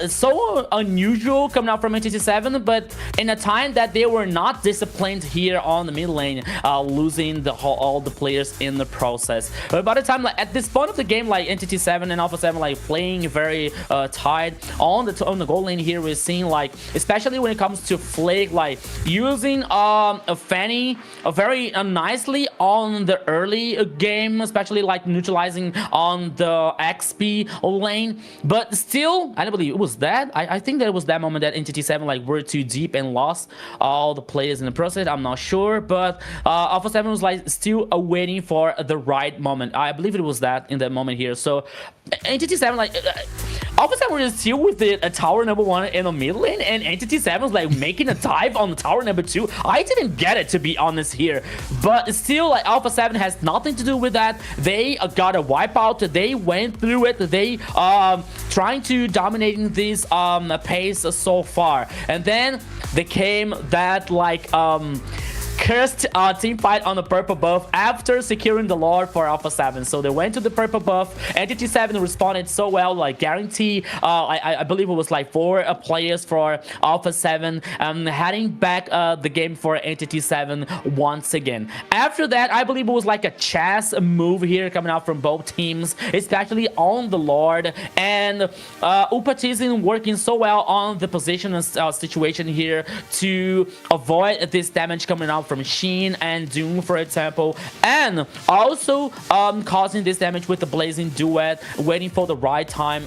so unusual coming out from Entity 7, but in a time that they were not disciplined here on the mid lane, losing all the players in the process. But by the time like at this point of the game, like Entity 7 and Alpha 7 like playing very tight on the goal lane here, we're seeing like, especially when it comes to Flake, like using a Fanny very nicely on the early game, especially like neutralizing on the XP lane. But still, I don't believe it was that. I think that it was that moment that Entity 7 like were too deep and lost all the players in the process. I'm not sure, but Alpha 7 was like still waiting for the right moment. I believe it was that in that moment here. So Entity 7 like Alpha 7 was still with the tower number 1 in the mid lane, and Entity 7 was like making a dive on the tower number 2. I didn't get it, to be honest here, but still like Alpha 7 has nothing to do with that. They got a wipeout. They went through it. They trying to dominating this pace so far, and then they came that like cursed team fight on the purple buff after securing the Lord for Alpha 7. So they went to the purple buff. Entity 7 responded so well, like guarantee I believe it was like 4 players for Alpha 7, heading back the game for Entity 7 once again. After that, I believe it was like a chess move here coming out from both teams, especially on the Lord, and Upatizin working so well on the position and situation here to avoid this damage coming out from Sheen and Doom, for example, and also causing this damage with the Blazing Duet, waiting for the right time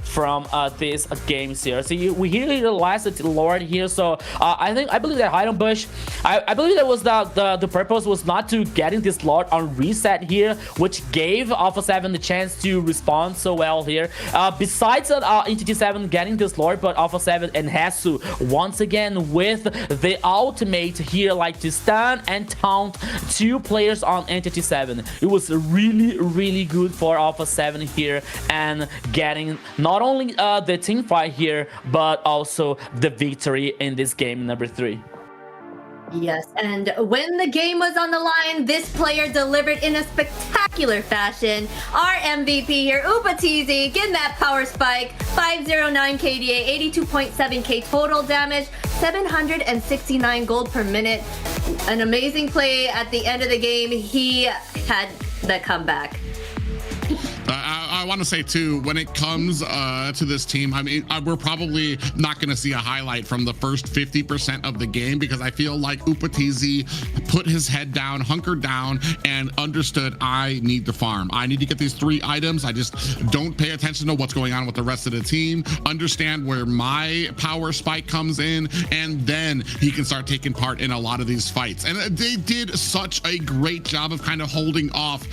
from this games here. So we hear the last Lord here, so I believe that item bush, I believe that was the purpose was not to getting this Lord on reset here, which gave Alpha 7 the chance to respond so well here. Besides Entity 7 getting this Lord, but Alpha 7 and Hasu once again with the ultimate here, like to stun and taunt 2 players on Entity 7. It was really good for Alpha 7 here, and getting not only the team fight here, but also the victory in this game number 3. Yes, and when the game was on the line, this player delivered in a spectacular fashion. Our MVP here, Upatizi, getting that power spike, 509 KDA, 82.7k total damage, 769 gold per minute. An amazing play at the end of the game. He had the comeback. I want to say too, when it comes to this team, I mean, we're probably not going to see a highlight from the first 50% of the game, because I feel like Upatizi put his head down, hunkered down, and understood, I need to farm. I need to get these 3 items. I just don't pay attention to what's going on with the rest of the team, understand where my power spike comes in, and then he can start taking part in a lot of these fights. And they did such a great job of kind of holding off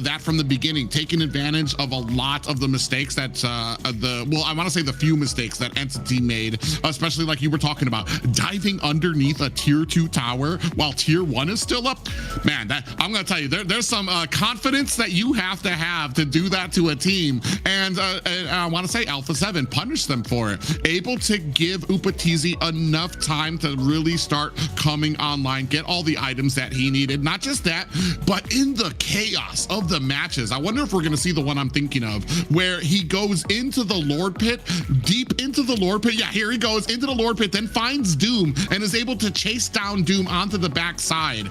that from the beginning, taking advantage of a lot of the mistakes that I want to say the few mistakes that Entity made, especially like you were talking about, diving underneath a tier 2 tower while tier 1 is still up. Man, that I'm gonna tell you, there's some confidence that you have to do that to a team, and I want to say Alpha 7 punished them for it, able to give Upatizi enough time to really start coming online, get all the items that he needed. Not just that, but in the chaos of the matches, I wonder if we're gonna see the one I'm thinking speaking of, where he goes into the Lord Pit, deep into the Lord Pit. Yeah, here he goes into the Lord Pit, then finds Doom and is able to chase down Doom onto the backside.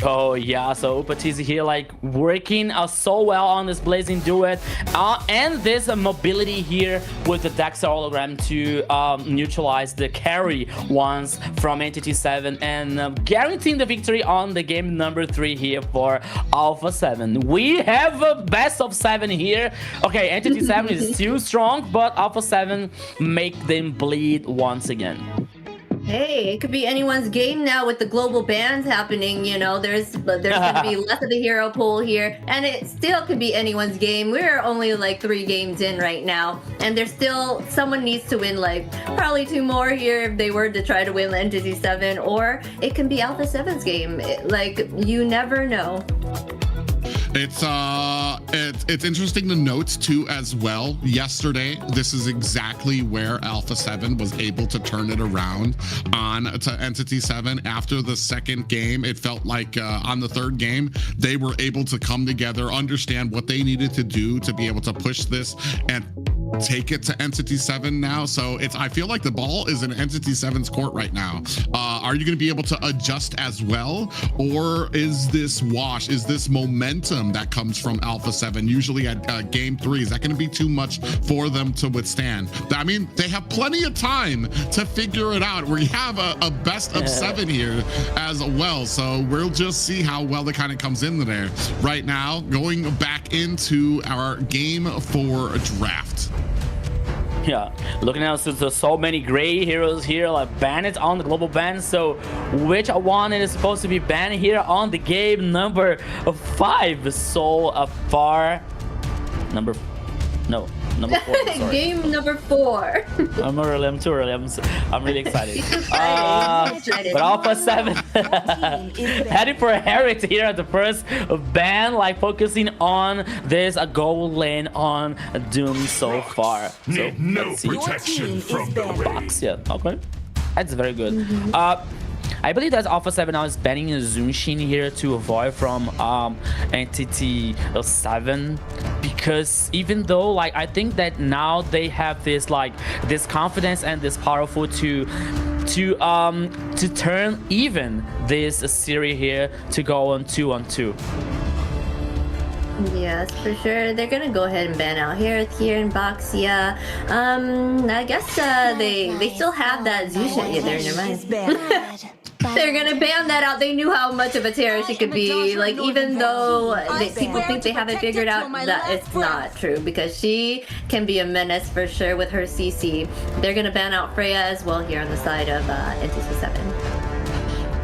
Oh yeah, so Upatizi here like working so well on this Blazing Duet and this mobility here with the Dexter hologram to neutralize the carry ones from Entity 7 and guaranteeing the victory on the game number 3 here for Alpha 7. We have a best of 7 here. Okay, Entity 7 is still strong, but Alpha 7 make them bleed once again. Hey, it could be anyone's game now with the global bans happening. You know, there's going to be less of a hero pool here, and it still could be anyone's game. We're only like 3 games in right now, and there's still someone needs to win like probably 2 more here if they were to try to win Entity 7, or it can be Alpha 7's game. Like, you never know. It's interesting to note too as well. Yesterday, this is exactly where Alpha 7 was able to turn it around on to Entity 7 after the second game. It felt like on the third game, they were able to come together, understand what they needed to do to be able to push this and take it to Entity 7 now. So I feel like the ball is in Entity 7's court right now. Are you going to be able to adjust as well? Or is this wash? Is this momentum that comes from Alpha 7 usually at game 3? Is that going to be too much for them to withstand? I mean, they have plenty of time to figure it out. We have a best of 7 here as well. So we'll just see how well it kind of comes in there. Right now, going back into our game 4 draft. Yeah, looking at so many gray heroes here, like banned on the global ban. So which one is supposed to be banned here on the game number 5? So far, number 4. Sorry. Game number 4. I'm too early. I'm really excited. But Alpha 7 heading for a Herrick here at the first ban, like focusing on this goal lane on Doom so far. So let's see. Protection from the Box, yeah, okay. That's very good. I believe that Alpha 7 now is banning Zunshin here to avoid from Entity 7, because even though like I think that now they have this like this confidence and this powerful to turn even this series here to go on 2-on-2. Yes, for sure. They're gonna go ahead and ban out here in Boxia. I guess they still have that Zusha. Yeah, never mind. They're gonna ban that out. They knew how much of a terror she could be. Like, even though people think they haven't figured out that it's not true, because she can be a menace for sure with her CC. They're gonna ban out Freya as well here on the side of NTC 7.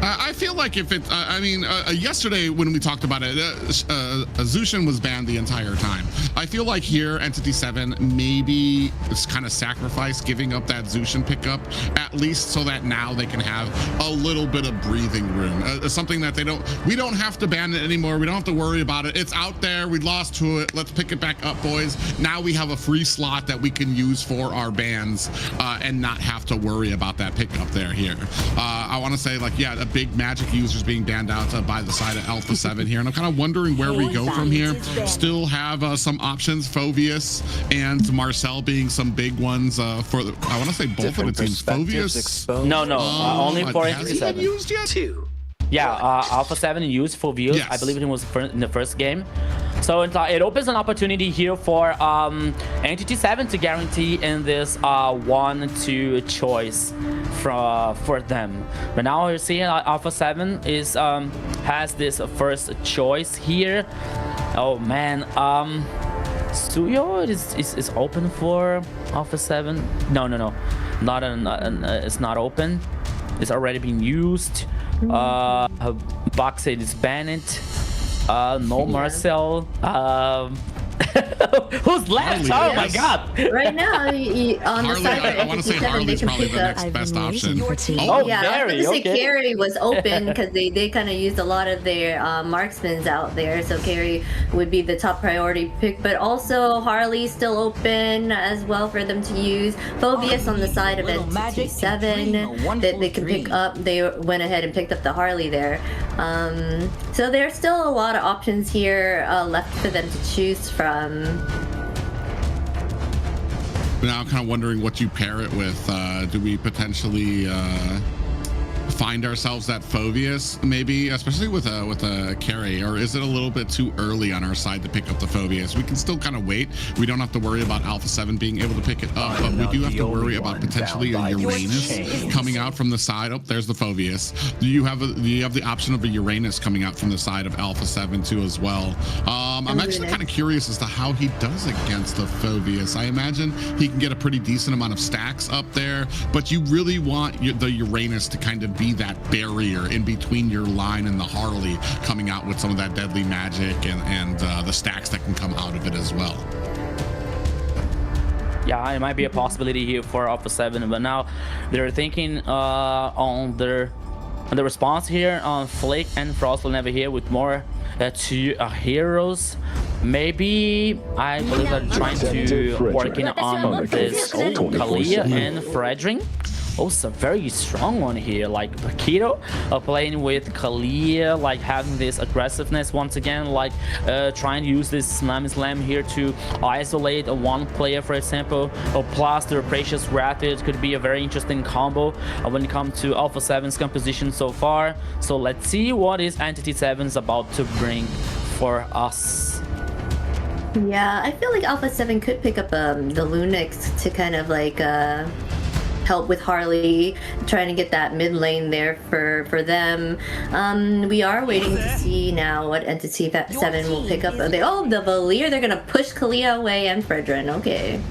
I feel like if it, yesterday when we talked about it, Zushin was banned the entire time. I feel like here, Entity 7, maybe it's kind of sacrifice giving up that Zushin pickup, at least so that now they can have a little bit of breathing room. Something that we don't have to ban it anymore. We don't have to worry about it. It's out there. We lost to it. Let's pick it back up, boys. Now we have a free slot that we can use for our bans and not have to worry about that pickup there here. I want to say, like, yeah, a big Magic users being banned out by the side of Alpha 7 here, and I'm kind of wondering where we go from here. Still have some options, Phoveus and Marcel being some big ones for the, I want to say both of the teams. Phoveus? No, only for has he been used yet? Yeah, Alpha 7 used Phoveus. Yes. I believe it was in the first game. So it opens an opportunity here for Entity 7 to guarantee in this 1-2 choice for them. But now we're seeing Alpha 7 is has this first choice here. Oh man, Suyo is open for Alpha 7. No, it's not open. It's already been used. Boxed is banned. No Marcel. Who's left? Harley, Oh my yes. god. Right now, on the Harley, side I want to say for NCT 7, they Harley's can probably pick the up. next best option. Your team. Oh, Yeah, I was Carry, gonna say okay. Carry was open because they kind of used a lot of their marksmen out there, so Carry would be the top priority pick. But also Harley's still open as well for them to use. Phobius on the side of NCT 7 that they can pick up. They went ahead and picked up the Harley there. So there's still a lot of options here left for them to choose from. Now I'm kind of wondering what you pair it with. Do we potentially find ourselves at Phobius, maybe, especially with a carry, or is it a little bit too early on our side to pick up the Phobius? We can still kind of wait. We don't have to worry about Alpha 7 being able to pick it up, but we do have to worry about potentially a Uranus coming out from the side. Oh, there's the Phobius. You have the option of a Uranus coming out from the side of Alpha 7 too as well. I'm actually kind of curious as to how he does against the Phobius. I imagine he can get a pretty decent amount of stacks up there, but you really want the Uranus to kind of be that barrier in between your line and the Harley, coming out with some of that deadly magic and the stacks that can come out of it as well. Yeah, it might be a possibility here for Alpha 7, but now they're thinking on the response here on Flake and Frost will never here with more two heroes. Maybe I believe they're trying to working on this Kalia and Fredrin. Also a very strong one here, like Keto playing with Kalia, like having this aggressiveness once again, like trying to use this slam here to isolate a one player, for example, or plus the Precious Rapid could be a very interesting combo when it comes to Alpha 7's composition so far. So let's see what is Entity 7's about to bring for us. Yeah, I feel like Alpha 7 could pick up the Lunix to kind of like help with Harley, trying to get that mid lane there for them. We are waiting to see now what Entity 7 will pick up. The Valier, they're gonna push Kalia away and Fredrin. Okay.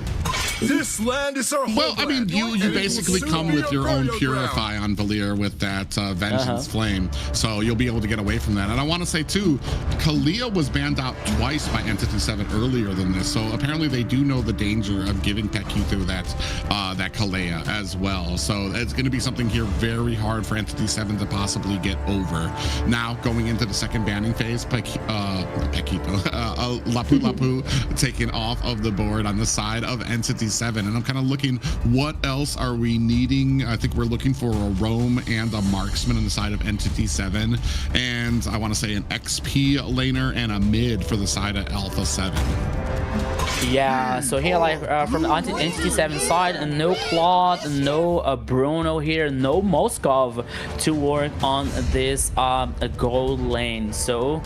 This land is our Well, I mean, you basically come with your own Purify on Valier with that Vengeance Flame, so you'll be able to get away from that. And I want to say too, Kalia was banned out twice by Entity 7 earlier than this, so apparently they do know the danger of giving Pekito that Kalia as well. So it's going to be something here very hard for Entity 7 to possibly get over. Now going into the second banning phase, Lapu Lapu taken off of the board on the side of Entity 7, and I'm kind of looking, what else are we needing? I think we're looking for a roam and a marksman on the side of Entity 7, and I want to say an XP laner and a mid for the side of Alpha 7. Yeah, so here like from the Entity 7 side, and no Claude, no Bruno here, no Moskov to work on this gold lane. So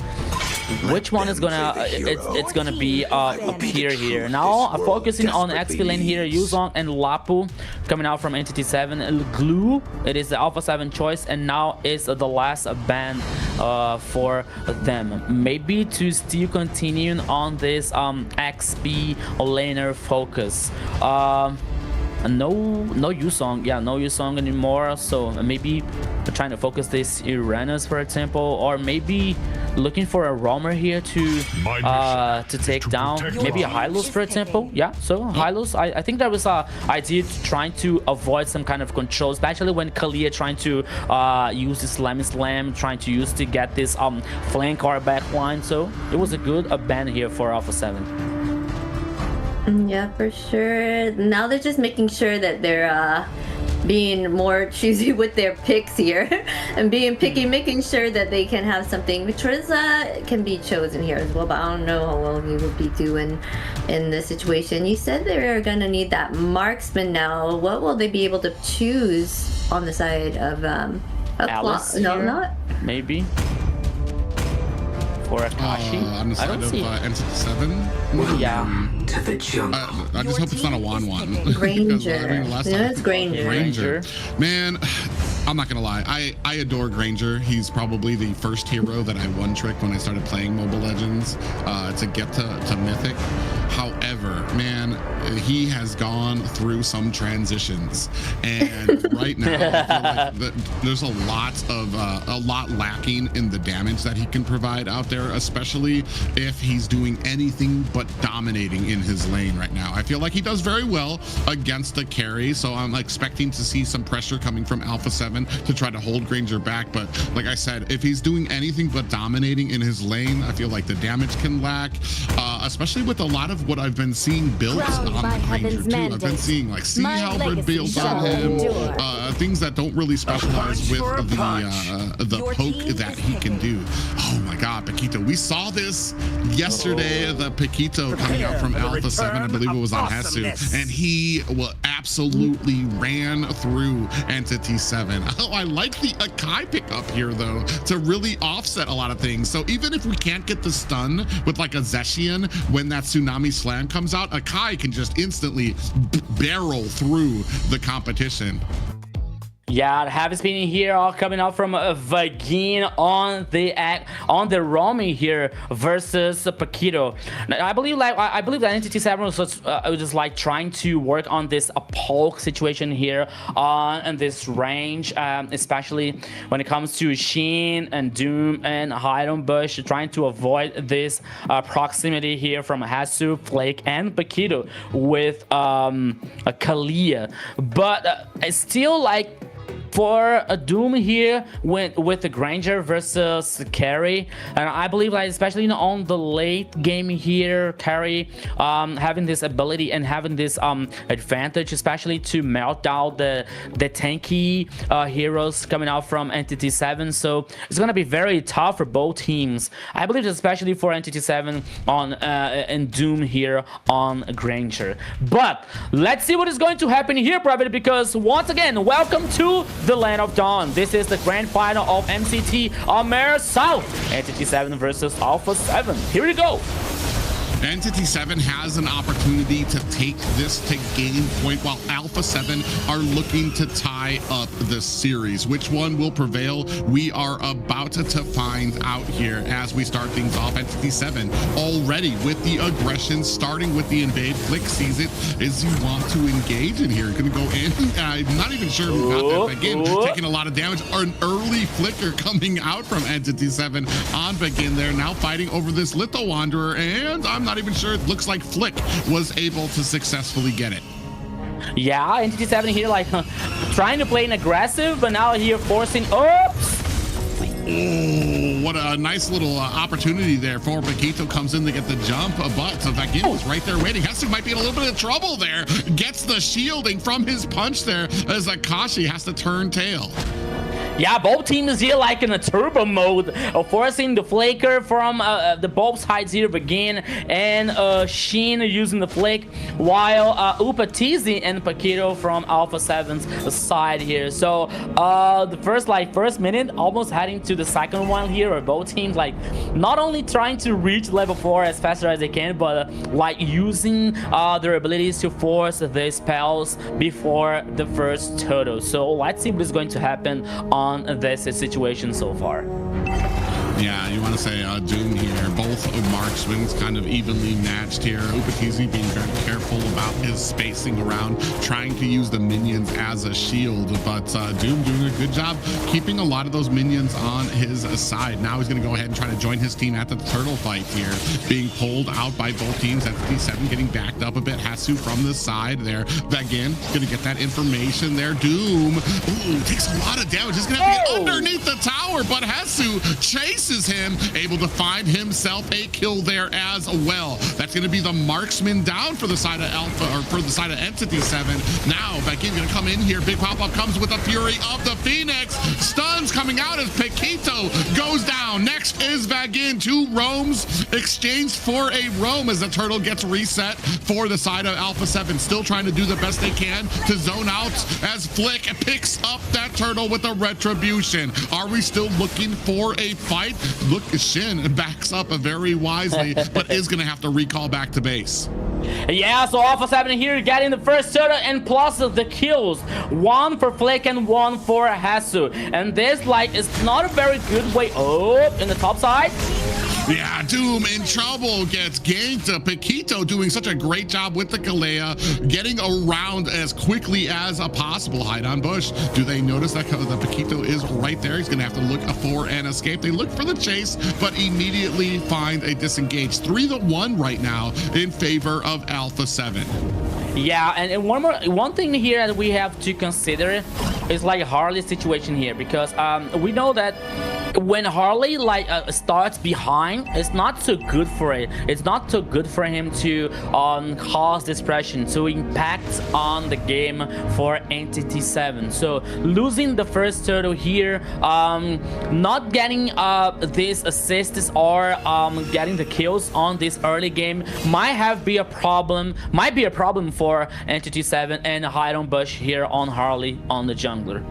which one is gonna it's gonna be appear here now? Focusing on XP lane here, Yuzong and Lapu coming out from Entity 7. Glue, it is the Alpha 7 choice, and now is the last ban for them. Maybe to still continue on this XP laner focus. No Yuzong, yeah, no Yuzong anymore. So maybe trying to focus this Uranus, for example, or maybe looking for a roamer here to take down maybe a Hylos, for example. Yeah, so Hylos, I think that was a idea trying to avoid some kind of control, especially when Kalia trying to use the slam, trying to use to get this flank or back line. So it was a good ban here for Alpha 7. Yeah, for sure. Now they're just making sure that they're being more choosy with their picks here and being picky, making sure that they can have something. Triza can be chosen here as well, but I don't know how well he will be doing in this situation. You said they're gonna need that marksman now. What will they be able to choose on the side of Alice? No, not maybe. For Akashi? On the side of Entity 7? Yeah. I just hope it's not a 1-1. Granger. Yeah, it's Granger. Granger. Man, I'm not gonna lie. I adore Granger. He's probably the first hero that I one-tricked when I started playing Mobile Legends to get to Mythic. However, man, he has gone through some transitions, and right now I feel like there's a lot lacking in the damage that he can provide out there, especially if he's doing anything but dominating in his lane right now. I feel like he does very well against the carry, so I'm expecting to see some pressure coming from Alpha 7 to try to hold Granger back. But like I said, if he's doing anything but dominating in his lane, I feel like the damage can lack, especially with a lot of what I've been seeing builds on the Granger too. I've been seeing like Sea Halberd builds on him, things that don't really specialize with the poke that he can do. Oh my god, Paquito, we saw this yesterday, the Paquito coming out from Alpha 7, I believe it was on Hesu, and he absolutely ran through Entity 7. Oh, I like the Akai pickup here though, to really offset a lot of things. So even if we can't get the stun with like a Zeshian when that Tsunami Slam comes out, Akai can just instantly barrel through the competition. Yeah, heavy spinning here, all coming out from Vagin on the roaming here versus Paquito. I believe that Entity 7 was just like trying to work on this poke situation here on this range, especially when it comes to Sheen and Doom and Hydon Bush, trying to avoid this proximity here from Hesu, Flake, and Paquito with a Kalia. But it's still like for a Doom here with the Granger versus Carry, and I believe like especially on the late game here, Carry having this ability and having this advantage, especially to melt down the tanky heroes coming out from Entity 7. So it's gonna be very tough for both teams. I believe especially for Entity 7 on and Doom here on Granger. But let's see what is going to happen here, probably, because once again, welcome to the Land of Dawn. This is the grand final of MCT AMER South. Entity 7 versus Alpha 7. Here we go. Entity 7 has an opportunity to take this to game point while Alpha 7 are looking to tie up the series. Which one will prevail? We are about to find out here as we start things off. Entity 7 already with the aggression, starting with the invade. Flick sees it as you want to engage in here. Gonna go in. I'm not even sure who got that. Begin taking a lot of damage. An early flicker coming out from Entity 7 on Begin there. Now fighting over this Litho Wanderer, and I'm not even sure. It looks like Flick was able to successfully get it. Yeah, Entity 7 here like trying to play an aggressive, but now here forcing. Oops! Oh, what a nice little opportunity there for Paquito. Comes in to get the jump, but Vagin was right there waiting. Hesu might be in a little bit of trouble there. Gets the shielding from his punch there as Akashi has to turn tail. Yeah, both teams here like in a turbo mode, forcing the flaker from the both sides here, Begin and Sheen using the flake, while Upatizi and Paquito from Alpha 7's side here. So the first minute, almost heading to the second one here, are both teams like not only trying to reach level 4 as faster as they can, but like using their abilities to force the spells before the first turtle. So let's see what is going to happen on this situation so far. Yeah, you want to say Doom here. Both marksmen kind of evenly matched here. Upatizi being very careful about his spacing around, trying to use the minions as a shield, but Doom doing a good job keeping a lot of those minions on his side. Now he's going to go ahead and try to join his team at the turtle fight here, being pulled out by both teams. Entity 7 getting backed up a bit. Hesu from the side there. Again, going to get that information there. Doom, ooh, takes a lot of damage. He's going to have to get underneath the tower, but Hesu chases him, able to find himself a kill there as well. That's going to be the marksman down for the side of Alpha, or for the side of Entity 7. Now Begin going to come in here. Big pop-up comes with the fury of the Phoenix. Stuns coming out as Paquito goes down. Next is Begin. 2 roams exchanged for a roam as the turtle gets reset for the side of Alpha 7. Still trying to do the best they can to zone out as Flick picks up that turtle with a retribution. Are we still looking for a fight? Look, Shin backs up very wisely, but is going to have to recall back to base. Yeah, so Alpha 7 here getting the first turtle and plus the kills. 1 for Flick and 1 for Hesu. And this like is not a very good way. Oh, in the top side. Yeah, Doom in trouble, gets ganked. Paquito doing such a great job with the Kalea, getting around as quickly as possible. Hide on Bush. Do they notice that the Paquito is right there? He's going to have to look for an escape. They look for the chase, but immediately find a disengage. 3-1 right now in favor of Alpha 7. Yeah, and one thing here that we have to consider is like Harley's situation here, because we know that when Harley starts behind, it's not so good for it. It's not so good for him to cause dispersion, to impact on the game for Entity 7. So losing the first turtle here, not getting these assists or getting the kills on this early game might be a problem for Entity 7 and Hide on Bush here on Harley on the jungler.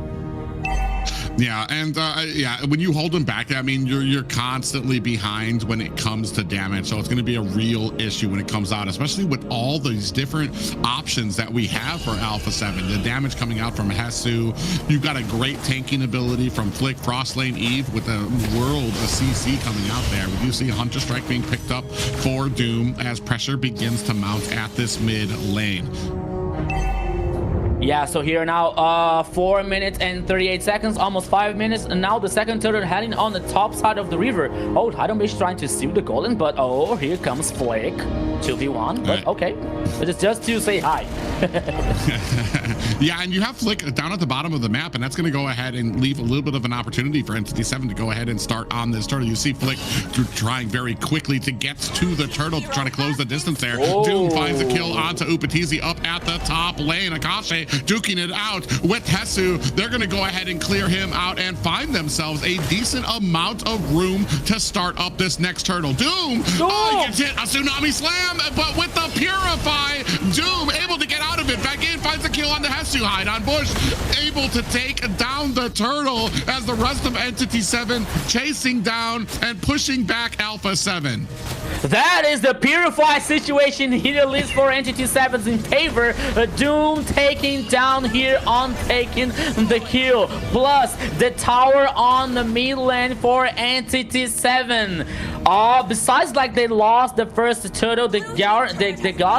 Yeah, and yeah, when you hold them back, I mean, you're constantly behind when it comes to damage, so it's going to be a real issue when it comes out, especially with all these different options that we have for Alpha 7. The damage coming out from Hesu, you've got a great tanking ability from Flick, Frostlane Eve with the world of CC coming out there. We do see Hunter Strike being picked up for Doom as pressure begins to mount at this mid lane. Yeah, so here now 4 minutes and 38 seconds, almost 5 minutes, and now the second turret heading on the top side of the river. Oh, Heidenbish trying to steal the golden, but oh, here comes Flick. 2v1, but okay. It's just to say hi. Yeah, and you have Flick down at the bottom of the map, and that's going to go ahead and leave a little bit of an opportunity for Entity 7 to go ahead and start on this turtle. You see Flick trying very quickly to get to the turtle to try to close the distance there. Oh. Doom finds a kill onto Upatizi up at the top lane. Akashe duking it out with Hesu. They're going to go ahead and clear him out and find themselves a decent amount of room to start up this next turtle. Doom, oh, gets hit a tsunami slam, but with the Purify, Doom able to get out of it. Back in, finds a kill on the Hesu. Hide on Bush, able to take down the turtle as the rest of Entity 7 chasing down and pushing back Alpha 7. That is the Purify situation here, at least for Entity 7's in favor. Doom taking down here on taking the kill. Plus the tower on the mid lane for Entity 7. Besides, like, they lost the first turtle, they got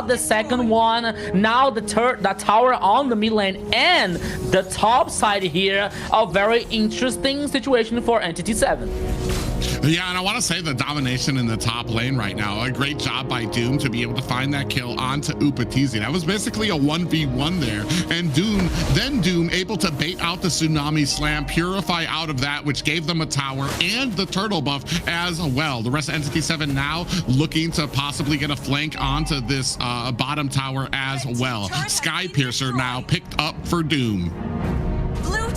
the second one. Now the tower on the mid lane and the top side here, a very interesting situation for Entity 7. Yeah, and I want to say the domination in the top lane right now. A great job by Doom to be able to find that kill onto Upatizi. That was basically a 1v1 there. And Doom able to bait out the Tsunami Slam, Purify out of that, which gave them a tower and the turtle buff as well. The rest of Entity 7 now looking to possibly get a flank onto this bottom tower as well. Sky Piercer now picked up for Doom.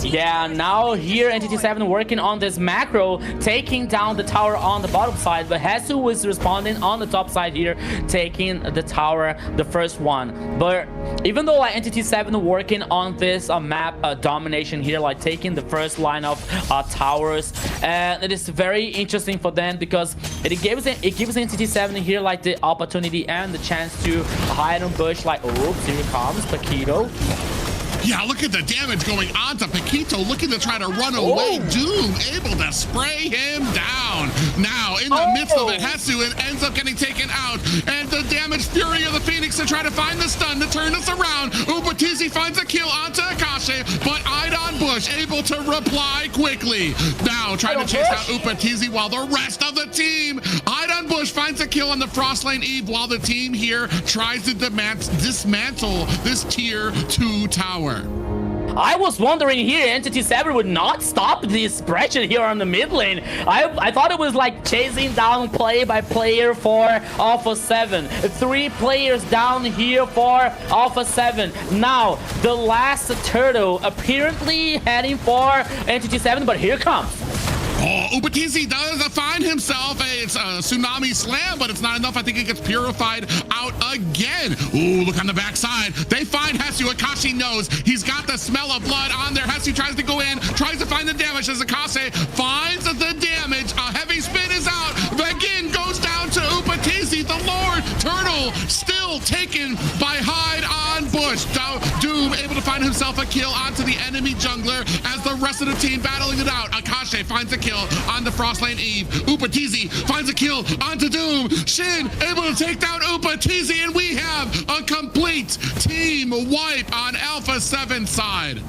Yeah, now here Entity 7 working on this macro, taking down the tower on the bottom side, but Hesu was responding on the top side here, taking the tower, the first one. But even though Entity 7 working on this map domination here, like taking the first line of towers, and it is very interesting for them because it gives Entity 7 here like the opportunity and the chance to hide on Bush. Like, oh, here comes Paquito. Yeah, look at the damage going on to Paquito, looking to try to run away. Doom able to spray him down. Now, in the midst of it, Hesu ends up getting taken out. And the damage fury of the Phoenix to try to find the stun to turn this around. Upatizi finds a kill onto Akashe, but Idon Bush able to reply quickly. Now, trying to chase out Upatizi while the rest of the team. Idon Bush finds a kill on the Frostlane Eve while the team here tries to dismantle this tier 2 tower. I was wondering here, Entity 7 would not stop this pressure here on the mid lane. I thought it was like chasing down player by player for Alpha 7. 3 players down here for Alpha 7. Now, the last turtle apparently heading for Entity 7, but here comes. Oh, Upatizi does find himself a Tsunami Slam, but it's not enough. I think it gets purified out again. Ooh, look on the backside. They find Hesu. Akashi knows he's got the smell of blood on there. Hesu tries to go in, tries to find the damage as Akase finds the damage. A heavy spin is out. Again, goes down to Upatizi, the Lord. Turtle still taken by Hide on Bush. Doom able to find himself a kill onto the enemy jungler as the rest of the team battling it out. Akashe finds a kill on the Frost Lane Eve. Upatizi finds a kill onto Doom. Shin able to take down Upatizi, and we have a complete team wipe on Alpha 7 side.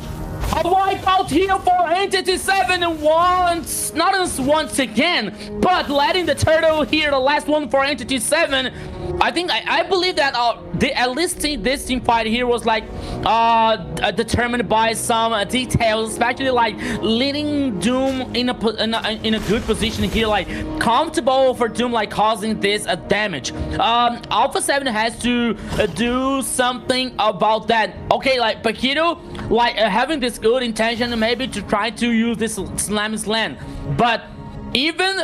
A wipe out here for Entity 7 once again, but letting the turtle here, the last one for Entity 7. I believe that at least this team fight here was like determined by some details, especially like leading Doom in a good position here, like comfortable for Doom, like causing this damage. Alpha 7 has to do something about that. Okay, like Paquito, like having this good intention maybe to try to use this slam, but even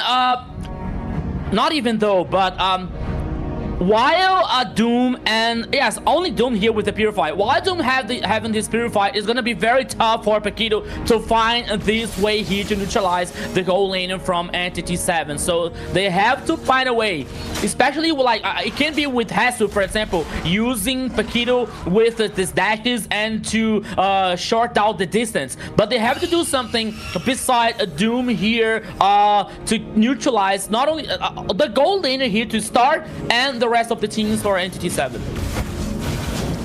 not even though, but while Doom, and yes, only Doom here with the Purify, while Doom having this Purify, is gonna be very tough for Paquito to find this way here to neutralize the gold laner from Entity 7. So they have to find a way, especially like it can be with Hesu, for example, using Paquito with this dashes and to short out the distance. But they have to do something beside Doom here to neutralize not only the gold laner here to start, and the rest of the teams for Entity 7.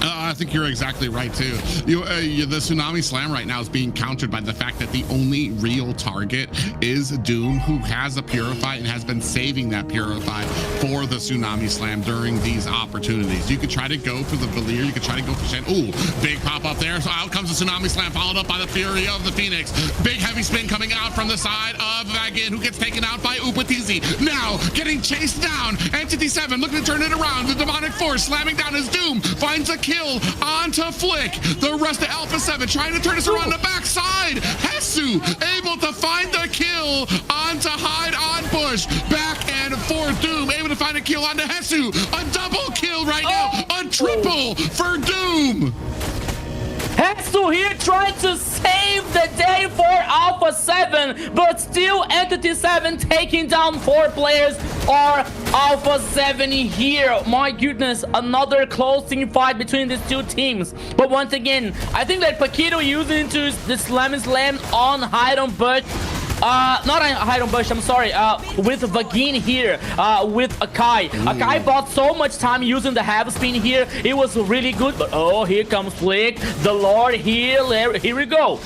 I think you're exactly right too. The Tsunami Slam right now is being countered by the fact that the only real target is Doom, who has a Purify and has been saving that Purify for the Tsunami Slam during these opportunities. You could try to go for the Valir, you could try to go for Shen. Ooh, big pop up there. So out comes the Tsunami Slam, followed up by the Fury of the Phoenix. Big heavy spin coming out from the side of Vagin, who gets taken out by Upatizi. Now getting chased down. Entity 7 looking to turn it around. The Demonic Force slamming down as Doom finds a kill onto Flick. The rest of Alpha 7 trying to turn us around the backside. Hesu able to find the kill onto Hide on Bush. Back and forth. Doom able to find a kill onto Hesu. A double kill right now. A triple for Doom. Hesu here trying to save the day for Alpha 7, but still Entity 7 taking down 4 players or Alpha 7 here. My goodness, another close team fight between these two teams. But once again, I think that Paquito using into the Slam on Hide on Bush. Not Hide on Bush, I'm sorry, with Vagin here, with Akai. Akai bought so much time using the half spin here. It was really good, but oh, here comes Flick, the Lord here we go.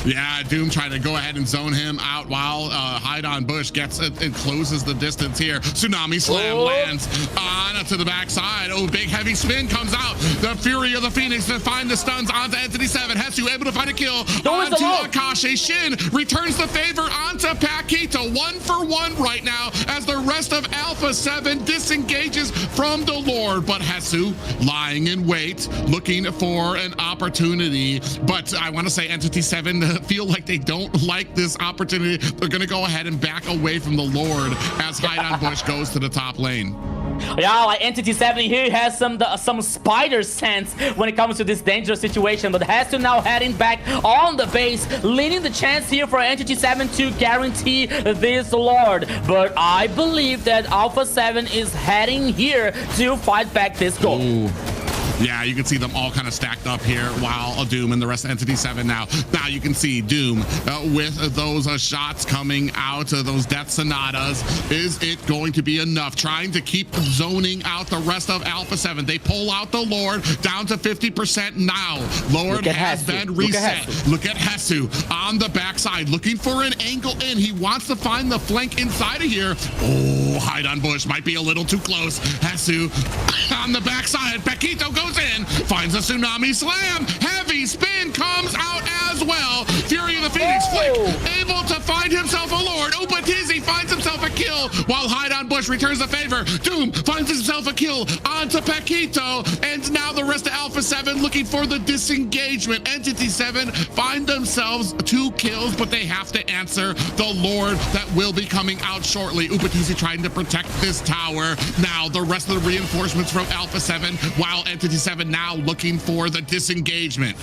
Yeah, Doom trying to go ahead and zone him out while Hide on Bush gets it and closes the distance here. Tsunami Slam lands on to the backside. Oh, big heavy spin comes out. The Fury of the Phoenix to find the stuns onto Entity 7. Hesu able to find a kill onto Akashi. Shin returns the favor onto Paquito. 1-for-1 right now as the rest of Alpha 7 disengages from the Lord. But Hesu lying in wait, looking for an opportunity. But I want to say Entity 7 feel like they don't like this opportunity. They're going to go ahead and back away from the Lord as Hide on Bush goes to the top lane. Yeah, like Entity 7 here has some spider sense when it comes to this dangerous situation, but has to now heading back on the base, leading the chance here for Entity 7 to guarantee this Lord. But I believe that Alpha 7 is heading here to fight back this goal. Ooh. Yeah, you can see them all kind of stacked up here while Doom and the rest of Entity 7 now. Now you can see Doom with those shots coming out, those Death Sonatas. Is it going to be enough? Trying to keep zoning out the rest of Alpha 7. They pull out the Lord down to 50% now. Lord has been reset. Look at Hesu on the backside, looking for an angle in. He wants to find the flank inside of here. Oh, Hide on Bush might be a little too close. Hesu on the backside. Paquito goes in, finds a Tsunami Slam. Heavy spin comes out as well. Fury of the Phoenix, Flick able to find himself a Lord. Upatizi finds himself a kill while Hide on Bush returns the favor. Doom finds himself a kill onto Paquito, and now the rest of Alpha 7 looking for the disengagement. Entity 7 find themselves 2 kills, but they have to answer the Lord that will be coming out shortly. Upatizi trying to protect this tower. Now the rest of the reinforcements from Alpha 7, while Entity 7 now looking for the disengagement.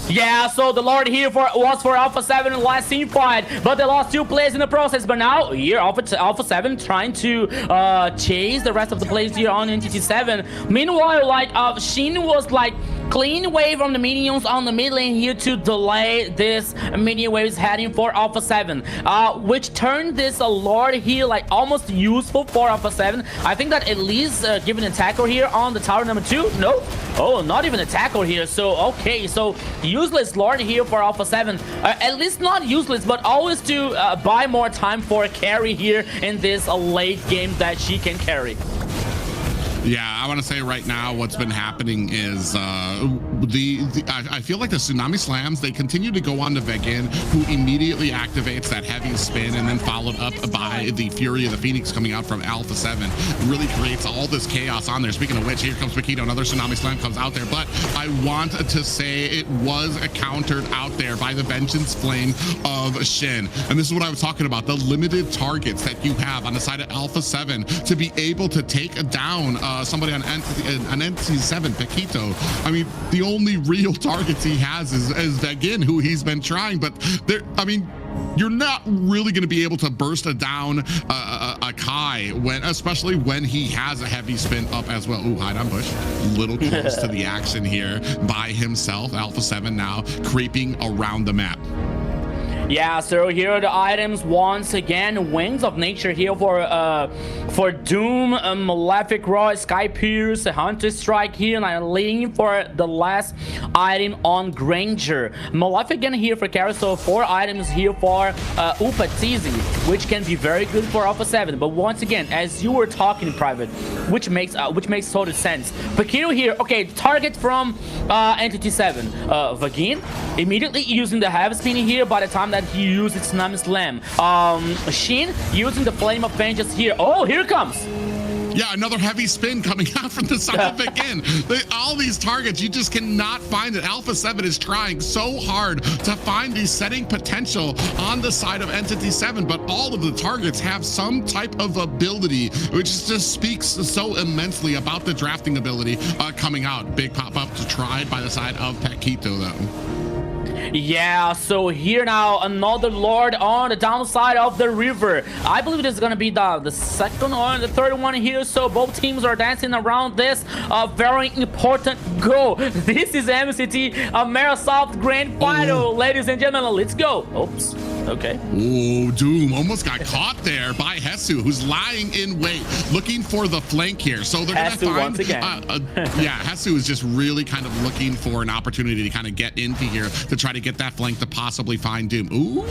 Yeah, so the Lord here was for Alpha 7 in the last team fight, but they lost 2 players in the process. But now here Alpha 7 trying to chase the rest of the players here on Entity 7. Meanwhile, like Shin was like Clean wave from the minions on the mid lane here to delay this minion waves heading for Alpha 7, which turned this Lord here like almost useful for Alpha 7. I think that at least giving a tackle here on the tower number 2. No, oh, not even a tackle here. So okay, so useless Lord here for Alpha 7. At least not useless, but always to buy more time for a carry here in this late game that she can carry. Yeah, I want to say right now what's been happening is I feel like the Tsunami Slams, they continue to go on to Vegin, who immediately activates that heavy spin, and then followed up by the Fury of the Phoenix coming out from Alpha 7. Really creates all this chaos on there. Speaking of which, here comes Paquito, another Tsunami Slam comes out there, but I want to say it was countered out there by the Vengeance Flame of Shin. And this is what I was talking about, the limited targets that you have on the side of Alpha 7 to be able to take down somebody on Entity 7, Paquito. I mean, the only real targets he has is Vegin, who he's been trying, but there, I mean, you're not really going to be able to burst down a Kai, especially when he has a heavy spin up as well. Ooh, hide on bush. Little close to the action here by himself. Alpha 7 now creeping around the map. Yeah, so here are the items once again. Wings of Nature here for Doom, Malefic Roar, Sky Pierce, Hunter Strike here, and I'm leaning for the last item on Granger. Malefic again here for carry, so 4 items here for Upatizi, which can be very good for Alpha 7. But once again, as you were talking in private, which makes total sense. Paquito here, okay, target from Entity 7. Vagin immediately using the heavy spin here by the time that he used its Tsunami Slam. Shin using the Flame of Vengeance here. Oh, here it comes. Yeah, another heavy spin coming out from the side of Vegin. All these targets, you just cannot find it. Alpha 7 is trying so hard to find the setting potential on the side of Entity 7, but all of the targets have some type of ability, which just speaks so immensely about the drafting ability coming out. Big pop-up tried by the side of Paquito, though. Yeah, so here now, another Lord on the downside of the river. I believe this is going to be the second or the third one here, so both teams are dancing around this very important goal. This is MCT AMER South Grand Final, ladies and gentlemen. Let's go. Oops. Okay. Oh, Doom almost got caught there by Hesu, who's lying in wait, looking for the flank here. So they're going to find... once again. Yeah, Hesu is just really kind of looking for an opportunity to kind of get into here to try to get that flank to possibly find Doom. Ooh,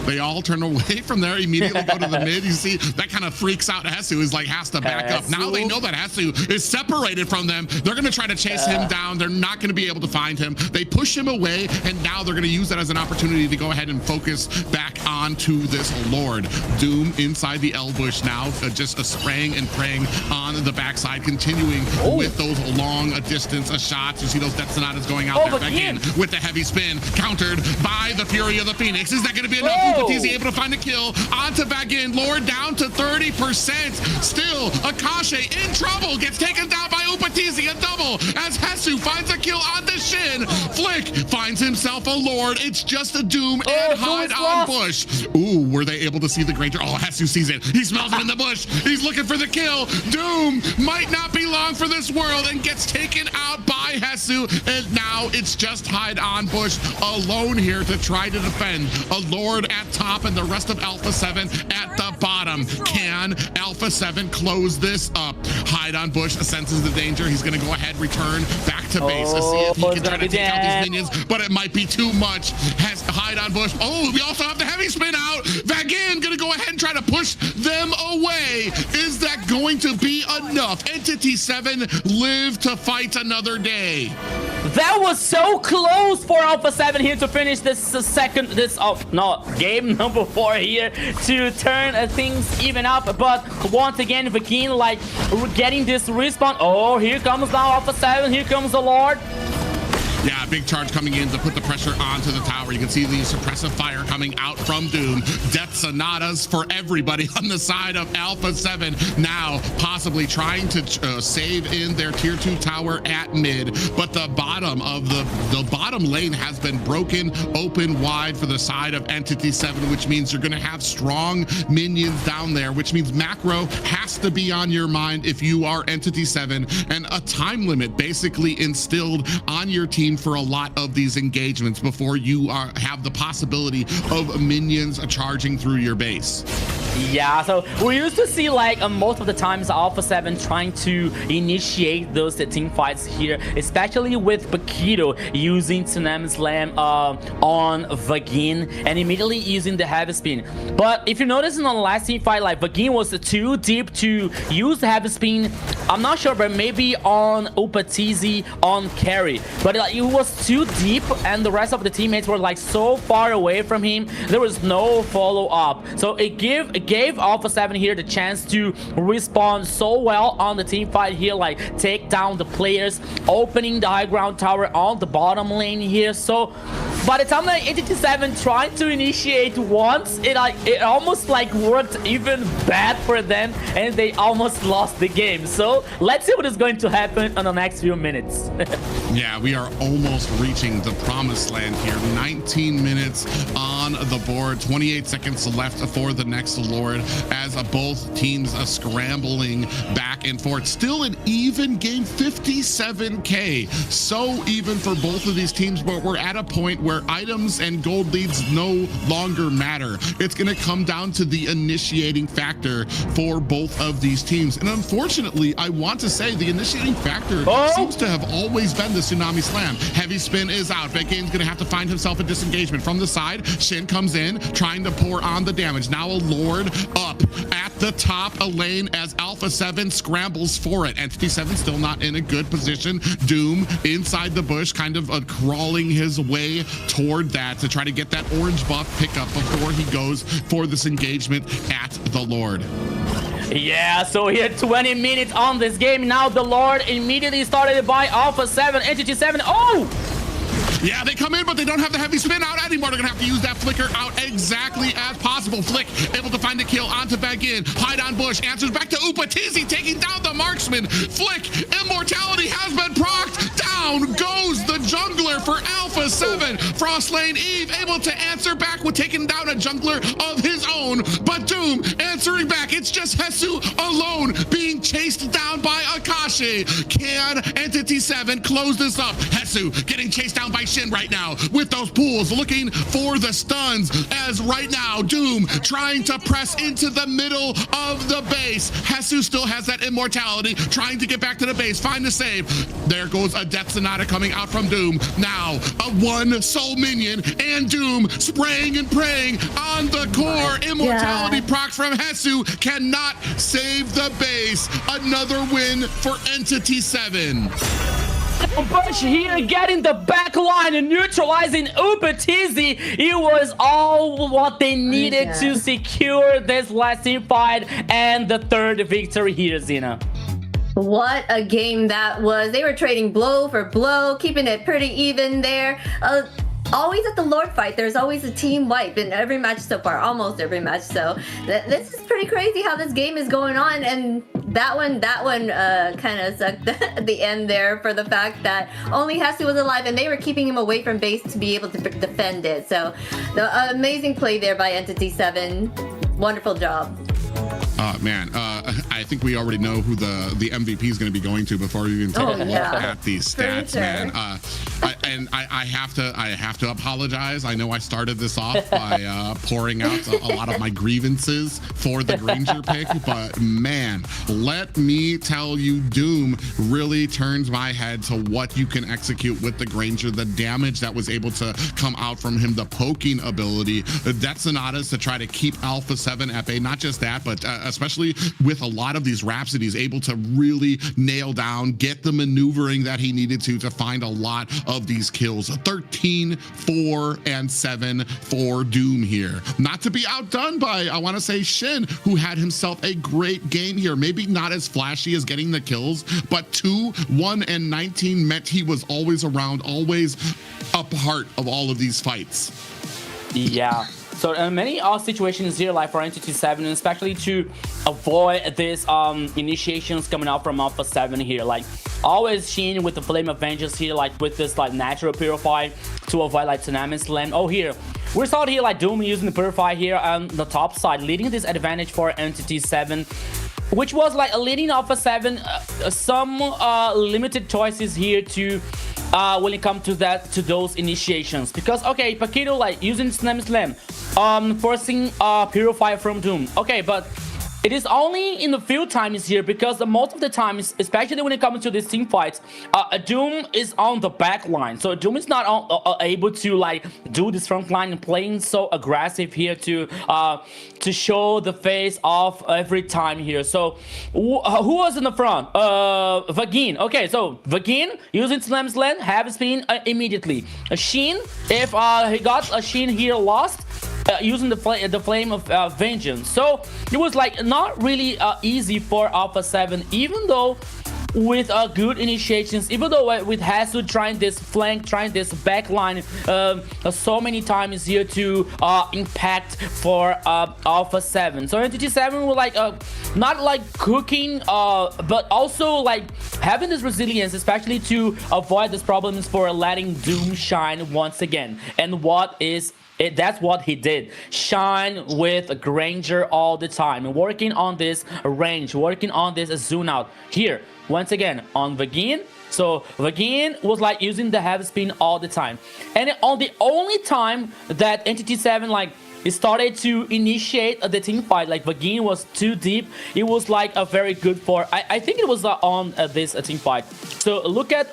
they all turn away from there, immediately go to the mid. You see, that kind of freaks out Hesu, is like, has to back up. Now they know that Hesu is separated from them. They're going to try to chase him down. They're not going to be able to find him. They push him away, and now they're going to use that as an opportunity to go ahead and focus back onto this Lord. Doom inside the L bush now, just spraying and praying on the backside, continuing with those long distance shots. You see those Death Sonatas going out there. Again, with the heavy spin, countered by the Fury of the Phoenix. Is that going to be enough? Upatizi able to find a kill onto Vagin. Lord down to 30%. Still, Akashe in trouble. Gets taken down by Upatizi. A double as Hesu finds a kill on the Shin. Flick finds himself a Lord. It's just a Doom and hide on bush. Ooh, were they able to see the Granger? Oh, Hesu sees it. He smells it in the bush. He's looking for the kill. Doom might not be long for this world and gets taken out by Hesu. And now it's just hide on bush alone here to try to defend. A Lord at top and the rest of Alpha 7 at the bottom. Can Alpha 7 close this up? Hide on bush senses the danger. He's going to go ahead, return back to base to see if he can try to take out these minions, but it might be too much. Has hide on bush. Oh, we also have the heavy spin out. Vagin going to go ahead and try to push them away. Is that going to be enough? Entity 7 live to fight another day. That was so close for Alpha 7 here to finish this game number 4 here to turn things even up. But once again, Vagin like getting this respawn. Oh, here comes now Alpha 7. Here comes the Lord. Yeah, big charge coming in to put the pressure onto the tower. You can see the suppressive fire coming out from Doom. Death Sonatas for everybody on the side of Alpha 7. Now possibly trying to save in their tier 2 tower at mid, but the bottom of the bottom lane has been broken open wide for the side of Entity 7, which means you're going to have strong minions down there, which means macro has to be on your mind if you are Entity 7, and a time limit basically instilled on your team for a lot of these engagements before you have the possibility of minions charging through your base. Yeah, so we used to see like most of the times Alpha 7 trying to initiate those team fights here, especially with Bakito using Tsunami Slam on Vagin and immediately using the heavy spin. But if you notice in the last team fight, like Vagin was too deep to use the heavy spin. I'm not sure, but maybe on Upatizi on carry. But like, it was too deep and the rest of the teammates were like so far away from him. There was no follow up. So it gave Alpha 7 here the chance to respond so well on the team fight here, like take down the players, opening the high ground tower on the bottom lane here. So by the time that Entity 7 tried to initiate once, it almost like worked even bad for them and they almost lost the game. So let's see what is going to happen in the next few minutes. Yeah, we are almost reaching the promised land here. 19 minutes on the board, 28 seconds left for the next Lord as both teams are scrambling back and forth. Still an even game, 57k. So even for both of these teams, but we're at a point where items and gold leads no longer matter. It's going to come down to the initiating factor for both of these teams. And unfortunately, I want to say the initiating factor seems to have always been the Tsunami Slam. Heavy spin is out. Begane's going to have to find himself a disengagement from the side. Shin comes in, trying to pour on the damage. Now a Lord up at the top a lane as Alpha 7 scrambles for it. Entity 7 still not in a good position. Doom inside the bush, kind of crawling his way toward that to try to get that orange buff pickup before he goes for this engagement at the Lord. Yeah, so here 20 minutes on this game. Now the Lord immediately started by Alpha 7, Entity 7. Oh! Yeah, they come in, but they don't have the heavy spin out anymore. They're gonna have to use that flicker out exactly as possible. Flick able to find a kill onto Bagin. Hide on bush, answers back to Upatizi, taking down the marksman. Flick, immortality has been procced. Down goes the jungler for Alpha 7. Frostlane Eve able to answer back with taking down a jungler of his own, but Doom answering back. It's just Hesu alone being chased down by Akashi. Can Entity 7 close this up? Hesu getting chased down by Shin right now with those pools, looking for the stuns as right now Doom trying to press into the middle of the base. Hesu still has that immortality, trying to get back to the base, find the save. There goes a Death Sonata coming out from Doom. Now a one soul minion and Doom spraying and praying on the core. Immortality proc from Hesu cannot save the base. Another win for Entity 7. Bush here getting the back line and neutralizing Upatizi. It was all what they needed to secure this last team fight and the third victory here, Zena. What a game that was. They were trading blow for blow, keeping it pretty even there. Always at the Lord fight, there's always a team wipe in every match so far, almost every match. So this is pretty crazy how this game is going on. And that one kind of sucked at the end there for the fact that only Hesu was alive and they were keeping him away from base to be able to defend it. So the amazing play there by Entity 7. Wonderful job. Man, I think we already know who the MVP is going to be going to before we even take a look at these stats, man. I have to apologize. I know I started this off by pouring out a lot of my grievances for the Granger pick, but man, let me tell you, Doom really turns my head to what you can execute with the Granger, the damage that was able to come out from him, the poking ability, the Death Sonatas to try to keep Alpha 7 at bay. Not just that, but especially with a lot of these Rhapsodies, able to really nail down, get the maneuvering that he needed to find a lot of these kills. 13, 4, and 7 for Doom here. Not to be outdone by, I want to say, Shin, who had himself a great game here. Maybe not as flashy as getting the kills, but 2, 1, and 19 meant he was always around, always a part of all of these fights. Yeah. So many situations here, like for Entity 7, especially to avoid this initiations coming out from Alpha 7 here, like always Sheen with the Flame of Vengeance here, like with this like natural Purify to avoid like Tsunami Slam. Oh, here we saw here like Doom using the Purify here on the top side, leading this advantage for Entity 7, which was like a leading Alpha 7. Some limited choices here to when it comes to those initiations, because okay, Paquito like using Tsunami Slam, forcing Purify from Doom. Okay, but it is only in the few times here, because most of the times, especially when it comes to these team fights, Doom is on the back line, so Doom is not able to like do this front line and playing so aggressive here to show the face off every time here. So who was in the front? Vagin. Okay, so Vagin using Slam Slam, have spin immediately. Sheen, if he got a Sheen here lost, using the Flame of Vengeance. So it was like not really easy for Alpha 7, even though with good initiations, even though with Hasu trying this flank, trying this back line so many times here to impact for Alpha 7. So Entity 7 were like not like cooking, but also like having this resilience, especially to avoid these problems for letting Doom shine once again. And that's what he did. Shine with Granger all the time, working on this range, working on this zoom out here. Once again on Vagin. So Vagin was like using the heavy spin all the time. And on the only time that Entity 7 like it started to initiate the team fight, like Vagin was too deep, it was like a very good for, I think it was on this team fight. So look at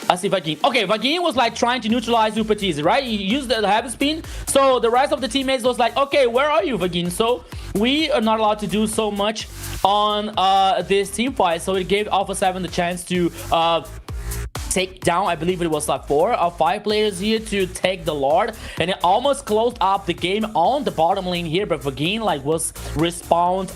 I see Vagin. Okay, Vagin was like trying to neutralize Upatizi, right? He used the heavy spin, so the rest of the teammates was like, okay, where are you, Vagin? So we are not allowed to do so much on this team fight, so it gave Alpha 7 the chance to take down, I believe it was like 4 or 5 players here to take the Lord, and it almost closed up the game on the bottom lane here, but Vagin like was respawned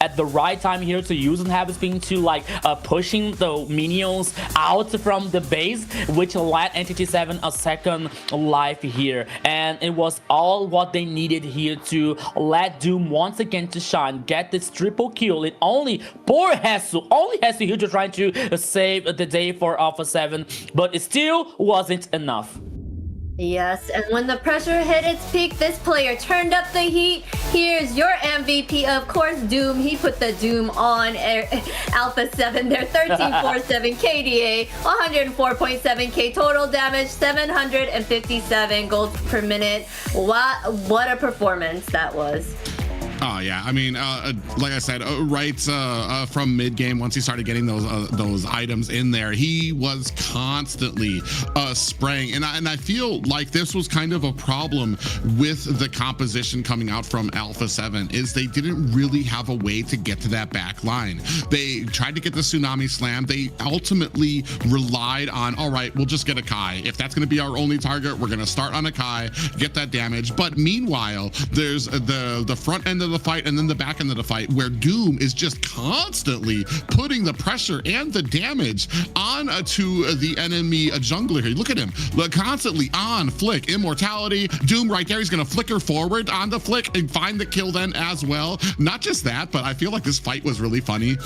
at the right time here to use and have spin to like pushing the minions out from the base, which let Entity 7 a second life here, and it was all what they needed here to let Doom once again to shine, get this triple kill. It only poor Hasu here to try to save the day for Alpha 7, but it still wasn't enough. Yes, and when the pressure hit its peak, this player turned up the heat. Here's your MVP, of course, Doom. He put the Doom on Alpha 7 there. 13.47 KDA, 104.7k total damage, 757 gold per minute. What a performance that was. Oh yeah, I mean, like I said, right from mid game, once he started getting those items in there, he was constantly spraying, and I feel like this was kind of a problem with the composition coming out from Alpha 7, is they didn't really have a way to get to that back line. They tried to get the Tsunami Slam. They ultimately relied on, all right, we'll just get a Kai. If that's going to be our only target, we're going to start on a Kai, get that damage. But meanwhile, there's the front end of the fight and then the back end of the fight where Doom is just constantly putting the pressure and the damage on to the enemy jungler here. Look at him, constantly on flick, immortality. Doom right there, he's gonna flicker forward on the flick and find the kill then as well. Not just that, but I feel like this fight was really funny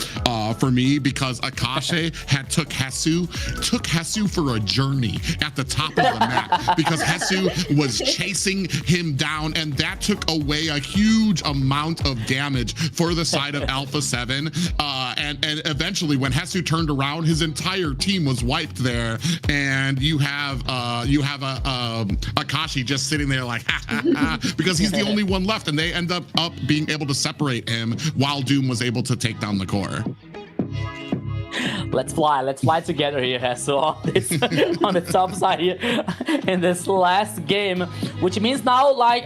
for me because Akashi took Hasu for a journey at the top of the map because Hasu was chasing him down, and that took away a huge amount of damage for the side of Alpha 7, and eventually when Hasu turned around, his entire team was wiped there, and you have Akashi just sitting there like because he's the only one left, and they end up being able to separate him while Doom was able to take down the core. Let's fly together here. So on the top side here in this last game, which means now like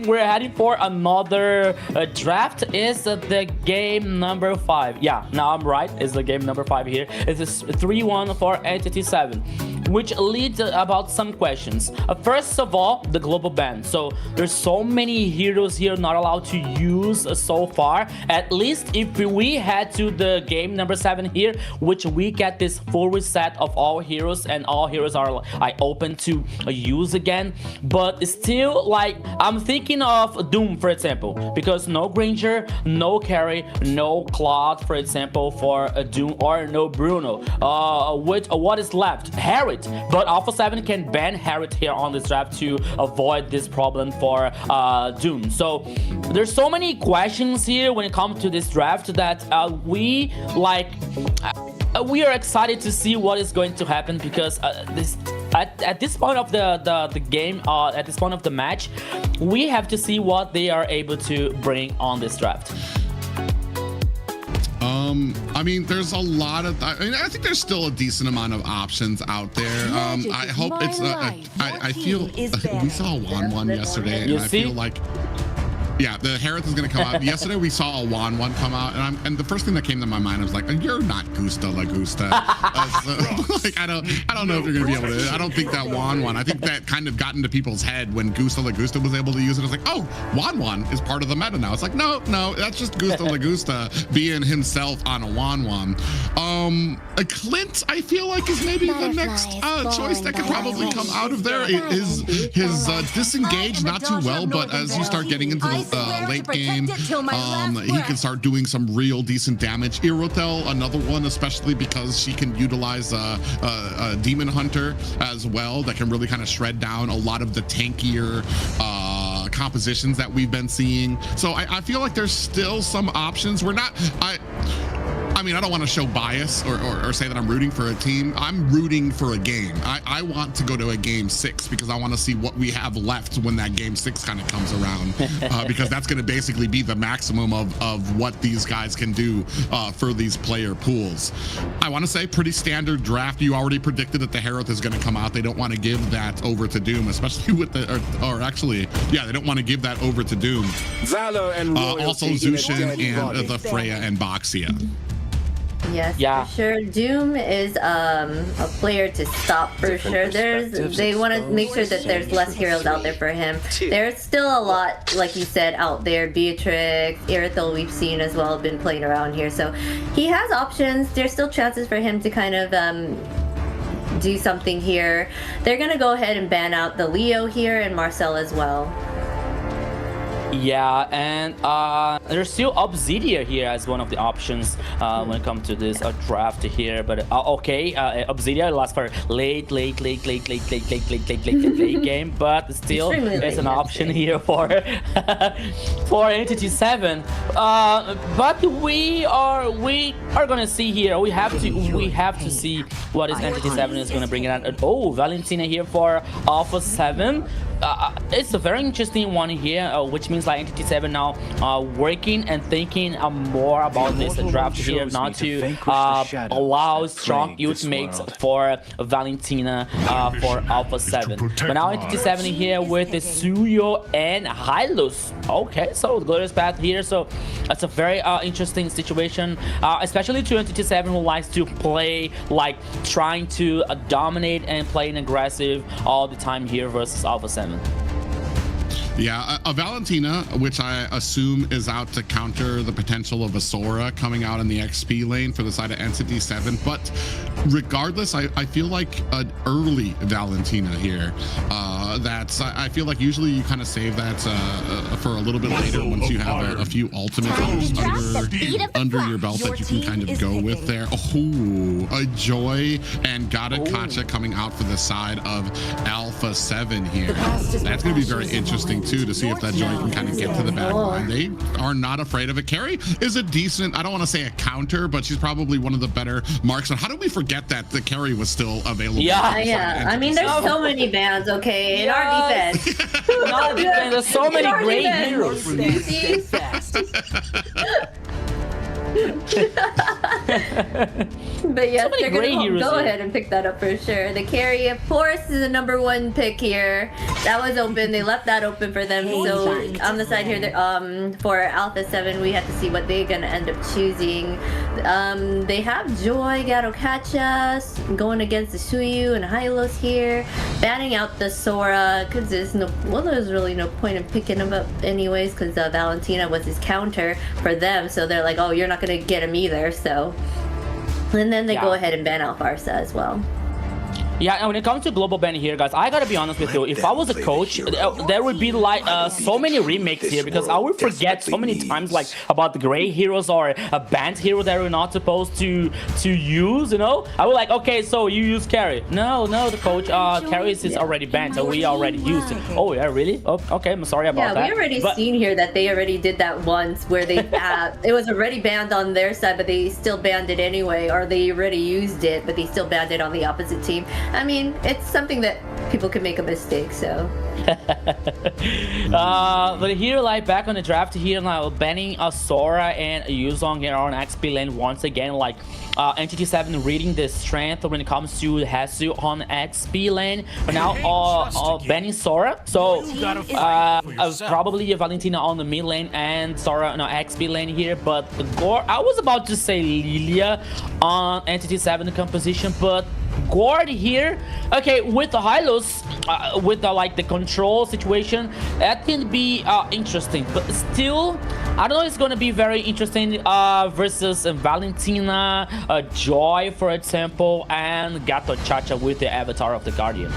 we're heading for another draft. Is the game number 5? Yeah, now I'm right. It's the game number 5 here. It's 3-1 for Entity 7, which leads about some questions. First of all, the global ban. So there's so many heroes here not allowed to use so far. At least if we head to the game number 7 here, which we get this full reset of all heroes, and all heroes are like open to use again. But still, like, I'm thinking of Doom, for example, because no Granger, no carry, no Claude, for example, for Doom, or no Bruno. What is left? Harriet. But Alpha 7 can ban Harriet here on this draft to avoid this problem for Doom. So there's so many questions here when it comes to this draft that we are excited to see what is going to happen, because at this point of the game, at this point of the match, we have to see what they are able to bring on this draft. I mean, there's a lot of. I think there's still a decent amount of options out there. I hope it's. I feel we saw a 1-1 yesterday, and I feel like. Yeah, the Harith is going to come out. Yesterday we saw a 1-1 come out, and the first thing that came to my mind was like, "You're not Gusta La Gusta." Like I don't know if you're going to be able to. I don't think that 1-1. I think that kind of got into people's head when Gusta La Gusta was able to use it. It's like, oh, 1-1 is part of the meta now. It's like, no, that's just Gusta La Gusta being himself on a 1-1. Clint, I feel like, is maybe the next choice that could probably come out of there. His disengage not too well, but as you start getting into the late game, he can start doing some real decent damage. Irotel, another one, especially because she can utilize a Demon Hunter as well, that can really kind of shred down a lot of the tankier compositions that we've been seeing. So I feel like there's still some options. I mean, I don't want to show bias or say that I'm rooting for a team. I'm rooting for a game. I want to go to a game 6 because I want to see what we have left when that game 6 kind of comes around, because that's going to basically be the maximum of what these guys can do for these player pools. I want to say pretty standard draft. You already predicted that the Herald is going to come out. They don't want to give that over to Doom, especially with the, or actually, yeah, they don't want to give that over to Doom. Valor and also Zushin and the Freya and Boxia. Yes, yeah, for sure. Doom is a player to stop for sure. They want to make sure that there's less heroes out there for him. There's still a lot, like you said, out there. Beatrix, Irithel, we've seen as well, been playing around here. So he has options. There's still chances for him to kind of do something here. They're gonna go ahead and ban out the Leo here and Marcel as well. Yeah, and there's still Obsidia here as one of the options when it comes to this draft here. But okay, Obsidia lasts for late game, but still it's an option here for for Entity 7. But we are gonna see here. We have to see what is Entity 7 is gonna bring it out. Oh, Valentina here for Alpha 7. It's a very interesting one here, which means like Entity 7 now working and thinking more about this draft here, not to allow strong ultimates for Valentina for Alpha 7. But now Entity 7 here with the Suyo and Hylos. Okay, so the Glorious Path here. So that's a very interesting situation, especially to Entity 7 who likes to play like trying to dominate and playing aggressive all the time here versus Alpha 7. Yeah, a Valentina, which I assume is out to counter the potential of a Sora coming out in the XP lane for the side of Entity 7. But regardless, I feel like an early Valentina here. I feel like usually you kind of save that for a little bit later once you have a few ultimates under your belt that you can kind of go with there. Oh, a Joy and Gata Kacha coming out for the side of Alpha 7 here. That's going to be very interesting too, to see if that Joy can kind of get to the back line. They are not afraid of it. Carry is a decent, I don't want to say a counter, but she's probably one of the better marks. How did we forget that the Carry was still available? Yeah. I mean, there's so many bans, okay, in our defense. There's so many great heroes. But yes, many they're great gonna heroes go here. ahead and pick that up for sure. The carry, of course, is the #1 pick here. That was open. They left that open for them. So on the side here, for Alpha 7, we have to see what they're gonna end up choosing. They have Joy, Garokacha going against the Suyu and Hylos here, banning out the Sora because there's really no point in picking him up anyways because Valentina was his counter for them. So they're like, oh, you're not gonna get him either. So, and then they go ahead and ban out Barca as well. Yeah, and when it comes to global ban here, guys, I gotta be honest with you. If I was a coach, there would be like so many remakes here because I would forget so many times like about the gray heroes or a banned hero that we're not supposed to use. You know, I would like, okay, so you use carry. No, the coach, carry is already banned, so we already used it. Oh yeah, really? Oh, okay, I'm sorry about that. Yeah, we already seen here that they already did that once where they it was already banned on their side, but they still banned it anyway, or they already used it, but they still banned it on the opposite team. I mean, it's something that people can make a mistake, so. But here, like, back on the draft here now, banning Sora and Yuzong here on XP lane once again, like, Entity 7 reading the strength when it comes to Hesu on XP lane, but now banning Sora, so probably Valentina on the mid lane and Sora on XP lane here, but Gore, I was about to say Lilia on Entity 7 composition, but Gord here, okay, with the Hylos, with the like the control situation, that can be interesting, but still, I don't know, it's gonna be very interesting versus Valentina, Joy, for example, and Gato Chacha with the avatar of the Guardian.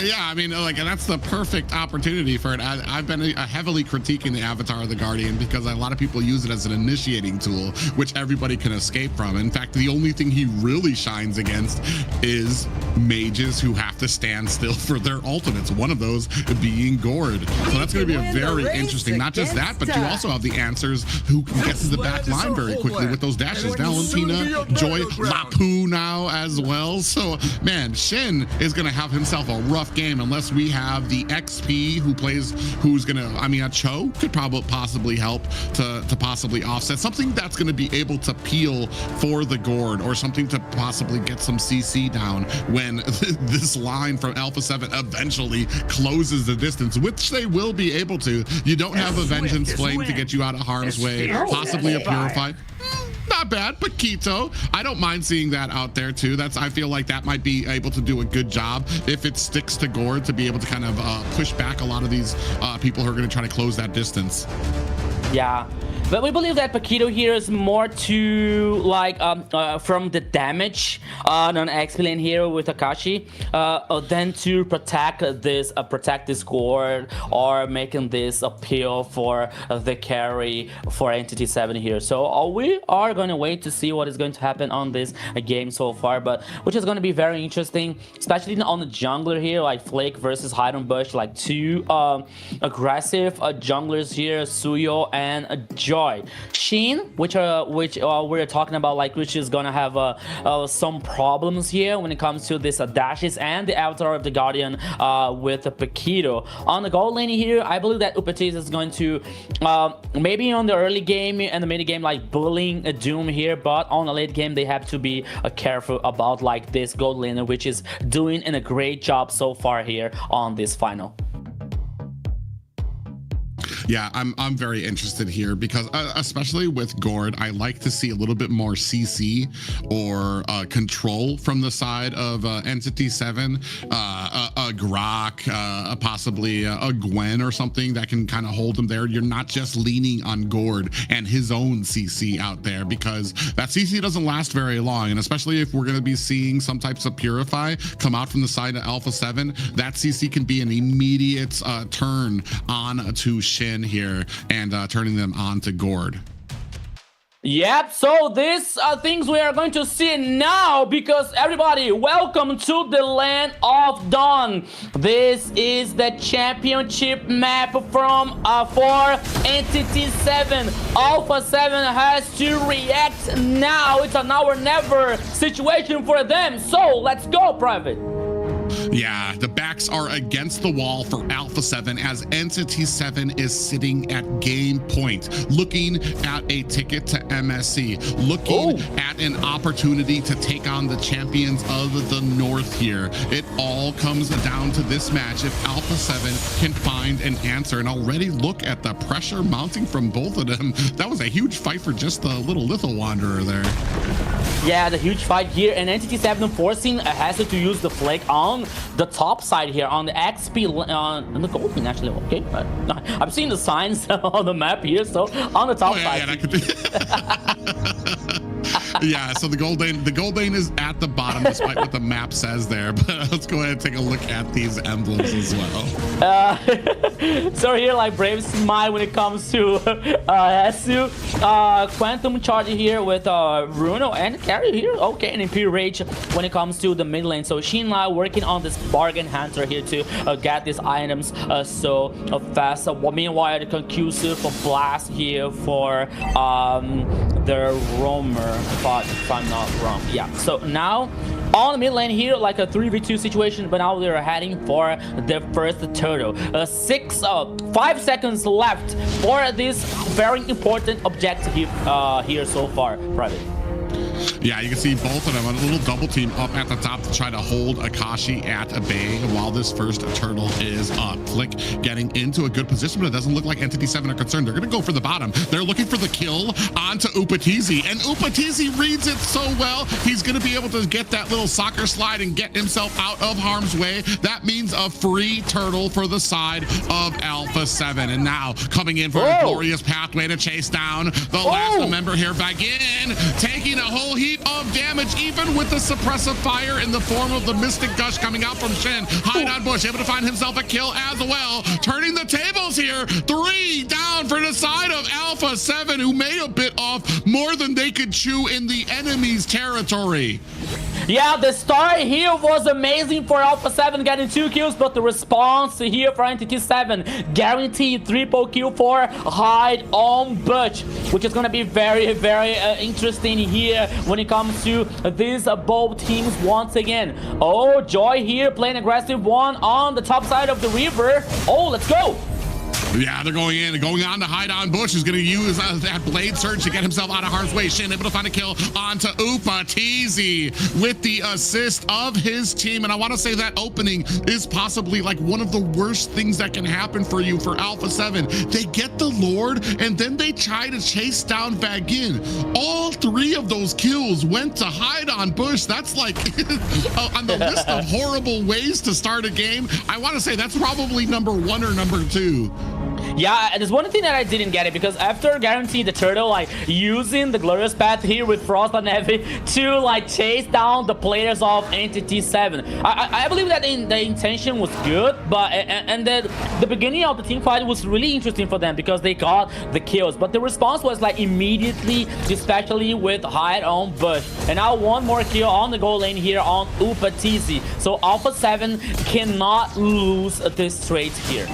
Yeah, I mean, like, and that's the perfect opportunity for it. I've been heavily critiquing the Avatar of the Guardian because a lot of people use it as an initiating tool, which everybody can escape from. In fact, the only thing he really shines against is mages who have to stand still for their ultimates, one of those being Gord. So that's going to be a very interesting, not just that, but you also have the answers who can get to the back line very quickly with those dashes. Valentina, Joy, Lapu now as well. So, man, Shin is going to have himself a rough game unless we have the XP who's gonna, I mean, a Cho could probably possibly help to possibly offset something that's going to be able to peel for the Gord, or something to possibly get some CC down when this line from Alpha 7 eventually closes the distance, which they will be able to. You don't have a Vengeance Flame to get you out of harm's way, possibly a Purify. Not bad, but Quito, I don't mind seeing that out there too. I feel like that might be able to do a good job if it sticks to Gord to be able to kind of push back a lot of these people who are going to try to close that distance. Yeah. But we believe that Paquito here is more to like from the damage on XP lane here with Akashi than to protect this Gord or making this appeal for the carry for Entity 7 here. So we are going to wait to see what is going to happen on this game so far, but which is going to be very interesting, especially on the jungler here, like Flake versus Hide and Bush, like two aggressive junglers here, Suyo and Joy. Sheen, which we're talking about, like, which is gonna have some problems here when it comes to this dashes and the avatar of the Guardian with the Paquito. On the gold lane here, I believe that Upatis is going to maybe on the early game and the mid game like bullying a Doom here, but on the late game they have to be careful about like this gold laner, which is doing a great job so far here on this final. Yeah, I'm very interested here because especially with Gord, I like to see a little bit more CC or control from the side of Entity 7, a Grok, possibly a Gwen or something that can kind of hold him there. You're not just leaning on Gord and his own CC out there, because that CC doesn't last very long, and especially if we're going to be seeing some types of Purify come out from the side of Alpha 7, that CC can be an immediate turn on to Shin here and turning them on to Gord. Yep, so these are things we are going to see now, because everybody, welcome to the Land of Dawn. This is the championship map from for Entity 7. Alpha 7 has to react now. It's a now or never situation for them. So let's go, Private. Yeah, the backs are against the wall for Alpha 7 as Entity 7 is sitting at game point, looking at a ticket to MSC, looking at an opportunity to take on the champions of the North here. It all comes down to this match. If Alpha 7 can find an answer, and already look at the pressure mounting from both of them. That was a huge fight for just the little Little Wanderer there. Yeah, the huge fight here, and Entity 7 forcing Hazard to use the flick on the top side here, on the XP, on the gold lane actually. Okay, I'm seeing the signs on the map here, so on the top side. Yeah, so the gold lane is at the bottom, despite what the map says there. But let's go ahead and take a look at these emblems as well. So here, like Brave Smile when it comes to Hasu, Quantum Charge here with Bruno and Carry here. Okay, and Imperial Rage when it comes to the mid lane. So Shinla working on this bargain hunter here to get these items so fast. Meanwhile, the conclusive blast here for the Roamer, if I'm not wrong. Yeah, so now on the mid lane here, like a 3v2 situation, but now they're heading for the first turtle. 5 seconds left for this very important objective here so far, Private. Yeah, you can see both of them, a little double team up at the top to try to hold Akashi at bay while this first turtle is up. Flick getting into a good position, but it doesn't look like Entity 7 are concerned. They're going to go for the bottom. They're looking for the kill onto Upatizi, and Upatizi reads it so well. He's going to be able to get that little soccer slide and get himself out of harm's way. That means a free turtle for the side of Alpha 7. And now coming in for a glorious pathway to chase down the last member here, Vagin, taking a whole heap of damage, even with the suppressive fire in the form of the Mystic Gush coming out from Shen. Hide on Bush, able to find himself a kill as well. Turning the tables here. 3 down for the side of Alpha 7, who may have bit off more than they could chew in the enemy's territory. Yeah, the start here was amazing for Alpha 7 getting 2 kills, but the response here for Entity 7 guaranteed triple kill for Hide on Butch, which is going to be very, very interesting here when it comes to these both teams once again. Oh, Joy here playing aggressive one on the top side of the river. Oh, let's go. Yeah, they're going in and going on to Hide on Bush, who's going to use that blade surge to get himself out of harm's way. Shin able to find a kill onto Upatizi with the assist of his team. And I want to say that opening is possibly like one of the worst things that can happen for you for Alpha 7. They get the Lord and then they try to chase down Vagin. All 3 of those kills went to Hide on Bush. That's like on the list of horrible ways to start a game. I want to say that's probably number 1 or number 2. Yeah, there's one thing that I didn't get it, because after guaranteeing the turtle, like using the glorious path here with Frost and Heavy to like chase down the players of Entity 7. I believe that the intention was good, but and the beginning of the team fight was really interesting for them because they got the kills, but the response was like immediately, especially with Hide on Bush. And now one more kill on the goal lane here on Upatizi. So Alpha 7 cannot lose this trade here.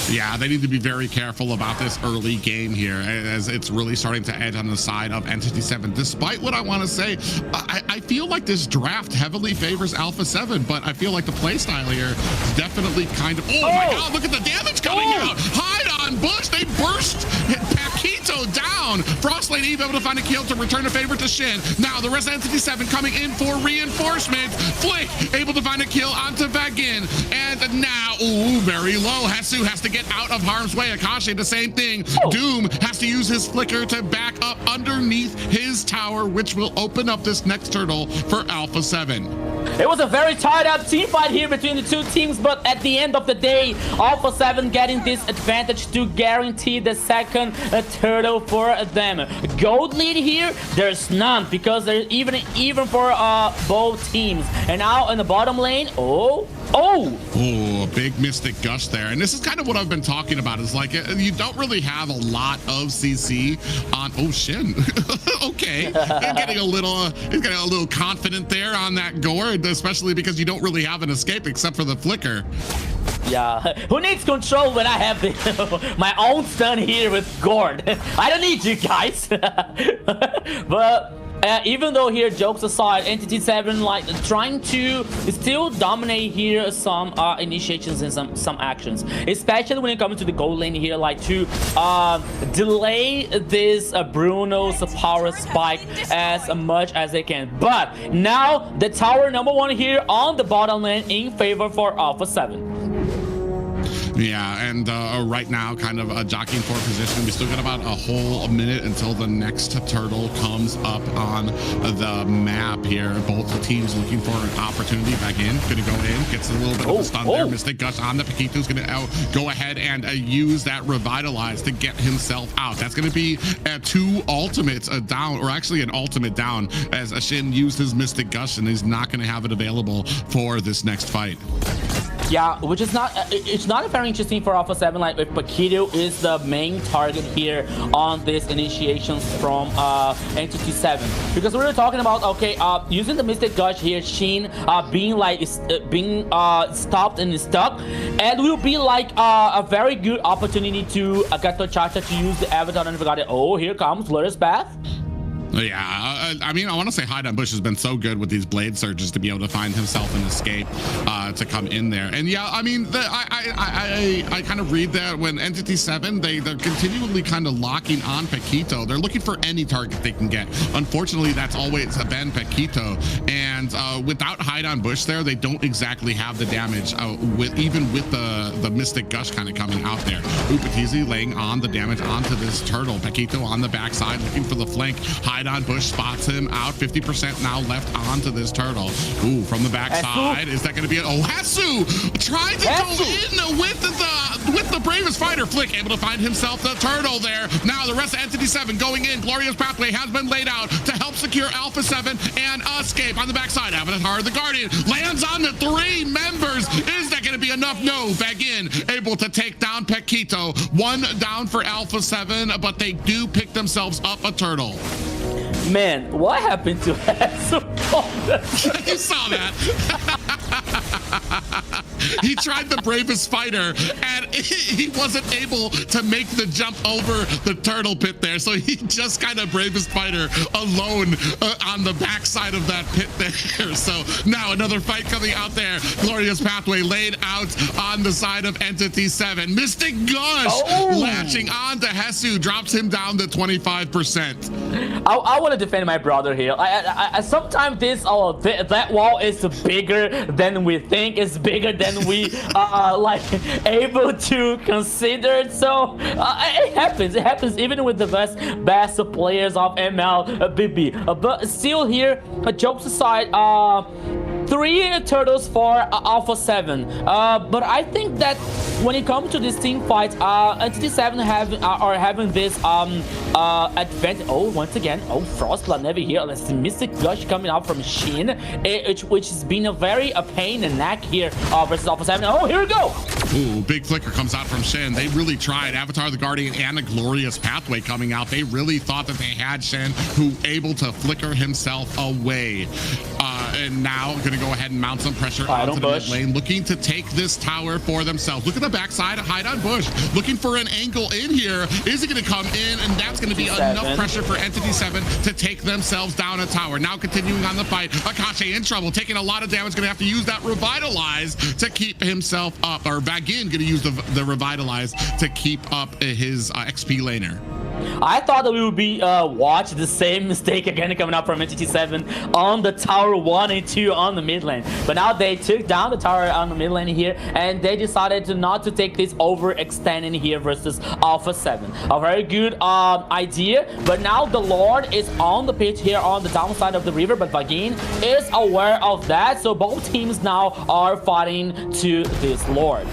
Yeah, they need to be very careful about this early game here, as it's really starting to edge on the side of Entity 7. Despite what I want to say, I feel like this draft heavily favors Alpha 7, but I feel like the playstyle here is definitely kind of... Oh my god, look at the damage coming out! Hide on Bush, they burst Paquito down! Frostlane Eve able to find a kill to return a favor to Shin. Now the rest of Entity 7 coming in for reinforcements. Flick able to find a kill onto Vagin, and now, ooh, very low. Hasu has to get out of harm's way. Akashi, the same thing. Doom has to use his flicker to back up underneath his tower, which will open up this next turtle for Alpha 7. It was a very tied up team fight here between the 2 teams, but at the end of the day, Alpha 7 getting this advantage to guarantee the second turtle for them. Gold lead here, there's none, because there's even for both teams. And now in the bottom lane, oh, a big Mystic Gush there. And this is kind of what I've been talking about, is like you don't really have a lot of CC on Shin. Okay, he's getting a little confident there on that gourd, especially because you don't really have an escape except for the flicker. Yeah, who needs control when I have my own stun here with gourd? I don't need you guys. But Even though here, jokes aside, Entity 7 like trying to still dominate here some initiations and some actions, especially when it comes to the gold lane here, like to delay this Bruno's power spike as much as they can. But now the tower number 1 here on the bottom lane in favor for Alpha 7. Yeah, and right now, kind of jockeying for position. We still got about a whole minute until the next turtle comes up on the map here. Both teams looking for an opportunity. Back in, gonna go in, gets a little bit of a stun there. Mystic Gush on the Paquito's gonna go ahead and use that Revitalize to get himself out. That's gonna be 2 ultimates down, or actually an ultimate down, as Shin used his Mystic Gush and he's not gonna have it available for this next fight. Yeah, which is not, it's not very interesting for Alpha 7, like if Paquito is the main target here on these initiations from Entity 7. Because we were talking about, okay, using the Mystic Gush here, Shin being like, stopped and stuck, and will be like a very good opportunity to Gato Chacha to use the Avatar and forgot it. Oh, here comes Blur's Path. Yeah, I mean, I want to say Hide on Bush has been so good with these blade surges to be able to find himself an escape to come in there. And yeah, I mean, I kind of read that when Entity 7, they're continually kind of locking on Paquito. They're looking for any target they can get. Unfortunately, that's always been Paquito. And without Hide on Bush there, they don't exactly have the damage even with the Mystic Gush kind of coming out there. Upatizi laying on the damage onto this turtle. Paquito on the backside looking for the flank. Hide on Bush spots him out. 50% now left onto this turtle. Ooh, from the backside. Is that going to be it? Oh, Hesu trying to go in with the bravest fighter. Flick able to find himself the turtle there. Now the rest of Entity 7 going in. Glorious Pathway has been laid out to help secure Alpha 7 and escape on the backside. Avatar the Guardian lands on the 3 members. Is that going to be enough? No. Back in, able to take down Paquito. 1 down for Alpha 7, but they do pick themselves up a turtle. Man, what happened to Hesu? You saw that. He tried the bravest fighter and he wasn't able to make the jump over the turtle pit there. So he just kind of bravest fighter alone on the backside of that pit there. So now another fight coming out there. Glorious Pathway laid out on the side of Entity 7. Mystic Gush latching on to Hesu, drops him down to 25%. I want to defend my brother here. I sometimes that wall is bigger than we think. It's bigger than we like able to consider. So it happens. It happens even with the best players of MLBB. But still here, jokes aside, 3 turtles for Alpha 7. But I think that when it comes to this team fight, Entity 7 are having this advantage. Oh, once again, Frostblood never here. Let's see Mystic Gush coming out from Shin, which has been a very pain in the neck here versus Alpha 7. Oh, here we go. Ooh, big flicker comes out from Shin. They really tried. Avatar the Guardian and a Glorious Pathway coming out. They really thought that they had Shin, who able to flicker himself away. And now going to go ahead and mount some pressure onto the mid lane, looking to take this tower for themselves. Look at the backside, Hide on Bush, looking for an angle in here. Is it going to come in? And that's going to be enough pressure for Entity 7 to take themselves down a tower. Now continuing on the fight, Akashi in trouble, taking a lot of damage, going to have to use that Revitalize to keep himself up. Or Vagin going to use the Revitalize to keep up his XP laner. I thought that we would be watch the same mistake again coming up from Entity 7 on the tower 1 and 2 on the mid lane. But now they took down the tower on the mid lane here, and they decided not to take this overextending here versus Alpha 7. A very good idea, but now the Lord is on the pitch here on the downside of the river, but Vagin is aware of that, so both teams now are fighting to this Lord.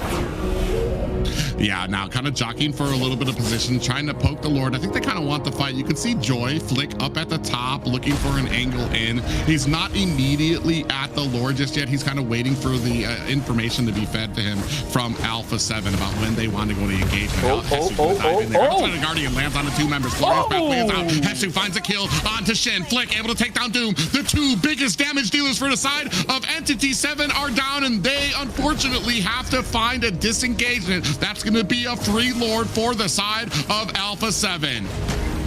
Yeah, now kind of jockeying for a little bit of position, trying to poke the Lord. I think they kind of want the fight. You can see Joy flick up at the top, looking for an angle in. He's not immediately at the Lord just yet. He's kind of waiting for the information to be fed to him from Alpha 7 about when they want to go to engagement. The Guardian lands on the 2 members. Glorious Pathway is out. Hesu finds a kill onto Shin. Flick able to take down Doom. The 2 biggest damage dealers for the side of Entity 7 are down, and they unfortunately have to find a disengagement. That's going to be a free Lord for the side of Alpha 7.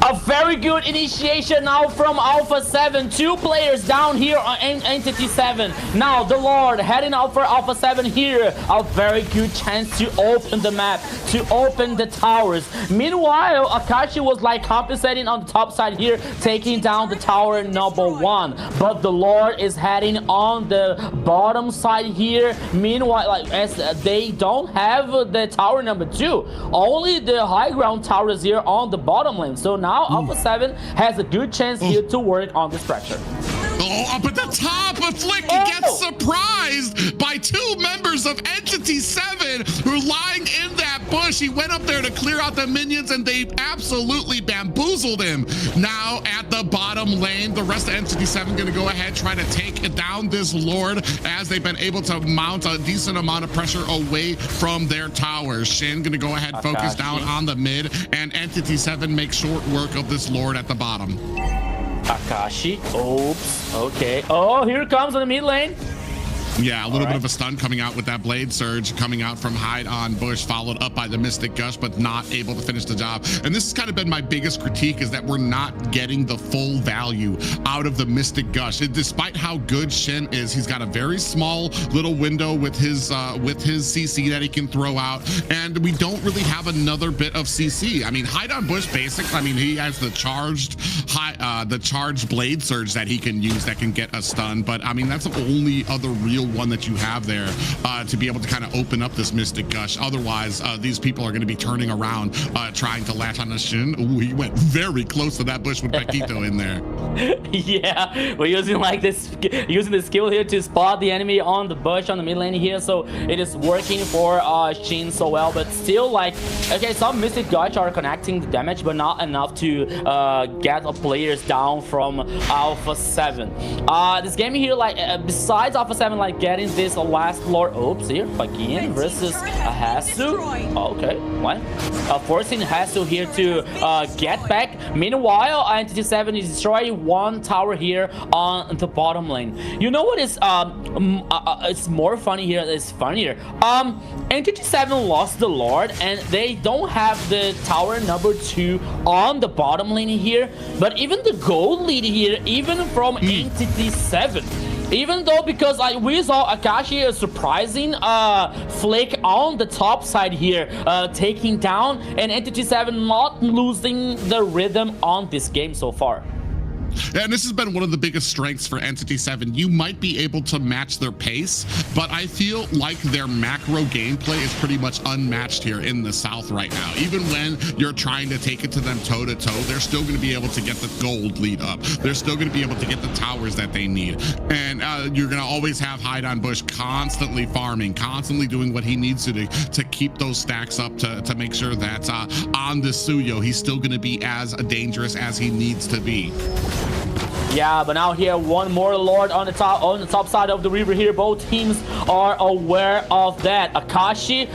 A very good initiation now from Alpha 7. 2 players down here on Entity 7. Now the Lord heading out for Alpha 7 here. A very good chance to open the map, to open the towers. Meanwhile, Akashi was like compensating on the top side here, taking down the tower number 1. But the Lord is heading on the bottom side here. Meanwhile, like as they don't have the tower number 2, only the high ground towers here on the bottom lane. So now Alpha 7 has a good chance here to work on this pressure. Oh, up at the top, Flick gets surprised by 2 members of Entity 7 who are lying in that bush. He went up there to clear out the minions and they absolutely bamboozled him. Now at the bottom lane, the rest of Entity 7 gonna go ahead, try to take down this Lord as they've been able to mount a decent amount of pressure away from their towers. Shin gonna go ahead, focus down on the mid, and Entity 7 make short work of this Lord at the bottom. Akashi, oops, okay. Oh, here it comes on the mid lane. Yeah, a little bit of a stun coming out with that Blade Surge coming out from Hide on Bush, followed up by the Mystic Gush, but not able to finish the job. And this has kind of been my biggest critique, is that we're not getting the full value out of the Mystic Gush. Despite how good Shin is, he's got a very small little window with his CC that he can throw out, and we don't really have another bit of CC. I mean, Hide on Bush basic, I mean, he has the charged Blade Surge that he can use that can get a stun, but I mean, that's the only other real one that you have there to be able to kind of open up this Mystic Gush. Otherwise, these people are going to be turning around trying to latch on a Shin. Ooh, he went very close to that bush with Paquito in there. Yeah, we're using like this, using the skill here to spot the enemy on the bush on the mid lane here, so it is working for Shin so well. But still, like, okay, some Mystic Gush are connecting the damage, but not enough to get players down from Alpha 7. This game here, like, besides Alpha 7, like getting this last Lord, oops, here again versus Hasu. Okay, what? Forcing Hasu here to get back. Meanwhile, Entity 7 is destroying 1 tower here on the bottom lane. You know what is it's more funny here, it's funnier. Entity 7 lost the Lord and they don't have the tower number 2 on the bottom lane here, but even the gold lead here, even from Entity 7, even though, because we saw Akashi a surprising flick on the top side here, taking down, and Entity 7 not losing the rhythm on this game so far. And this has been one of the biggest strengths for Entity 7. You might be able to match their pace, but I feel like their macro gameplay is pretty much unmatched here in the South right now. Even when you're trying to take it to them toe-to-toe, they're still going to be able to get the gold lead up. They're still going to be able to get the towers that they need. And you're going to always have Hide on Bush constantly farming, constantly doing what he needs to keep those stacks up to make sure that on the Suyo, he's still going to be as dangerous as he needs to be. Yeah, but now here, 1 more Lord on the top side of the river here. Both teams are aware of that. Akashi,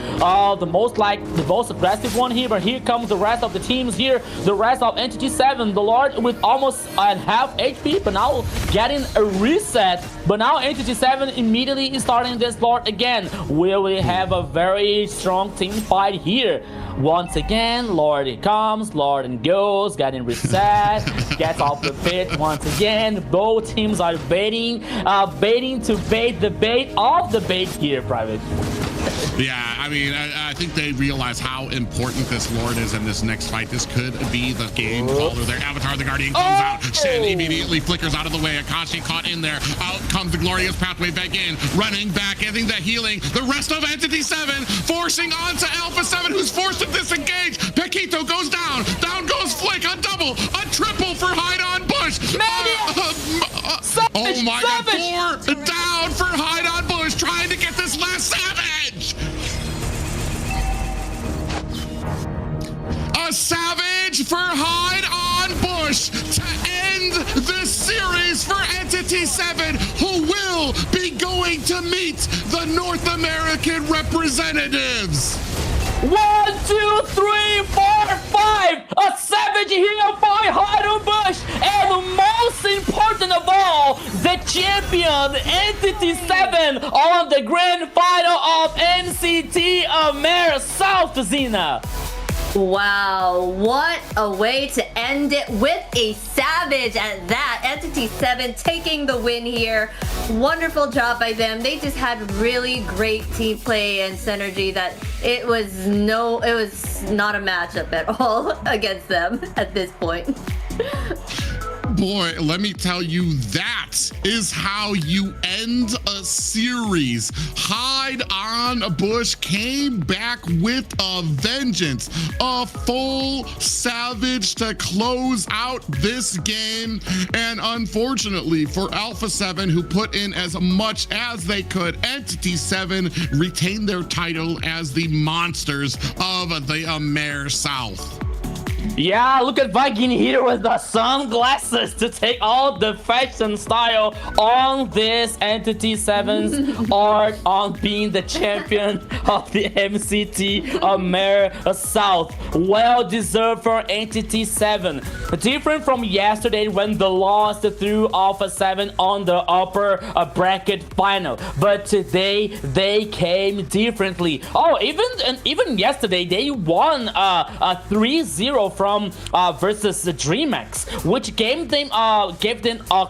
the most aggressive one here, but here comes the rest of the teams here. The rest of Entity 7, the Lord with almost half HP, but now getting a reset. But now Entity 7 immediately is starting this Lord again. Will we have a very strong team fight here? Once again, Lord it comes, Lord and goes, getting reset, gets off the pit once again. Both teams are baiting to bait the bait of the bait here, Private. Yeah, I mean, I think they realize how important this Lord is in this next fight. This could be the game caller. Their Avatar, the Guardian, comes out. Shin immediately flickers out of the way. Akashi caught in there. Out comes the Glorious Pathway back in. Running back, getting the healing. The rest of Entity 7 forcing onto Alpha 7, who's forced to disengage. Paquito goes down. Down goes Flick. A double, a triple for Hide on Bush. Oh my God, 4 down for Hide on Bush, trying to get this last Savage. A Savage for Hide on Bush to end the series for Entity 7, who will be going to meet the North American representatives. 1, 2, 3, 4, 5. A Savage here by Hide on Bush, and most important of all, the champion Entity 7 on the grand final of MCT AMER South, Zena. Wow, what a way to end it with a savage at that. Entity 7 taking the win here. Wonderful job by them. They just had really great team play and synergy that it was not a matchup at all against them at this point. Boy, let me tell you, that is how you end a series. Hide on Bush came back with a vengeance, a full savage to close out this game. And unfortunately for Alpha 7, who put in as much as they could, Entity 7 retained their title as the monsters of the AMER South. Yeah, look at Viking here with the sunglasses to take all the fashion style on this Entity 7's art on being the champion of the MCT AMER South. Well deserved for Entity 7. Different from yesterday when they lost through Alpha 7 on the upper bracket final. But today they came differently. Oh, even yesterday they won 3-0 from versus the DreamX, which gave them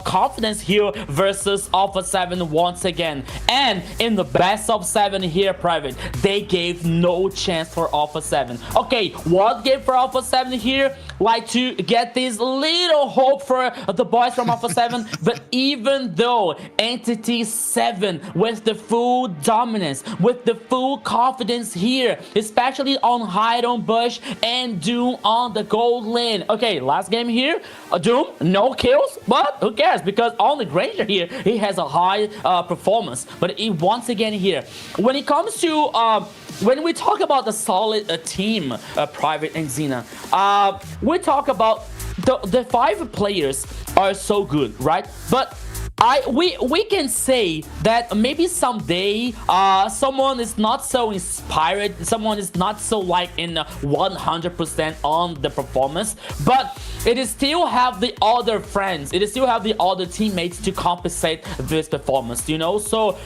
confidence here versus Alpha 7 once again. And in the best of 7 here, Private, they gave no chance for Alpha 7. Okay, what gave for Alpha 7 here? Like to get this little hope for the boys from Alpha 7, but even though Entity 7 with the full dominance, with the full confidence here, especially on Hide on Bush and Doom on the gold lane. Okay, last game here, Doom, no kills, but who cares, because only Granger here, he has a high performance. But once again here, when it comes to when we talk about the solid team, Private and Xena, we talk about the 5 players are so good, right? But we can say that maybe someday someone is not so inspired, someone is not so like in 100% on the performance, but it is still have the other friends, it is still have the other teammates to compensate this performance, you know. So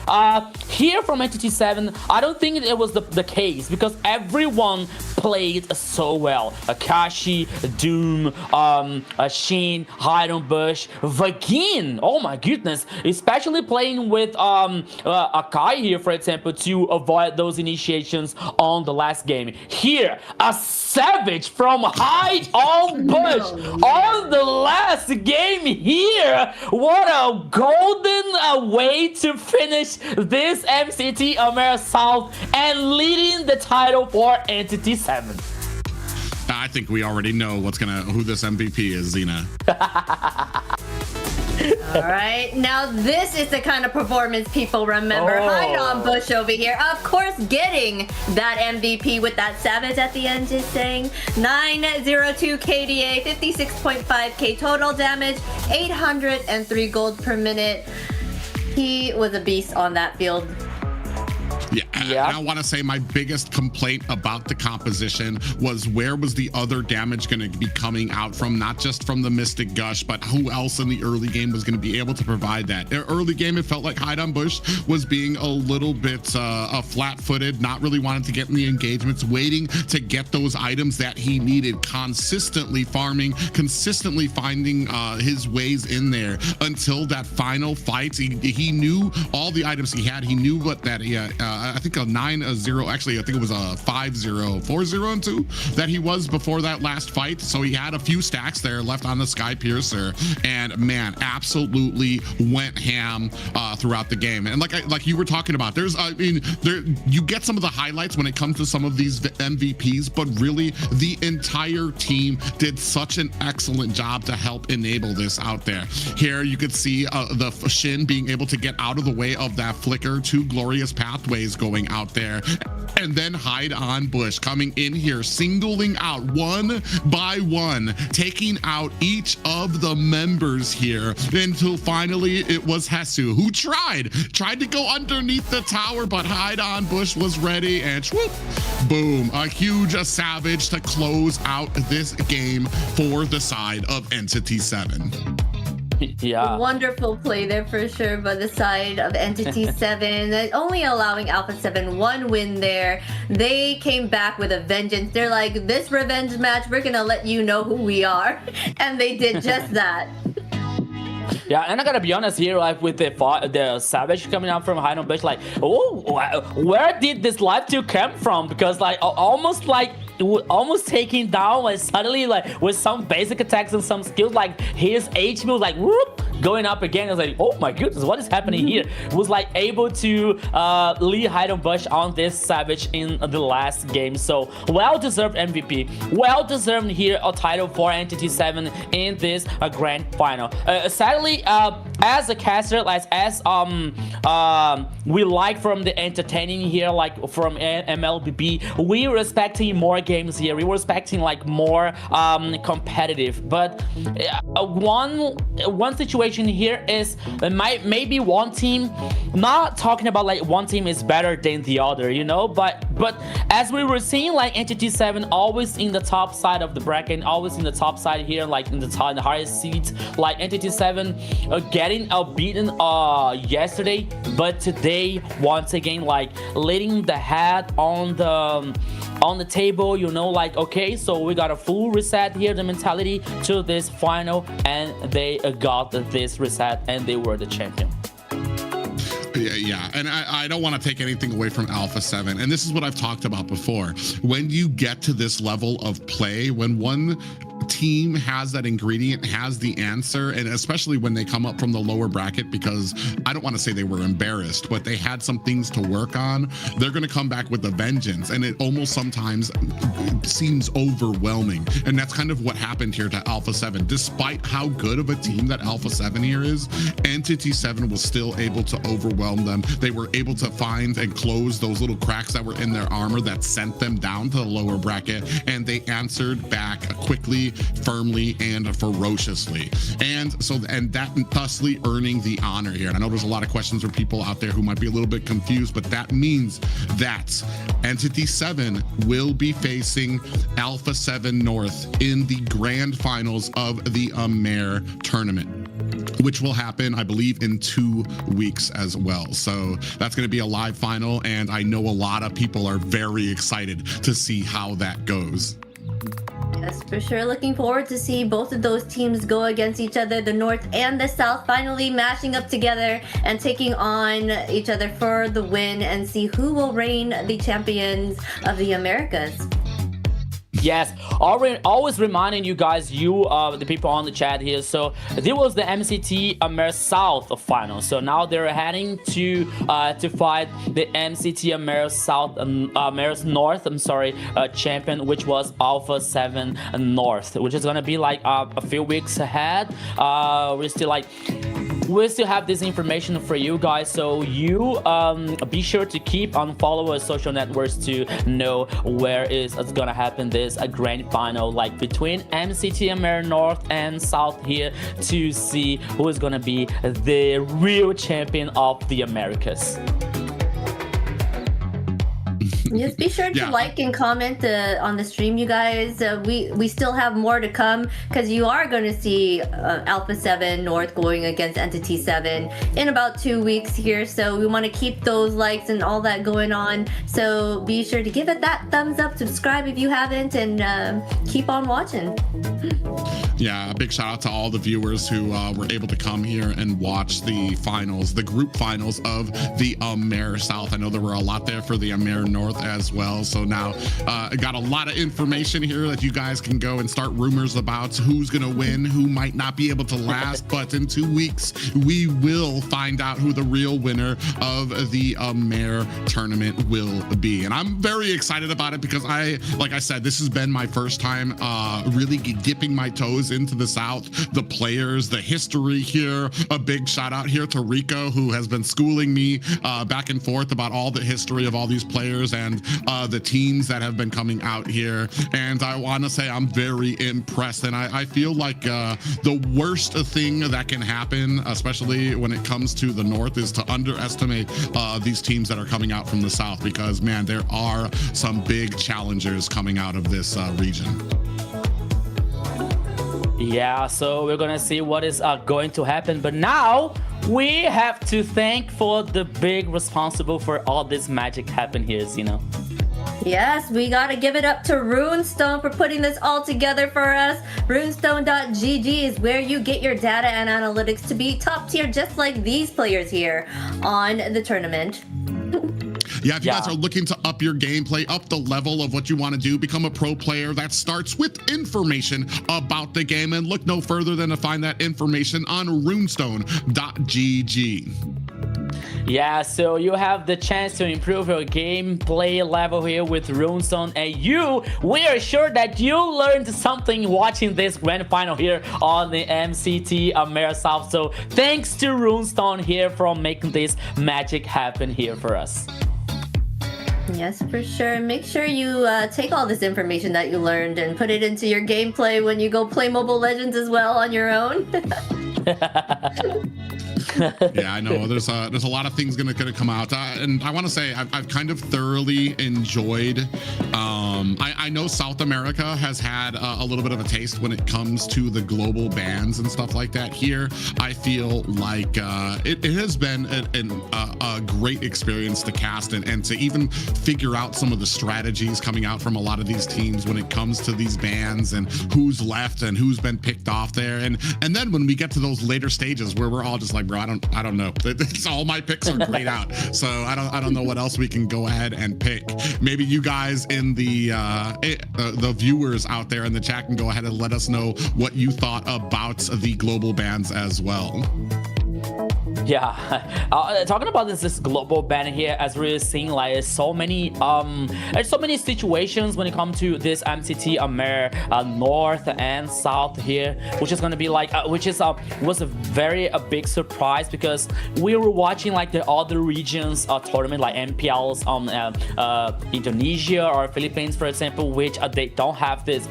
here from Entity 7, I don't think it was the case, because everyone played so well. Akashi, Doom, Shin, Hide on Bush, Vagin, oh my goodness, especially playing with Akai here, for example, to avoid those initiations on the last game. Here, a savage from Hide on Bush on the last game here. What a golden way to finish this MCT AMER South and leading the title for Entity 7. I think we already know who this MVP is, Xena. All right, now this is the kind of performance people remember. Hide on Bush over here, of course, getting that MVP with that savage at the end, just saying 902 KDA, 56.5k total damage, 803 gold per minute. He was a beast on that field. Yeah. I want to say my biggest complaint about the composition was where was the other damage going to be coming out from, not just from the Mystic Gush, but who else in the early game was going to be able to provide that. Early game, it felt like Hide on Bush was being a little bit flat-footed, not really wanting to get in the engagements, waiting to get those items that he needed, consistently farming, consistently finding his ways in there until that final fight. He knew all the items he had. He knew what that I think a 9-0, actually I think it was a 5-0, 4-0 and 2 that he was before that last fight. So he had a few stacks there left on the Sky Piercer, and man, absolutely went ham throughout the game. And like you were talking about, you get some of the highlights when it comes to some of these MVPs, but really the entire team did such an excellent job to help enable this out there. Here you could see the Shin being able to get out of the way of that flicker, 2 glorious pathways going out there, and then Hide on Bush coming in here, singling out one by one, taking out each of the members here, until finally it was Hesu who tried to go underneath the tower, but Hide on Bush was ready, and swoop, boom, a huge savage to close out this game for the side of Entity 7. Yeah. Wonderful play there for sure by the side of Entity 7, only allowing Alpha 7 one win there. They came back with a vengeance. They're like, this revenge match, we're gonna let you know who we are. And they did just that. Yeah, and I gotta be honest here, like with the Savage coming out from Hidden Bush, like, oh, where did this live 2 come from? Because like almost taking down, like suddenly like with some basic attacks and some skills, like his HP was like whoop, going up again. I was like, oh my goodness, what is happening here? Was like able to lead Hidden Bush on this Savage in the last game. So well-deserved MVP, well-deserved here a title for Entity 7 in this grand final. Sadly, as a caster, like as we like from the entertaining here, like from MLBB, we were expecting more games here. We were expecting like more competitive. But one situation here is maybe one team, not talking about like one team is better than the other, you know, but as we were seeing, like Entity 7 always in the top side of the bracket, always in the top side here, like in the highest seats, like Entity 7 getting beaten yesterday, but today once again like letting the head on the table, you know, like okay, so we got a full reset here, the mentality to this final, and they got this reset and they were the champion. Yeah, and I don't want to take anything away from Alpha 7, and this is what I've talked about before. When you get to this level of play, when one team has that ingredient, has the answer, and especially when they come up from the lower bracket, because I don't want to say they were embarrassed, but they had some things to work on, they're going to come back with a vengeance, and it almost sometimes seems overwhelming, and that's kind of what happened here to Alpha 7. Despite how good of a team that Alpha 7 here is, Entity 7 was still able to overwhelm them. They were able to find and close those little cracks that were in their armor that sent them down to the lower bracket, and they answered back quickly, firmly, and ferociously, and that thusly earning the honor here. And I know there's a lot of questions from people out there who might be a little bit confused, but that means that Entity 7 will be facing Alpha 7 North in the grand finals of the AMER tournament, which will happen, I believe, in 2 weeks as well. So that's going to be a live final, and I know a lot of people are very excited to see how that goes. Yes, for sure. Looking forward to see both of those teams go against each other, the North and the South, finally mashing up together and taking on each other for the win, and see who will reign the champions of the Americas. Yes, always reminding you guys, the people on the chat here. So this was the MCT AMER South final. So now they're heading to fight the MCT AMER South, AMER North. I'm sorry, champion, which was Alpha 7 North, which is gonna be like a few weeks ahead. We still have this information for you guys, so you be sure to keep on follow our social networks to know where it's gonna happen this a grand final, like between MCT AMER North and South here, to see who is gonna be the real champion of the Americas. Just be sure to like and comment on the stream, you guys. We still have more to come, because you are going to see Alpha 7 North going against Entity 7 in about 2 weeks here. So we want to keep those likes and all that going on. So be sure to give it that thumbs up, subscribe if you haven't, and keep on watching. Yeah, a big shout out to all the viewers who were able to come here and watch the finals, the group finals of the AMER South. I know there were a lot there for the AMER North as well. So now I got a lot of information here that you guys can go and start rumors about who's going to win, who might not be able to last. But in 2 weeks, we will find out who the real winner of the AMER tournament will be. And I'm very excited about it, because like I said, this has been my first time really dipping my toes into the South, the players, the history here. A big shout out here to Rico, who has been schooling me back and forth about all the history of all these players and the teams that have been coming out here. And I want to say I'm very impressed, and I feel like the worst thing that can happen, especially when it comes to the North, is to underestimate these teams that are coming out from the South, because man, there are some big challengers coming out of this region. Yeah, so we're gonna see what is going to happen. But now we have to thank for the big responsible for all this magic happen here, Zeno. Yes, we gotta give it up to Runestone for putting this all together for us. Runestone.gg is where you get your data and analytics to be top tier, just like these players here on the tournament. Yeah, if you guys are looking to up your gameplay, up the level of what you want to do, become a pro player, that starts with information about the game, and look no further than to find that information on runestone.gg. Yeah, so you have the chance to improve your gameplay level here with Runestone, and we are sure that you learned something watching this grand final here on the MCT AMER South. So thanks to Runestone here for making this magic happen here for us. Yes, for sure. Make sure you take all this information that you learned and put it into your gameplay when you go play Mobile Legends as well on your own. Yeah, I know. There's a lot of things gonna come out, and I want to say I've kind of thoroughly enjoyed. I know South America has had a little bit of a taste when it comes to the global bans and stuff like that. Here, I feel like it has been a great experience to cast and to even figure out some of the strategies coming out from a lot of these teams when it comes to these bans and who's left and who's been picked off there. And then when we get to those later stages where we're all just like, bro, I don't know. All my picks are grayed out, so I don't know what else we can go ahead and pick. Maybe you guys in the viewers out there in the chat can go ahead and let us know what you thought about the global bans as well. Yeah, talking about this global ban here, as we're seeing, like so many situations when it comes to this MCT AMER North and South here, which is gonna be like, was a very big surprise, because we were watching like the other regions tournament, like MPLs Indonesia or Philippines, for example, which they don't have this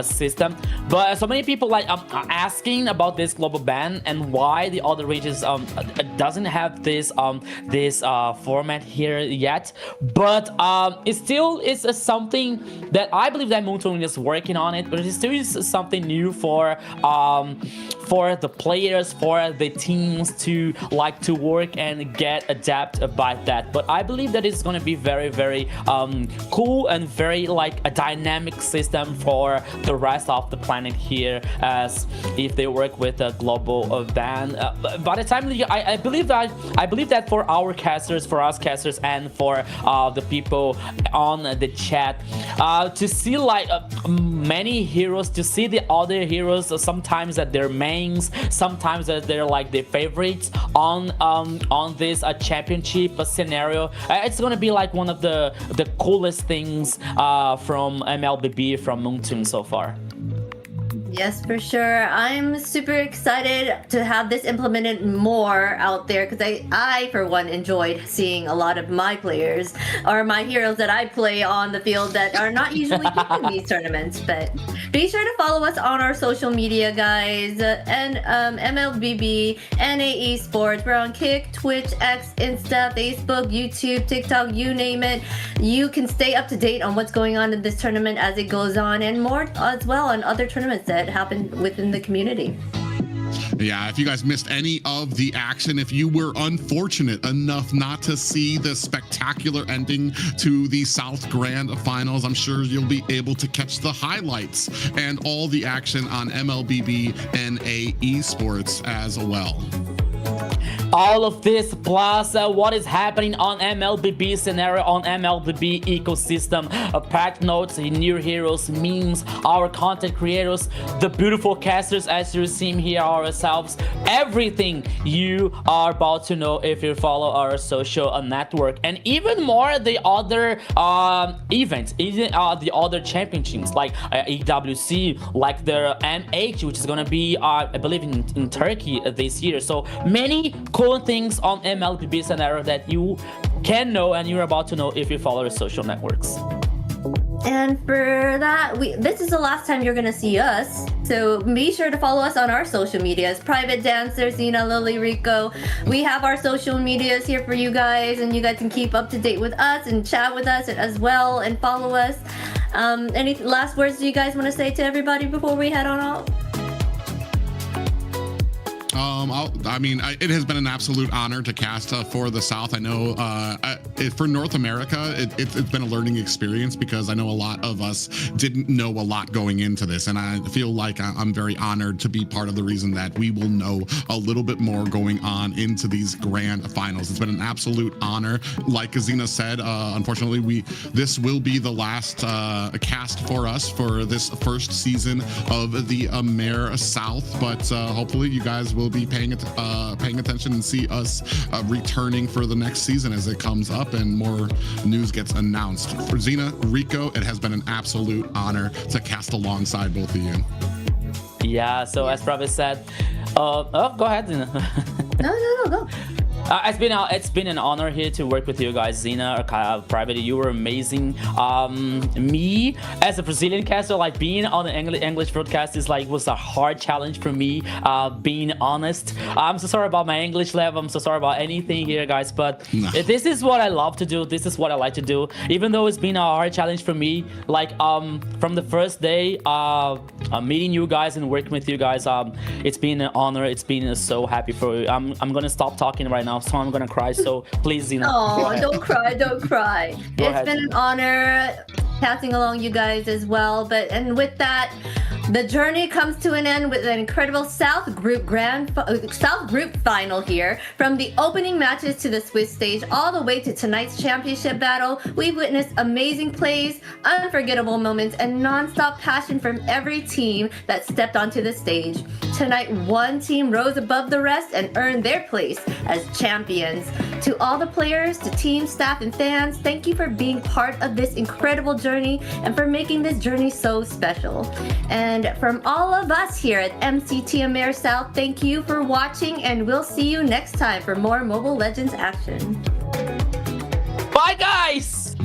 system. But so many people like asking about this global ban and why the other regions doesn't have this format here yet. But it still is something that I believe that Moonton is working on it, but it still is something new for the players, for the teams to like to work and get adapted by that. But I believe that it's going to be very, very cool and very like a dynamic system for the rest of the planet here, as if they work with a global ban. By the time I believe that for our casters, for us casters, and for the people on the chat, to see like many heroes, to see the other heroes, sometimes that they're mains, sometimes that they're like the favorites on this championship scenario. It's gonna be like one of the coolest things from MLBB, from Moonton so far. Yes, for sure. I'm super excited to have this implemented more out there, because I, for one, enjoyed seeing a lot of my players or my heroes that I play on the field that are not usually picked in these tournaments. But be sure to follow us on our social media, guys, and MLBB, NA Esports. We're on Kick, Twitch, X, Insta, Facebook, YouTube, TikTok, you name it. You can stay up to date on what's going on in this tournament as it goes on, and more as well on other tournaments that happen within the community. Yeah, if you guys missed any of the action, if you were unfortunate enough not to see the spectacular ending to the South Grand Finals, I'm sure you'll be able to catch the highlights and all the action on MLBB NA Esports as well. All of this plus what is happening on MLBB scenario, on MLBB ecosystem, packed notes, new heroes, memes, our content creators, the beautiful casters as you see here ourselves, everything you are about to know if you follow our social network, and even more the other events, even the other championships like EWC, like the MH, which is gonna be I believe in Turkey this year. So many cool things on MLBB scenario that you can know and you're about to know if you follow the social networks. And for that, this is the last time you're gonna see us, so be sure to follow us on our social medias. Private Dancer, Zena, Lily, Rico. We have our social medias here for you guys, and you guys can keep up to date with us and chat with us as well and follow us. Any last words do you guys want to say to everybody before we head on out? It has been an absolute honor to cast for the South. I know for North America, it's been a learning experience because I know a lot of us didn't know a lot going into this, and I feel like I'm very honored to be part of the reason that we will know a little bit more going on into these grand finals. It's been an absolute honor. Like Azina said, unfortunately, this will be the last cast for us for this first season of the AMER South, but hopefully you guys will be paying attention and see us returning for the next season as it comes up and more news gets announced. For Zena, Rico, it has been an absolute honor to cast alongside both of you. Yeah, so as Travis said, go ahead, Zena. No, go. It's been an honor here to work with you guys, Zena, Private. You were amazing. Me as a Brazilian caster, like being on the English broadcast was a hard challenge for me. Being honest, I'm so sorry about my English level. I'm so sorry about anything here, guys. But this is what I love to do. This is what I like to do. Even though it's been a hard challenge for me, from the first day, meeting you guys and working with you guys, it's been an honor. It's been so happy for you. I'm gonna stop talking right now, so I'm gonna cry. So please, Zena. Oh, don't cry. It's been an honor passing along you guys as well. And with that, the journey comes to an end with an incredible South Group final here. From the opening matches to the Swiss stage, all the way to tonight's championship battle, we've witnessed amazing plays, unforgettable moments, and non-stop passion from every team that stepped onto the stage. Tonight, one team rose above the rest and earned their place as champions. To all the players, to team, staff, and fans, thank you for being part of this incredible journey and for making this journey so special. And from all of us here at MCT AMER South, thank you for watching, and we'll see you next time for more Mobile Legends action. Bye, guys!